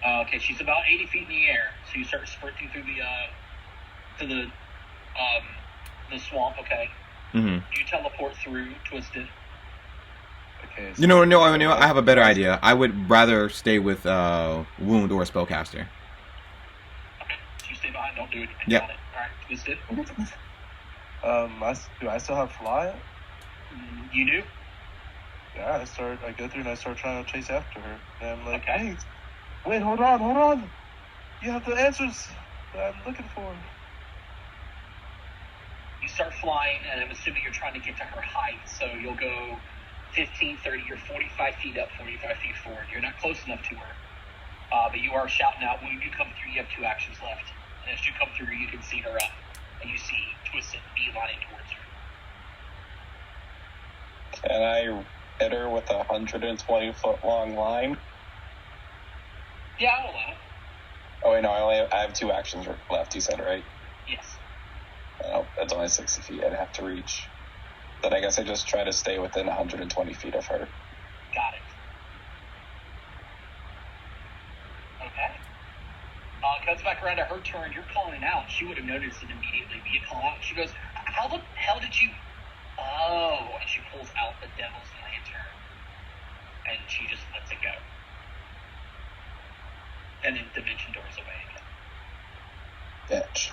Okay, she's about 80 feet in the air. So you start sprinting through the swamp. Okay. Mm-hmm. You teleport through Twisted. Okay. So no, I have a better idea. I would rather stay with Wound or Spellcaster. Okay, so you stay behind. Don't do anything. Yep. Got it. All right, Twisted. Do I still have fly? You do? Yeah, I go through and I start trying to chase after her. And I'm like, Okay. hey, wait, hold on. You have the answers that I'm looking for. You start flying, and I'm assuming you're trying to get to her height, so you'll go 15, 30, you're 45 feet up, 45 feet forward. You're not close enough to her, but you are shouting out. When you come through, you have 2 actions left. And as you come through, you can see her up, and you see Twisted beelining towards her. Can I hit her with a 120-foot long line? Yeah, I'll allow it. Oh wait, no, I have 2 actions left. You said, right? Yes. Oh, that's only 60 feet. I'd have to reach. Then I guess I just try to stay within 120 feet of her. Got it. Okay. Comes back around to her turn. You're calling out. She would have noticed it immediately. But you call out. She goes, "How the hell did you?" Oh, and she pulls out the devil's lantern, and she just lets it go. And then dimension doors away again. Bitch.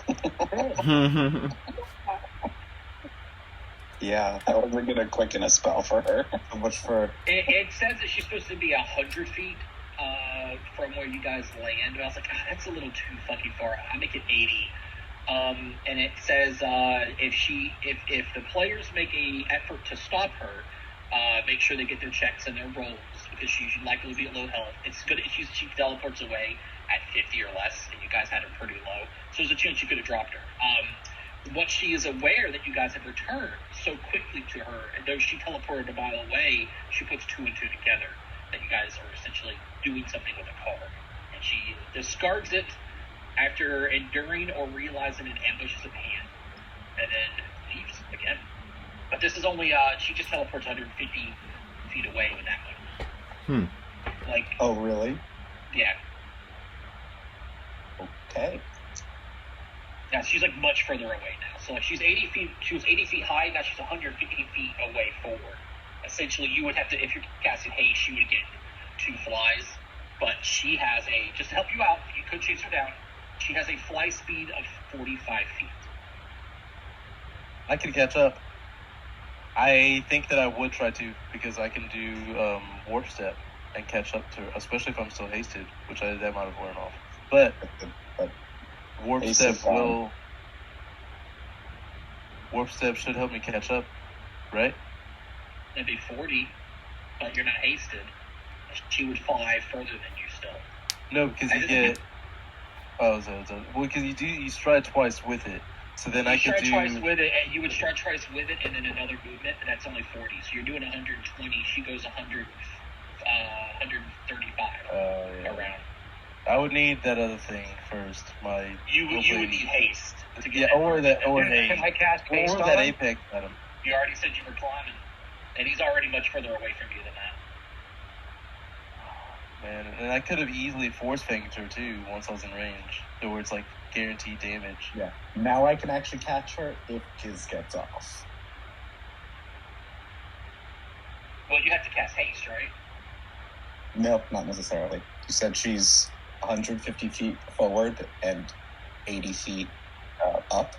Yeah, I wasn't gonna quicken a spell for her. How much for? It says that she's supposed to be 100 feet from where you guys land, but I was like, that's a little too fucking far. I make it 80. And it says if the players make a effort to stop her, make sure they get their checks and their rolls because she's likely to be at low health. It's good if she teleports away at 50 or less, and you guys had her pretty low, so there's a chance you could have dropped her. Once she is aware that you guys have returned so quickly to her, and though she teleported a mile away, she puts 2 and 2 together that you guys are essentially doing something with a car and she discards it after enduring or realizing an ambush is at hand, and then leaves again. But this is only, she just teleports 150 feet away with that one. Like. Oh, really? Yeah. Okay. Now she's like much further away now. So like she was 80 feet high, now she's 150 feet away forward. Essentially, you would have to, if you're casting haste, you would get 2 flies. But she has just to help you out, you could chase her down, she has a fly speed of 45 feet. I can catch up. I think that I would try to, because I can do warp step and catch up to her, especially if I'm still hasted, which that might have worn off. But warp step should help me catch up, right? That'd be 40, but you're not hasted. She would fly further than you still. No, because you get. Well, because you stride twice with it. So then I could do. Twice with it, and you would stride twice with it, and then another movement, and that's only 40. So you're doing 120. She goes 135 around. I would need that other thing first. You would need haste to get. Yeah, or haste. Can I cast haste or on that him? apex at him. You already said you were climbing, and he's already much further away from you than that. Man, and I could have easily force fanged her too once I was in range, so where it's like guaranteed damage. Yeah. Now I can actually catch her if Giz gets off. Well, you have to cast haste, right? No, not necessarily. You said she's 150 feet forward and 80 feet up.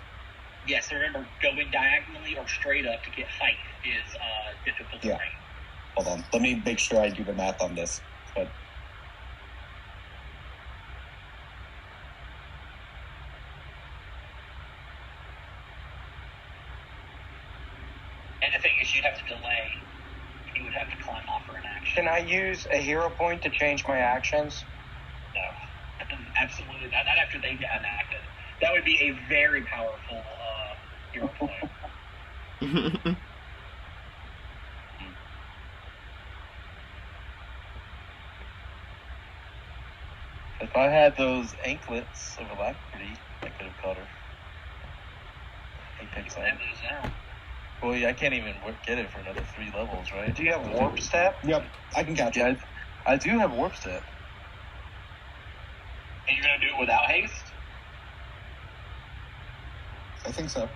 Yes, remember, going diagonally or straight up to get height is difficult terrain. Hold on. Let me make sure I do the math on this. But and the thing is, you'd have to delay. You would have to climb off for an action. Can I use a hero point to change my actions? No. Absolutely not. Not after they get enacted. That would be a very powerful hero point. If I had those anklets of alacrity, I could have caught her. Apex That moves now. Well, yeah, I can't even get it for another 3 levels, right? Do you have warp step? yep, I can catch her. I do have warp step. And you're going to do it without haste? I think so.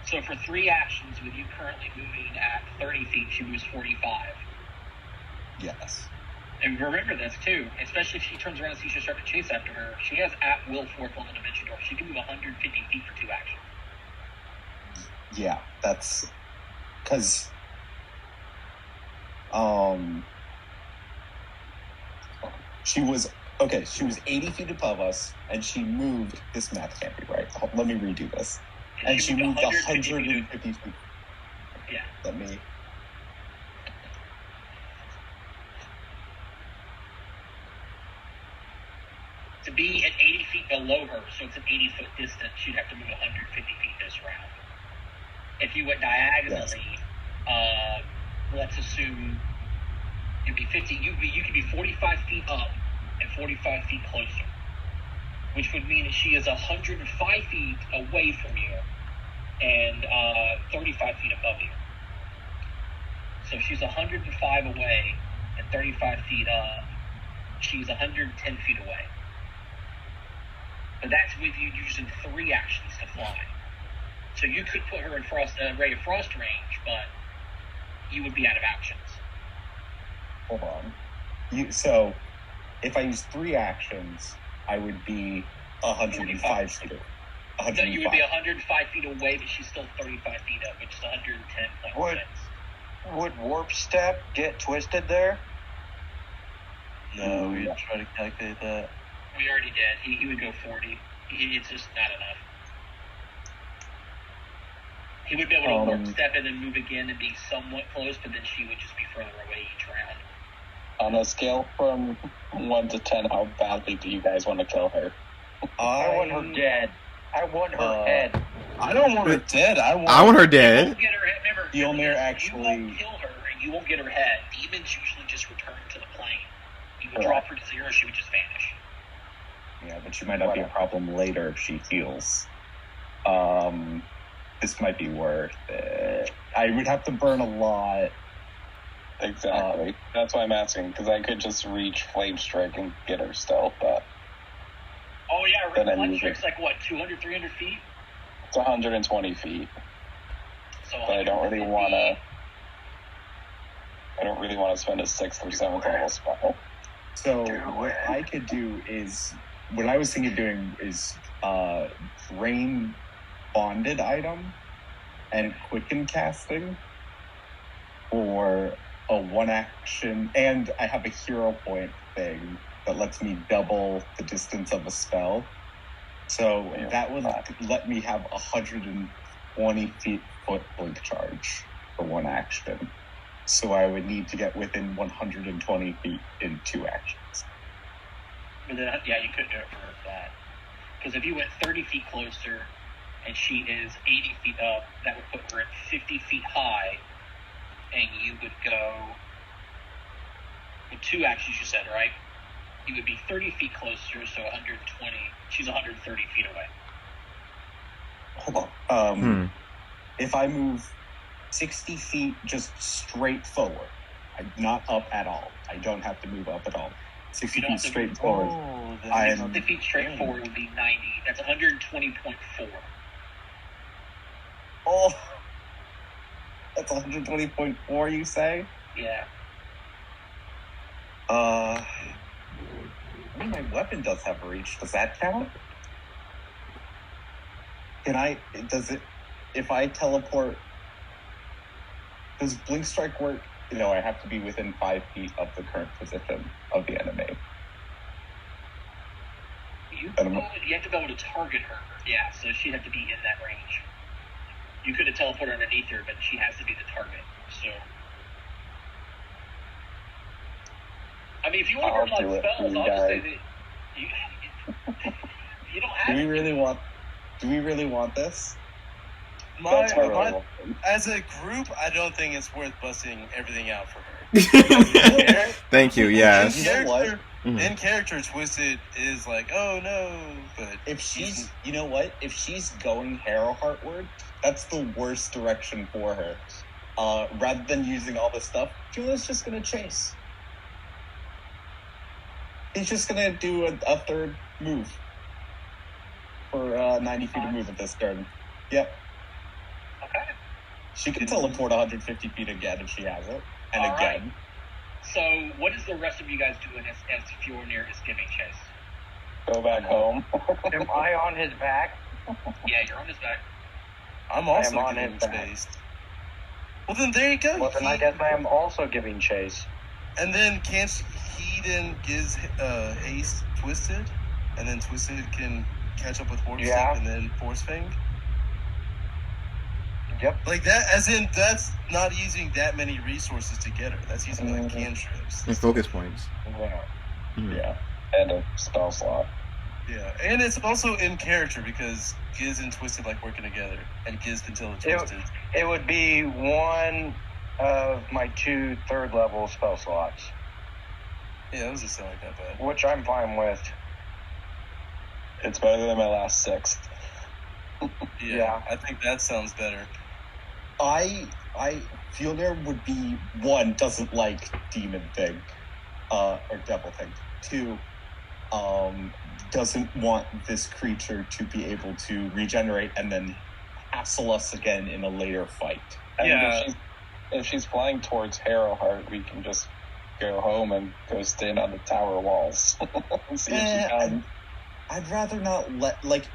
So for 3 actions, with you currently moving at 30 feet, she moves 45. Yes. And remember this, too, especially if she turns around and sees you start to chase after her, she has at-will fourth level dimension door. She can move 150 feet for 2 actions. Yeah, that's because she was 80 feet above us, and she moved. This math can't be right. Let me redo this. And she moved 150 feet. Yeah. Let me. To be at 80 feet below her, so it's an 80-foot distance, you'd have to move 150 feet this round. If you went diagonally, let's assume it'd be 50. You could be 45 feet up and 45 feet closer, which would mean that she is 105 feet away from you and 35 feet above you. So she's 105 away and 35 feet up. She's 110 feet away. But that's with you using 3 actions to fly. So you could put her in ray of frost range, but you would be out of actions. Hold on. So if I use 3 actions, I would be 105 feet. So you would be 105 feet away, but she's still 35 feet up, which is 110.6. Would warp step get twisted there? No, we try to calculate that. We already did. He would go 40. It's just not enough. He would be able to warp step and then move again and be somewhat close, but then she would just be further away each round. On a scale from 1 to 10, how badly do you guys want to kill her? I want her dead. I want her head. I don't want her dead. I want her dead. You won't get her head. Remember, You won't kill her and you won't get her head. Demons usually just return to the plane. You would drop her to 0, she would just vanish. Yeah, but she might not be a problem later if she heals. This might be worth it. I would have to burn a lot. Exactly. That's why I'm asking, because I could just reach Flame Strike and get her stealth, but... Oh, yeah, Flame Strike's like, what, 200, 300 feet? It's 120 feet. So but I don't really want to spend a 6th or 7th level spell. So what I could do is... What I was thinking of doing is rain bonded item and quicken casting for a 1-action, and I have a hero point thing that lets me double the distance of a spell. So that would let me have 120 foot blink charge for 1 action. So I would need to get within 120 feet in 2 actions. But then, yeah, you could do it for that. Because if you went 30 feet closer and she is 80 feet up, that would put her at 50 feet high, and you would go with 2 actions, you said, right? You would be 30 feet closer, so 120. She's 130 feet away. Hold on. If I move 60 feet just straight forward, not up at all. I don't have to move up at all. 60 feet straight forward. 60 feet straight forward would be 90. That's 120.4. Oh, that's 120.4, you say? Yeah. I mean, my weapon does have reach. Does that count? If I teleport, does Blink Strike work? No, I have to be within 5 feet of the current position of the enemy. You have to be able to target her. Yeah, so she'd have to be in that range. You could have teleported underneath her, but she has to be the target. So, I mean, if you want to burn a lot of spells, I'll just say that you don't have. Do we really want this? As a group, I don't think it's worth busting everything out for her. Thank you. Yes. In character, Twisted is like, oh no, but if she's, you know what? If she's going Harrow Heartward, that's the worst direction for her. Rather than using all this stuff, Julia's just gonna chase. He's just gonna do a 3rd move for 90 feet of move at this turn. Yep. Okay. She can teleport 150 feet again if she has it, and all again. Right. So, what is the rest of you guys doing as Fjornir is giving chase? Go back home. Am I on his back? Yeah, you're on his back. I'm also giving chase. Well, then there you go. Well, then I guess I am also giving chase. And then can't he then gives haste Twisted, and then Twisted can catch up with Force Step and then Force Fang? Yep. Like that, as in that's not using that many resources to get her. That's using like cantrips and focus points. Yeah. Mm-hmm. Yeah. And a spell slot. Yeah, and it's also in character because Giz and Twisted like working together, and Giz can tell Twisted. It would be one of my 2 3rd level spell slots. Yeah, that doesn't sound like that bad. Which I'm fine with. It's better than my last 6th. Yeah, I think that sounds better. Fjornir would be, 1, doesn't like demon thing, or devil thing. 2, doesn't want this creature to be able to regenerate and then hassle us again in a later fight. And if she's flying towards Harrowheart, we can just go home and go stand on the tower walls and see if she comes. I'd rather not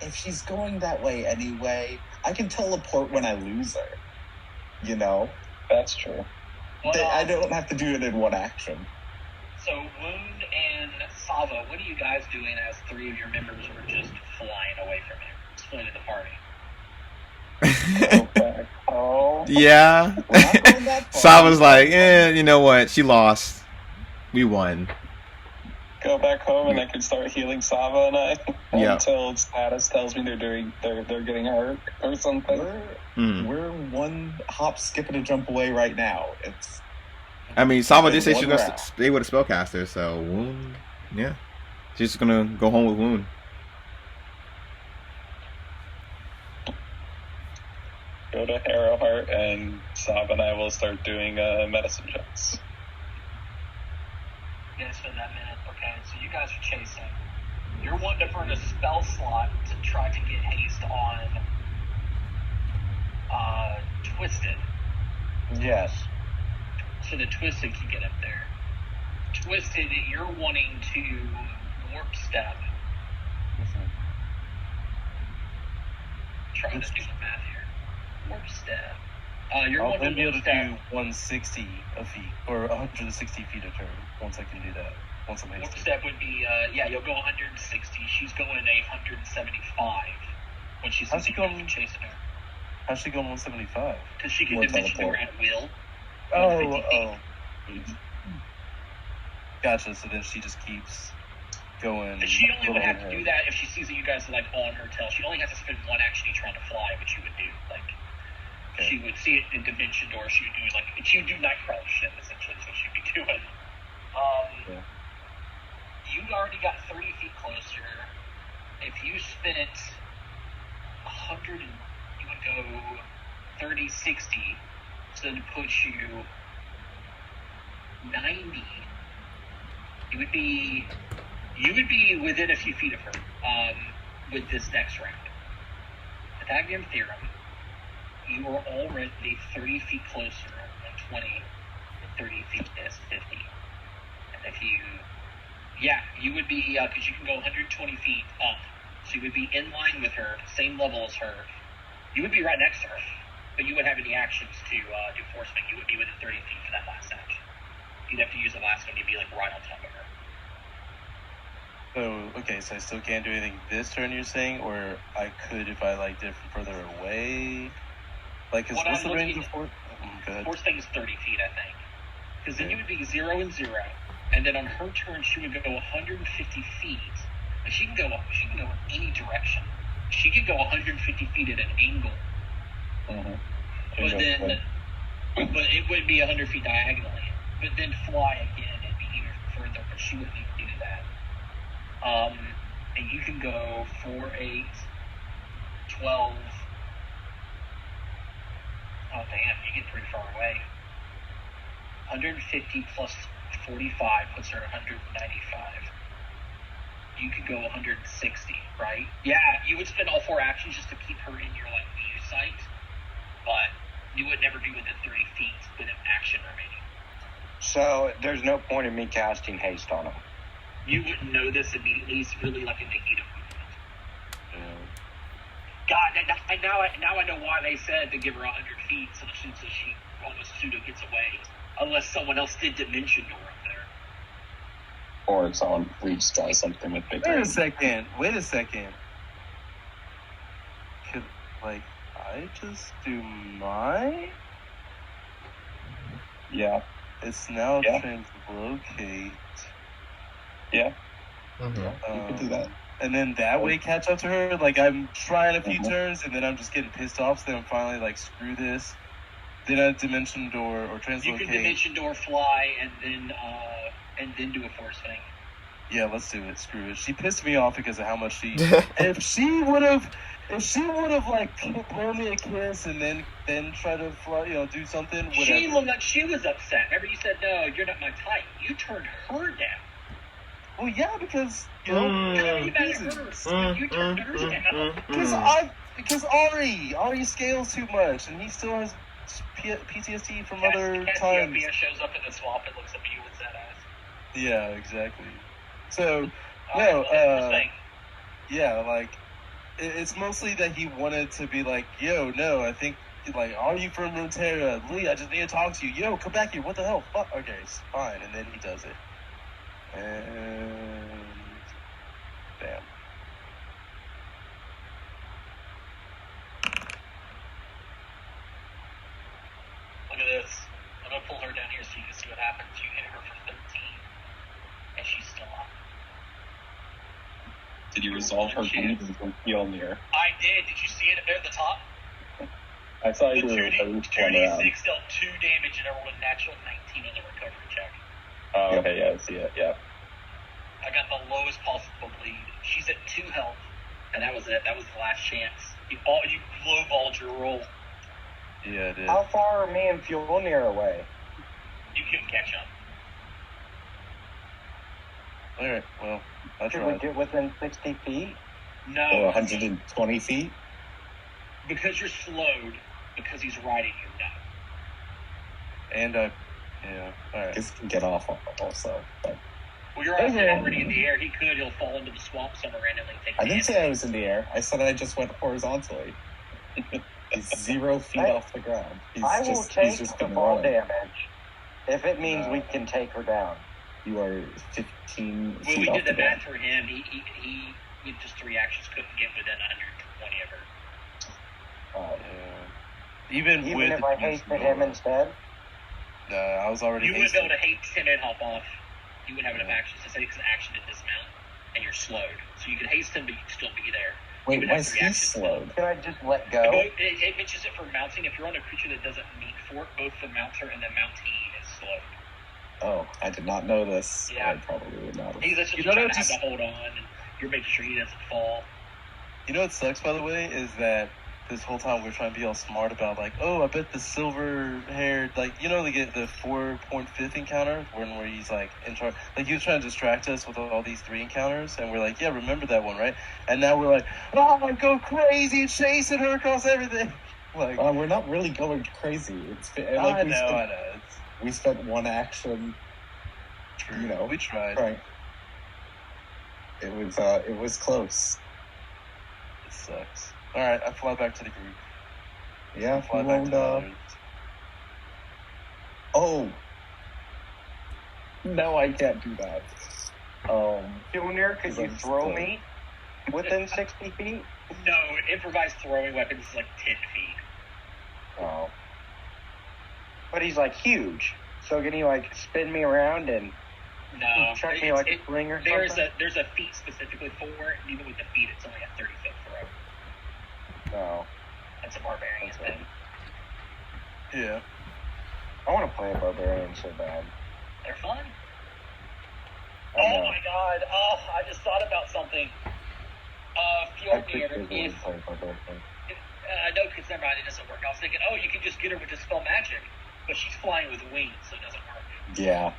if she's going that way anyway, I can teleport when I lose her. You know? That's true. I don't have to do it in 1 action. So, Wound and Sava, what are you guys doing as 3 of your members were just flying away from you, splitting the party? Yeah. Sava's like, you know what? She lost. We won. Go back home and I can start healing Sava and I until status tells me they're getting hurt or something. We're 1 hop, skip, and a jump away right now. I mean, Sava did say she was gonna stay with a spellcaster, so yeah. She's just gonna go home with wound. Go to Harrowheart, and Saab and I will start doing medicine checks. You guys spend that minute. Okay, so you guys are chasing. You're wanting to burn a spell slot to try to get haste on Twisted. Yes. So the Twisted can get up there. Twisted, you're wanting to warp step. Trying to do the math here. Warp step. You're I'll wanting then be able to to step. do 160 a feet, or 160 feet a turn, once I can do that. Once I'm Warp hasted. step would be, you'll go 160. She's going 175 when she's How's she going? chasing her. How's she going 175? Because she can More dimension door teleport. at will. Oh. Gotcha, so then she just keeps going. She only a would little have to bit do that if she sees that you guys are like on her tail. She only has to spend one action each round to fly, which you would do. Like, Okay. she would see it in dimension door. She would do like she would do nightcrawler shit essentially. Is what she'd be doing. Yeah. You already got 30 feet closer. If you spent 100, you would go 30, 60. So to put you 90. You would be within a few feet of her with this next round. Pythagorean theorem. You are already 30 feet closer than 20, and 30 feet is 50. And if you would be, because you can go 120 feet up, so you would be in line with her, same level as her. You would be right next to her, but you wouldn't have any actions to do forcing. You would be within 30 feet for that last action. You'd have to use the last one. You'd be like right on top of her. So, okay, so I still can't do anything this turn, you're saying? Or I could if I, like, did from further away? Like, cause What what's I'm the range looking- of force? Go ahead. Force thing is 30 feet, I think. Because then Okay. you would be 0 and 0, and then on her turn she would go 150 feet. And she can go in any direction. She could go 150 feet at an angle, Mm-hmm. but it would be 100 feet diagonally. But then fly again, it'd be even further. But she wouldn't need to do that. And you can go 4, 8, 12. Oh damn, you get pretty far away. 150 plus 45 puts her at 195. You could go 160, right? Yeah, you would spend all 4 actions just to keep her in your like view sight, but you would never be within 30 feet with an action remaining. So there's no point in me casting haste on him. You wouldn't know this immediately. It's really like in the heat of movement. Yeah. God, now I know why they said to give her 100 feet so she almost pseudo gets away, unless someone else did dimension door up there. Or someone reads does something with big Wait a range. second. Could, like, I just do my? Yeah. It's now Yeah. translocate. Yeah. Mm-hmm. You could do that. And then that way catch up to her. Like, I'm trying a few Mhm. turns, and then I'm just getting pissed off, so then I'm finally like, screw this. Then I dimension door or You translocate. can dimension door fly and then do a force thing. Yeah, let's do it. Screw it. She pissed me off because of how much she. if she would have like blown me a kiss and then try to fly, do something. Whatever. She looked like she was upset. Remember you said, no, you're not my type. You turned her down. Well, yeah, because How are you mad at her? You turned her down. Because Ari scales too much, and he still has PTSD from other times. Cassiopeia shows up in the swamp and looks at you with that eyes. Yeah, exactly. So Alright, yeah, like it's mostly that he wanted to be like, yo, no, I think like, are you from Runeterra? Lee, I just need to talk to you. Yo, come back here. What the hell? Fuck. Okay, it's fine. And then he does it. And damn. Look at this. I'm gonna pull her down here so you can see what happens. You hit her for 13, and she's still up. Did you resolve her bleeding from heal near? I did. Did you see it there at the top? I saw The you do 2d6 dealt 2 damage and everyone natural 19 on the recovery check. Oh, okay, yeah, I see it, yeah. I got the lowest possible bleed. She's at 2 health, and that was it. That was the last chance. You lowballed your roll. Yeah, it is. How far are me and Fjolnir away? You couldn't catch up. Alright, well, I Should we tried. get within 60 feet? No. Or 120 feet? Because you're slowed, because he's riding you, no. And yeah, alright. This can get off also. But Well, you're already in the air. He'll fall into the swamp somewhere randomly and take I didn't damage. say I was in the air. I said I just went horizontally. He's 0 feet off the ground. I will take just the been fall running. damage if it means we can take her down. You are 15 When feet we off did the the ground. math for him, he with just 3 actions couldn't get within 120 of her. Even with if I hasted him instead? I was already You wouldn't be able hasted. to haste him and hop off. You wouldn't have enough actions to say it's an action to dismount, and you're slowed. So you could haste him, but you can still be there. Wait, would why have is 3 he actions. slowed? Can I just let go? It mentions it for mounting. If you're on a creature that doesn't meet for it, both the mounter and the mountie is slowed. Oh, I did not know this. Yeah. I probably would not have. He's essentially trying to have to hold on, and you're making sure he doesn't fall. You know what sucks, by the way, is that this whole time we're trying to be all smart about, like, oh, I bet the silver-haired, like, you know, they get the 4.5 encounter, where he's, like, in charge. Like, he was trying to distract us with all these 3 encounters, and we're like, yeah, remember that one, right? And now we're like, oh, go crazy, chasing her across everything. Like, we're not really going crazy. I know. We spent 1 action. True. You know, we tried. Right. It was close. It sucks. All right, I fly back to the group. Yeah, Fly back to the others. Oh. No, I can't do that. Fjolnir, could you throw me within 60 feet? No, improvised throwing weapons is like 10 feet. Oh. But he's like huge. So can he like spin me around and chuck me like a sling or something? There's a feat specifically for it, and even with the feat, it's only a 30-foot throw. No. That's a barbarian thing. Yeah. I want to play a barbarian so bad. They're fun. I know. Oh my god. Oh, I just thought about something. Fjornir, if... I know, because never mind, it doesn't work. I was thinking, you can just get her with Dispel Magic. But she's flying with wings, so it doesn't work. Yeah.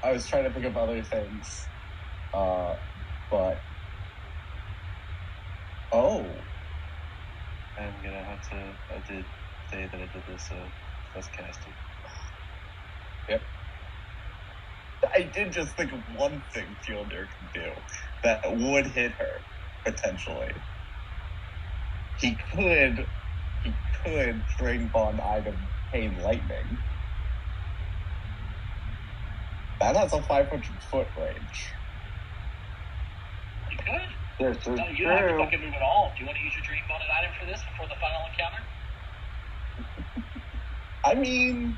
I was trying to think of other things. But... Oh. I'm gonna have to... I did say that I did this, so let's cast it. Yep. I did just think of one thing Fjolnir can do that would hit her, potentially. He could Drain Bond item Pain Lightning. That has a 500-foot range. You could. This is No, you don't have to true. fucking move at all. Do you want to use your Dream Bonded item for this before the final encounter? I mean,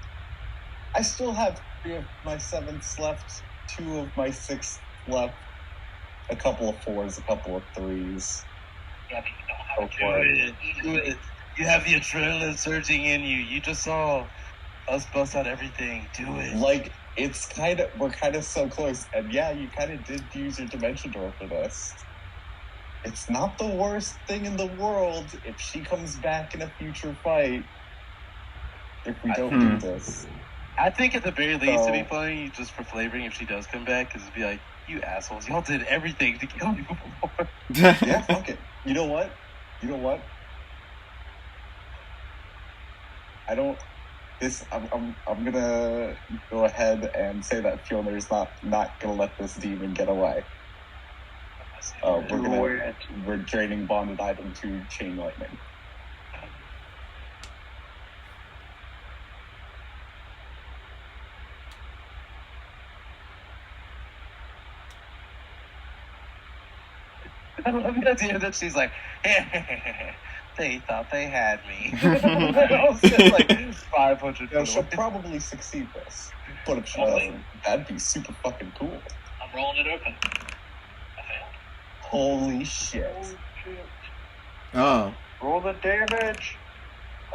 I still have 3 of my 7s left, 2 of my 6 left, a couple of 4s, a couple of 3s. Yeah, but you don't have to Do it. You have the adrenaline surging in you. You just saw us bust out everything. Do it. Like, we're kind of so close. And yeah, you kind of did use your Dimension Door for this. It's not the worst thing in the world if she comes back in a future fight. If we don't do this. I think at the very least it'd be funny just for flavoring if she does come back, because it'd be like, you assholes, y'all did everything to kill me before. Yeah, fuck it. You know what? I'm gonna go ahead and say that Fjolnir's not gonna let this demon get away. We're draining bonded item to Chain Lightning. I love the idea that she's like, they thought they had me. It's like 500 Yeah, she'll probably succeed this. But if she doesn't, that'd be super fucking cool. I'm rolling it open. I failed. Holy shit. Oh. Roll the damage.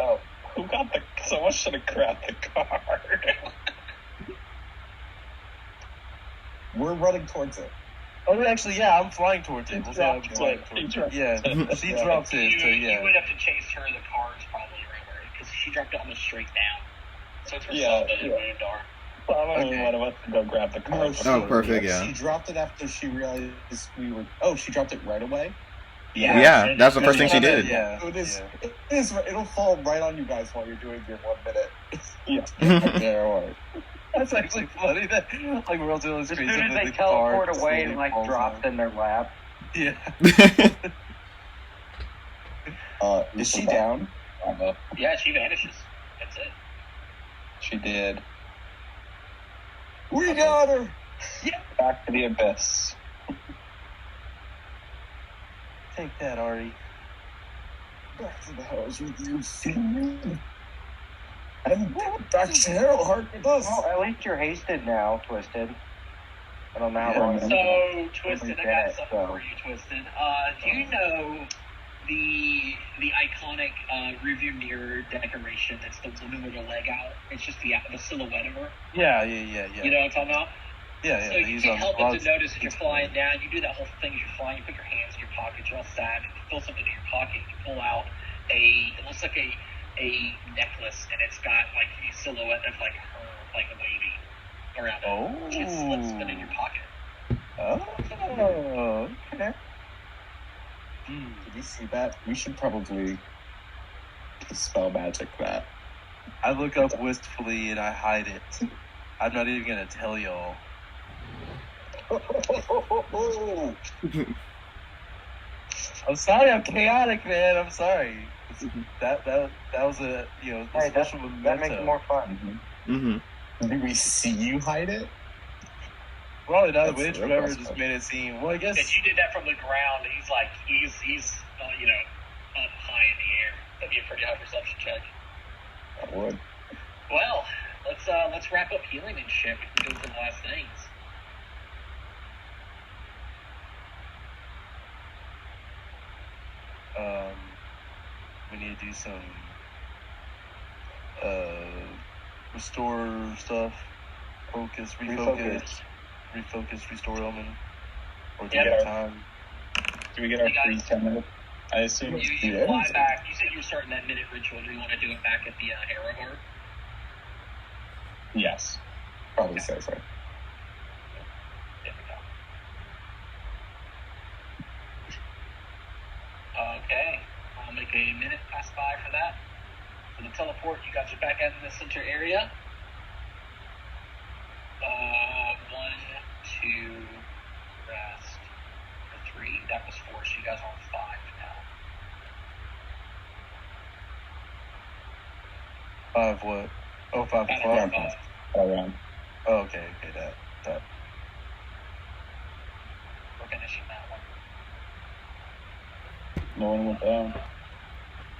Oh, who got the... Someone should have grabbed the card. We're running towards it. Oh, actually, yeah, I'm flying towards it. We'll say I'm Dropped flying it. towards He it. Yeah, she dropped it, so You yeah. would have to chase her. The car's probably right where, because she dropped it almost straight down. So it's where Yeah, Saba and yeah. Wound are. Probably one of us to go grab the car. No, Oh, perfect, yeah. She dropped it after she realized we were. Oh, she dropped it right away. Yeah, that's the first thing she did. Yeah, So it is. yeah. It is. It'll fall right on you guys while you're doing your 1 minute. Yeah. There or. That's actually funny. That like we're all doing this As crazy soon as they the teleport car away slowly and like falls drops down. in their lap. Yeah. Is she down? Yeah, she vanishes. That's it. She did. We got her. Back to the abyss. Take that, Ari. Back to the house with you, fiend. And back to Arrowheart with us. Well, at least you're hasted now, Twisted. I don't know how Yeah. long. So, Twisted, I got So- something for you, Twisted. Do you know the iconic rearview mirror decoration that's the woman with her leg out? It's just the silhouette of her. Yeah. You know what I'm talking about? Yeah, So you he's can't on help but to Bronze. notice as you're flying down, you do that whole thing as you're flying, you put your hands in your pockets, you're all sad, you pull something in your pocket, you pull out it looks like a necklace, and it's got like the silhouette of like her, like waving around it. Oh. It slips it in your pocket. Oh, okay. Did you see that? We should probably spell magic that. I look up wistfully and I hide it. I'm not even gonna tell y'all. I'm sorry, I'm chaotic, man. I'm sorry. That was a a Hey, special that makes it memento. more fun. Mm-hmm. Did we see you hide it? Probably not a That's witch. real Whoever possible. just made it seem. Well, I guess. If you did that from the ground, he's up high in the air. That'd be a pretty high perception check. I would. Well, let's wrap up healing and shit. We can go to the last things. We need to do some restore stuff. Focus, refocus, restore element. Or do we Yeah. have time? Do we get our free 10 minutes? I assume. You fly back. You said you were starting that minute ritual. Do you want to do it back at the Arrow Heart? Yes. Probably safer. There we go. Okay. I'll make a minute pass by for that. For the teleport, you guys are back out in the center area. 1, 2, rest. 3. That was 4, so you guys are on 5 now. 5 what? Oh, 5 Out o'clock. of 5. Around. Oh, okay, that. We're finishing that one. No one went down.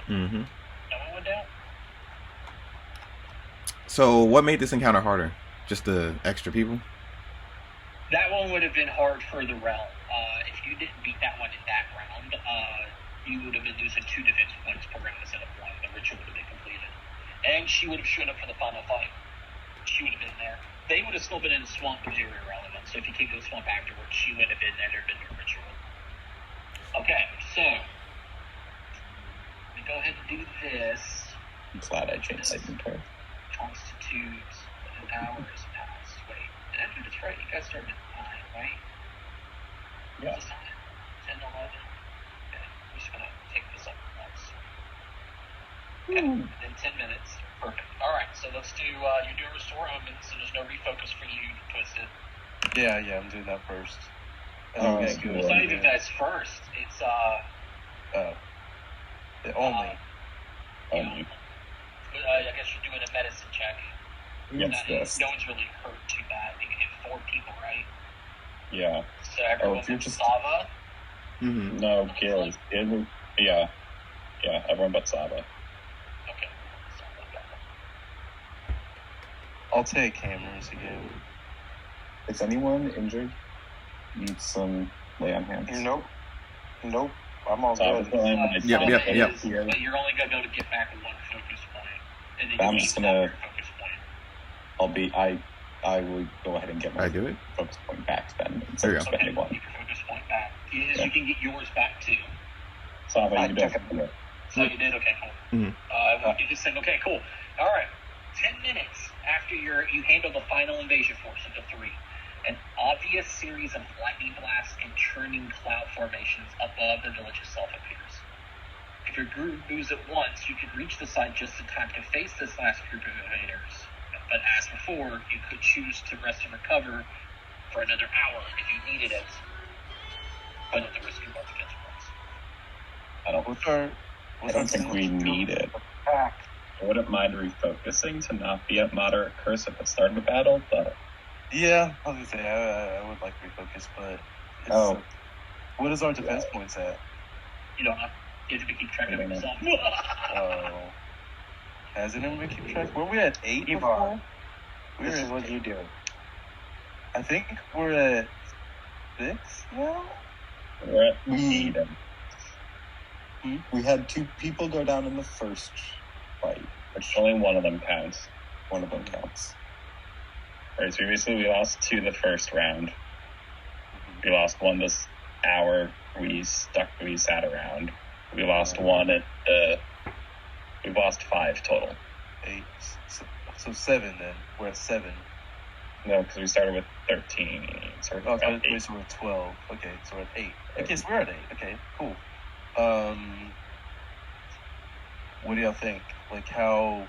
Mm-hmm. No one went down? So, what made this encounter harder? Just the extra people? That one would have been hard for the realm. If you didn't beat that one in that round, you would have been losing 2 defense points per round instead of 1. The ritual would have been completed. And she would have shown up for the final fight. She would have been there. They would have still been in the swamp because you were irrelevant. So if you came to the swamp afterwards, she would have been there. There'd been no ritual. Okay, so let me go ahead and do this. I'm glad I changed inventory. Constitutes an hour has passed. Wait, did I do this right? You guys started at 9, right? Yeah. Is this 10, 11? Okay, I'm just gonna take this up once. Okay, within 10 minutes. Perfect. Alright, so let's do, you're doing restore omens, so there's no refocus for you, Twisted. Yeah, I'm doing that first. Oh, Okay, it's good. It's not even that's first. It's, only. I guess you're doing a medicine check. Yes. No one's really hurt too bad. You hit 4 people, right? Yeah. So everyone if you're but just- Sava. Mm-hmm. No, Gil. Yeah. Yeah, everyone but Saba. Okay. Sava got it. I'll take hammers again. Is anyone injured? Need some lay on hands. Nope. I'm all Saba's good. going, Yep. Is, but you're only going to be able to get back 1 focus point. And then I'm you just need gonna- another focus point. I I will go ahead and get my I do it. focus point back then There instead you of go. spending one. You can focus point back. Yes, you can get yours back too. Sava, I you took don't. it. So you did? Okay, cool. Mhm. Everyone get this thing. Okay, cool. All right. 10 minutes after you handle the final invasion force of the 3, an obvious series of lightning blasts and churning cloud formations above the village itself appears. If your group moves at once, you can reach the site just in time to face this last group of invaders. But as before, you could choose to rest and recover for another hour if you needed it, but at the risk of multiple consequences. I don't think we need it. Back. I wouldn't mind refocusing to not be at moderate curse at the start of the battle, but Yeah, I was gonna say I would like refocus, but what is our defense points at? You don't know. You have to keep track of I don't know. yourself. Oh, has anyone keep track? Were we at 8 You before? are. We were This at is what you do. I think we're at 6 now. we're at We- 8. We had 2 people go down in the first fight. Which only one of them counts. One of them counts. Right, so basically we lost 2 the first round. We lost 1 this hour. We sat around. We lost 1 at we've lost 5 total. 8, so 7 then. We're at 7. No, because we started with 13. So we're Oh, at 8. so we're at 12. Okay, so we're at 8. Okay, so we're at 8. Okay, cool. What do y'all think? Like how?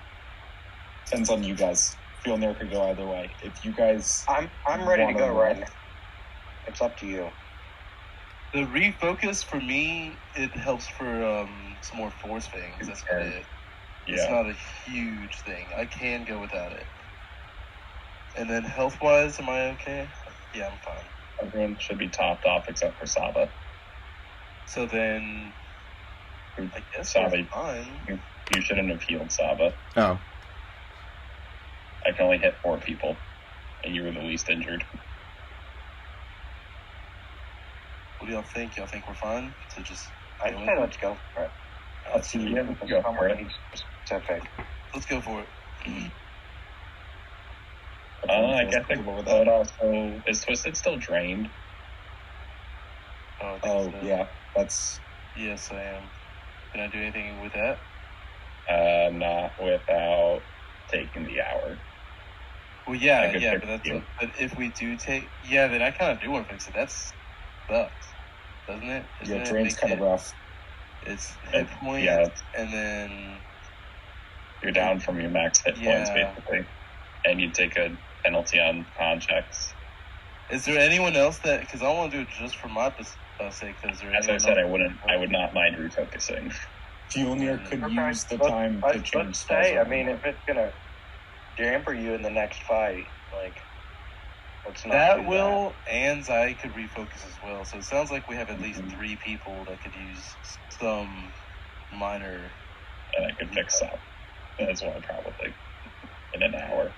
Depends on you guys. Fjolnir could go either way. If you guys, I'm ready to wanna go right rest- now. It's up to you. The refocus for me, it helps for some more force things. That's about it. It's Yeah. not a huge thing. I can go without it. And then health wise, am I okay? Yeah, I'm fine. Everyone should be topped off except for Sava. So then, I guess Sava, we're fine. you shouldn't have healed Sava. Oh, I can only hit 4 people, and you were the least injured. What do y'all think? Y'all think we're fine? So just I'd go say in? let's go for it. Up to you. Go for it. Specific. Let's go for it. I guess I Comfortable with but that. also is Twisted still drained? Oh, I think Oh so. yeah, that's Yes, I am. Can I do anything with that? Not without taking the hour. Well, I yeah, could yeah, fix but that's you. but if we do take, yeah, then I kind of do want to fix it. That's sucks, doesn't it? Doesn't yeah. it Drain's make kind of it- rough. It's hit points, Yeah, and then you're down from your max hit points Yeah. basically, and you take a penalty on con checks. is there anyone else that? Because I want to do it just for my sake. Is there? As I anyone said, else I would not mind refocusing. Fjolnir could Okay. use the time to Let's change say, spells I mean, if it's gonna damper you in the next fight, like, let's not That do will and Zai could refocus as well. So it sounds like we have at least 3 people that could use some minor. And I could fix that as well, probably in an hour.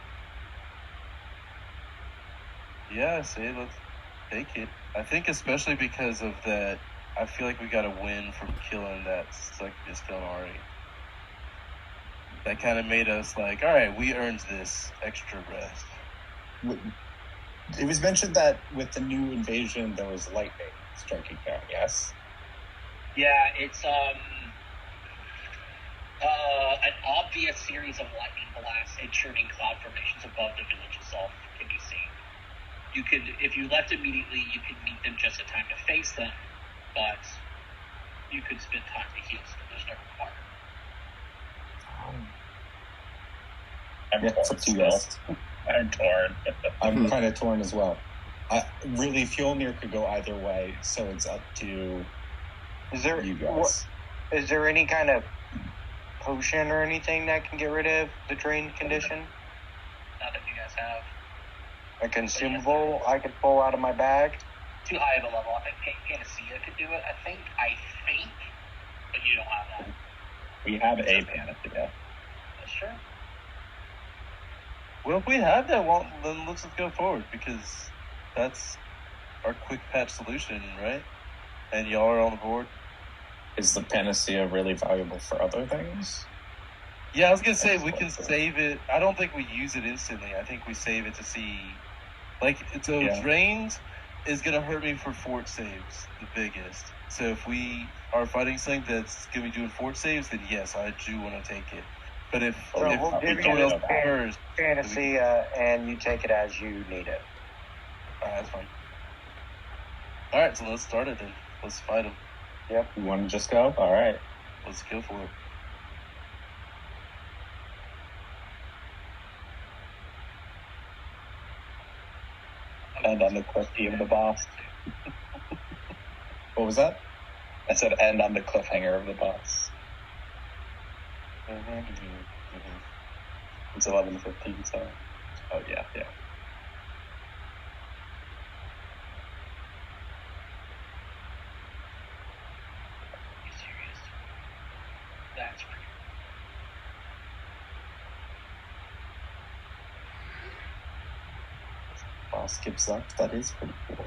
Yeah, see, let's take it. I think especially because of that, I feel like we got to win from killing that Stonari. That kind of made us like, all right, we earned this extra rest. It was mentioned that with the new invasion, there was lightning striking down. Yes. Yeah, it's an obvious series of lightning blasts and churning cloud formations above the village itself can be seen. You could, if you left immediately, you could meet them just in time to face them, but you could spend time to heal, so there's no requirement. I'm Yeah, torn it's up to you still. guys. I'm torn. I'm kind of torn as well. Really, Fjolnir could go either way, so it's up to that. Is there you guys. is there any kind of potion or anything that can get rid of the drain condition? Not that you guys have A consumable I could pull out of my bag? too high of a level. I think Panacea could do it. I think, but you don't have that. We have a Panacea. That's true. Well, if we have that, well, then let's just go forward because that's our quick patch solution, right? And y'all are on the board. Is the panacea really valuable for other things? Yeah, I was gonna say we can save it. I don't think we use it instantly. I think we save it to see, like, so drained is gonna hurt me for fort saves, the biggest. So if we are fighting something that's gonna be doing fort saves, then yes, I do want to take it. But if we'll give someone else you first, fantasy, and you take it as you need it. All right, that's fine. All right, so let's start it then. Let's fight him. Yep. You want to just go? All right. Let's go for it. And on the cliffy of the boss. What was that? I said end on the cliffhanger of the boss. It's 11:15, so. Oh, yeah. Are you serious? That's pretty. Boss gives up. That is pretty cool.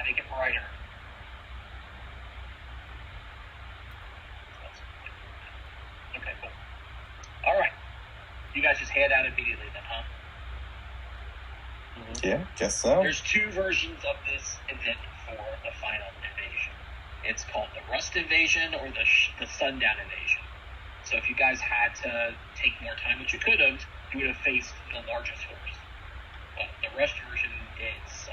Make it brighter. Okay, cool. All right. You guys just head out immediately then, huh? Yeah, guess so. There's two versions of this event for the final invasion. It's called the Rust Invasion or the Sundown Invasion. So if you guys had to take more time, which you could have, you would have faced the largest force. But the Rust version is...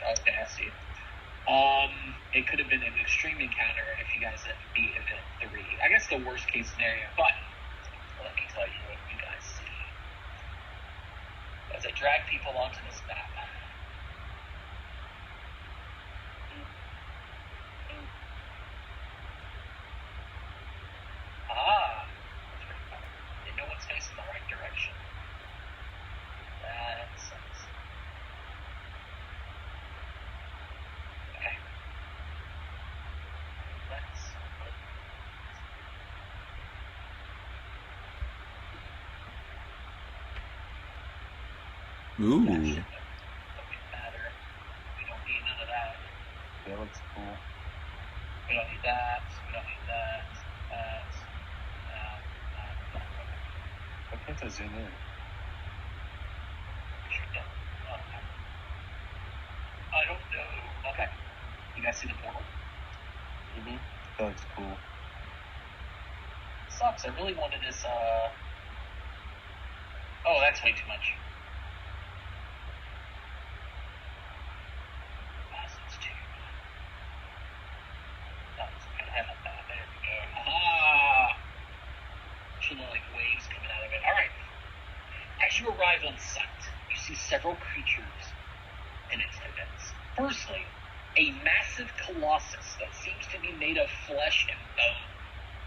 Okay, I see. It could have been an extreme encounter if you guys had beat event 3. I guess the worst case scenario, but let me tell you what you guys see. As I drag people onto this map. Ah! And no one's facing the right direction. That sucks. Okay. Ooh. That doesn't matter. We don't need none of that. That looks cool. We don't need that. We don't need that. Why can't I zoom in? I don't know. Okay. You guys see the portal? That looks cool. Sucks. I really wanted this, Oh, that's way too much. That's too. That's good. There we go. Ah! Should look like waves coming out of it. Alright. As you arrive on site, you see several creatures in its defense. Firstly, a massive colossus that seems to be made of flesh and bone,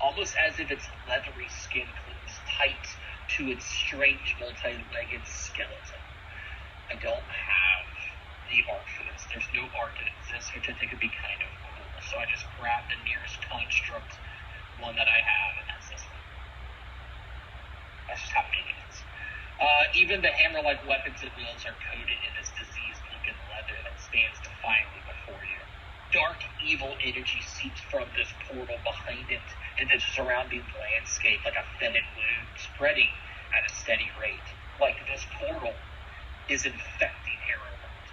almost as if its leathery skin clings tight to its strange multi-legged skeleton. I don't have the art for this. There's no art that exists, which I think would be kind of cool. So I just grabbed the nearest construct one that I have, and that's this one. That's just how big it is. Even the hammer-like weapons it wields are coated in this diseased-looking leather that stands defiantly before you. Dark, evil energy seeps from this portal behind it into the surrounding landscape like a fetid wound, spreading at a steady rate. Like this portal is infecting Arrowheart.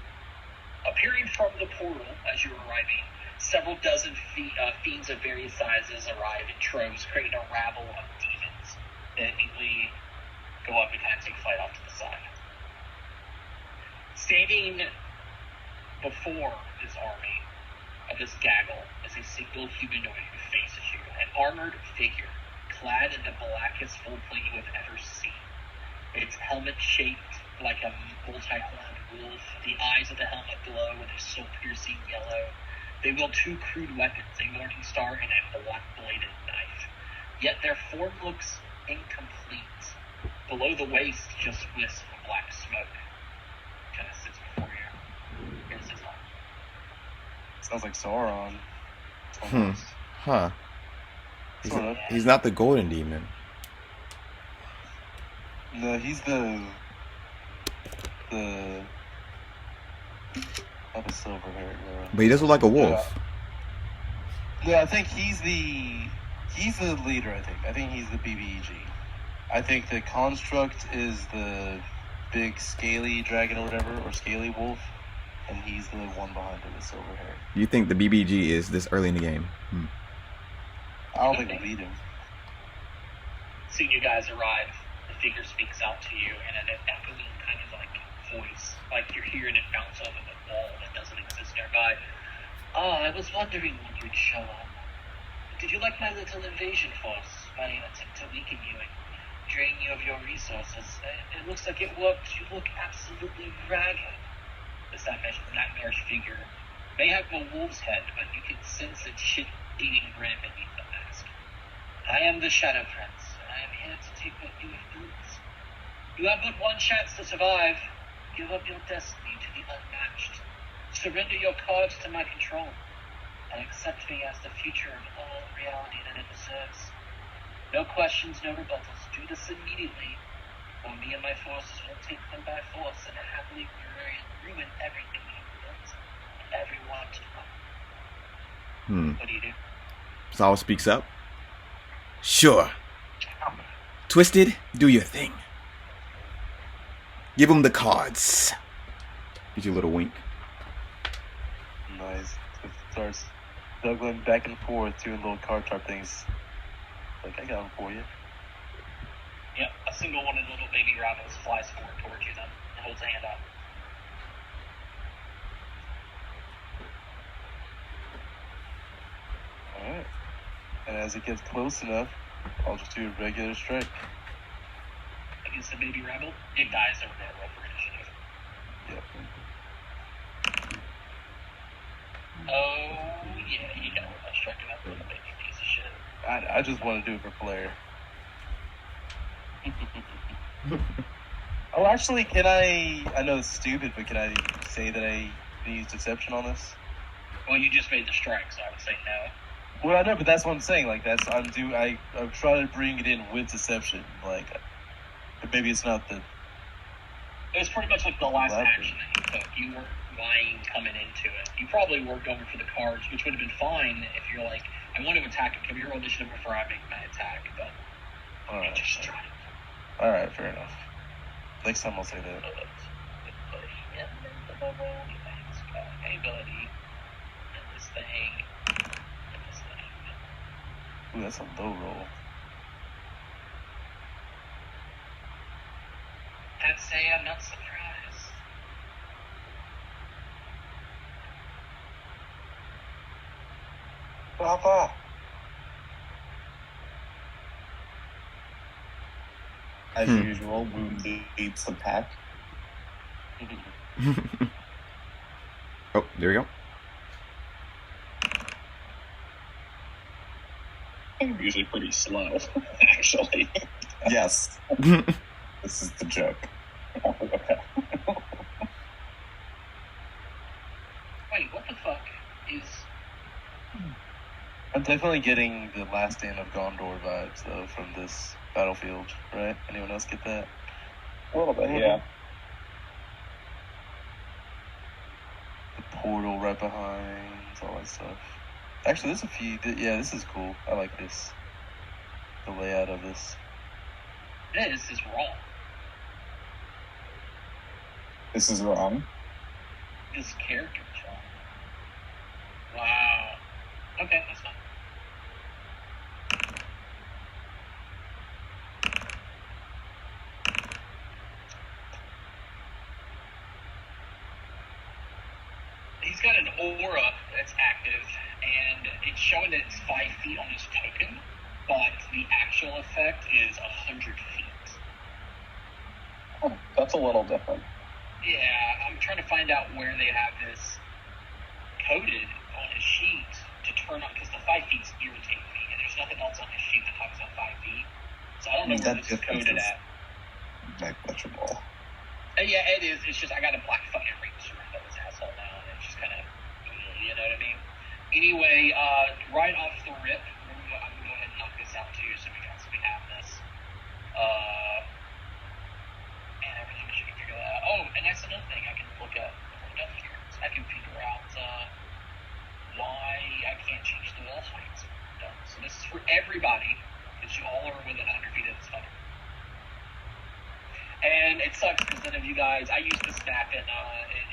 Appearing from the portal as you're arriving, several dozen fiends of various sizes arrive in troves, creating a rabble of demons that immediately go up and kind of take flight off to the side. Standing before this army of this gaggle is a single humanoid who faces you, an armored figure, clad in the blackest full plate you have ever seen. Its helmet shaped like a multi-horned wolf. The eyes of the helmet glow with a soul-piercing yellow. They wield two crude weapons, a morning star and a black-bladed knife. yet their form looks incomplete. Below the waist, just wisps of black smoke kind of sits before you. Here's his arm. Sounds like Sauron. Huh. He's not the golden demon. No, he's the not a silver hair girl. But he does look like a wolf. Yeah, I think he's the leader. I think he's the BBEG. I think the construct is the big scaly dragon or whatever, or scaly wolf, and he's the one behind it with silver hair. You think the BBG is this early in the game? I don't think we'll beat him. Seeing you guys arrive, the figure speaks out to you in an echoing kind of like voice, like you're hearing it bounce off of a wall that doesn't exist nearby. I was wondering when you'd show up. Did you like my little invasion force? My attempt to weaken you and drain you of your resources? It looks like it worked. You look absolutely ragged. This nightmarish figure may have a wolf's head, but you can sense its shit-eating grin beneath the mask. I am the Shadow Prince, and I am here to take what you have built. You have but one chance to survive. Give up your destiny to the unmatched. Surrender your cards to my control, and accept me as the future of all reality that it deserves. No questions, no rebuttals. Do this immediately, or me and my forces will take them by force and happily ruin everything you've built and everyone to come. What do you do? Saul speaks up. Sure. Twisted, do your thing. Give him the cards. Get you a little wink. Nice. Starts juggling back and forth, doing little card trap things. Like, I got them for you. Yep, a single one of the little baby rabbits flies forward towards you then and holds a hand out. Alright. And as it gets close enough, I'll just do a regular strike. Against the baby rabbit, it dies over there. Roll for initiative. Yep. Oh, yeah, you know what striking that little baby piece of shit. I just want to do it for flair. Oh, actually, can I know it's stupid, but can I say that I use deception on this? Well, you just made the strike, so I would say no. Well, I know, but that's what I'm saying. Like, I'm trying to bring it in with deception. Like, but maybe it's not the... It was pretty much like the last action that you took. You weren't lying coming into it. You probably were going for the cards, which would have been fine if you're like, I want to attack him. Can you roll initiative before I make my attack? But Alright. just try. Alright, fair enough. Next time I'll say that. Ability. And this thing. And this thing. Ooh, that's a low roll. I'd say I'm not surprised. Papa. As usual, Wound leads the pack. Oh, there we go. I'm usually pretty slow, actually. Yes. This is the joke. Okay. Wait, what the fuck is... I'm definitely getting the Last Stand of Gondor vibes, though, from this battlefield, right? Anyone else get that? A little bit, yeah. The portal right behind, all that stuff. Actually, there's a few... Yeah, this is cool. I like this. The layout of this. This is wrong. This is wrong. This character is wrong. Wow. Okay, that's fine. He's got an aura that's active, and it's showing that it's 5 feet on his token, but the actual effect is 100 feet. Oh, that's a little different. Yeah, I'm trying to find out where they have this coded on his sheet to turn on, because the 5 feet's irritating me, and there's there's nothing else on his sheet that talks about 5 feet. So I don't know where this is coded at. Negligible. Yeah, it is. It's just I got a black fucking ring surround of his asshole now, and it's just kind of, you know what I mean? Anyway, right off the rip, I'm gonna go ahead and knock this out too, so we have this. And everything should be figured out. Oh, and that's another thing I can look at here. I can figure out why I can't change the wall swings. So this is for everybody, because you all are within 100 feet of this fucker. And it sucks because none of you guys, I used this map in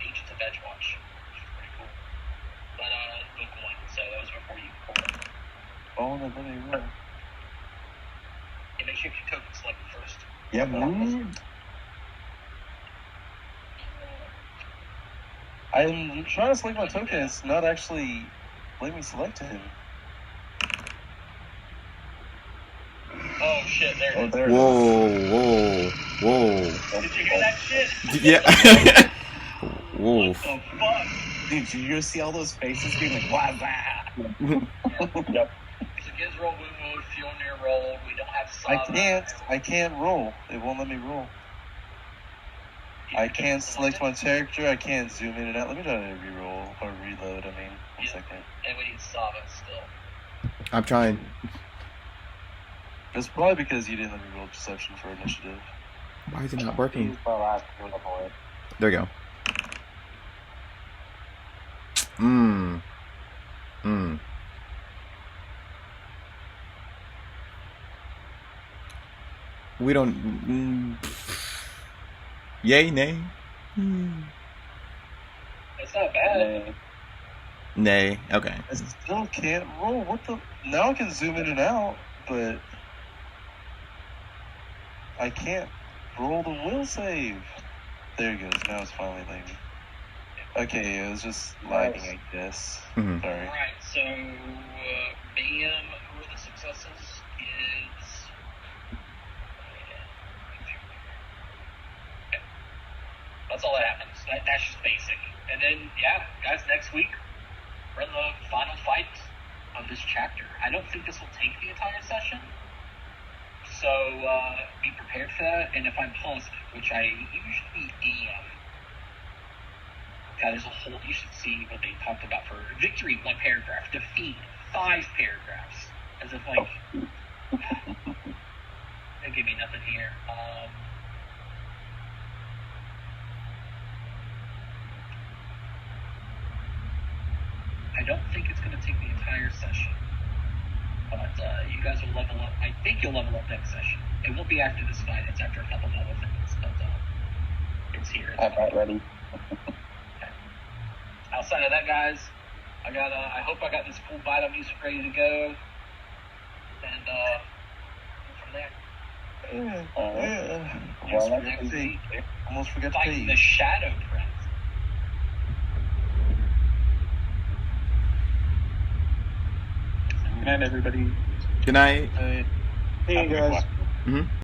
Agents of Edgewatch, which is pretty cool. But book one, so that was before you pulled it. Oh, no, let me run. Yeah, make sure you token select first. Yep. I'm trying to select my token. It's not actually letting me select him. Oh shit, there it is. There Whoa. Did you hear that shit? Yeah. Whoa. What the fuck? Did you see all those faces being like, wow, Yep. So gives roll move, fuel near roll. We don't have Sava. I can't roll. It won't let me roll. I can't select my character. I can't zoom in and out. Let me try to re-roll or reload. One second. And we need Sava still. I'm trying. It's probably because you didn't let me roll perception for initiative. Why is it not working? Use my last bullet point. There you go. We don't. Yay, nay. It's not bad. Nay. Okay. I still can't roll. What the? Now I can zoom in and out, but I can't roll the will save. There it goes. Now it's finally letting me. Okay, it was just lagging, I guess. Mhm. Sorry. Alright, so Bam, who are the successes? Is okay. That's all that happens. That's just basic. And then guys, next week we're in the final fight of this chapter. I don't think this will take the entire session. So be prepared for that, and if I'm positive, which I usually am, there's a whole, you should see what they talked about for victory, 1 paragraph, defeat, 5 paragraphs, as if like, they give me nothing here. I don't think it's going to take the entire session, but you guys will level up. I think you'll level up next session. It won't be after this fight, it's after a couple other things, but it's here. I'm not ready. Outside of that, guys, I hope I got this cool bite of music ready to go, and from there. Almost forgot to Fighting pay. the Shadow Prince. Good night, everybody. Good night. Hey, Hey, guys. Mm-hmm.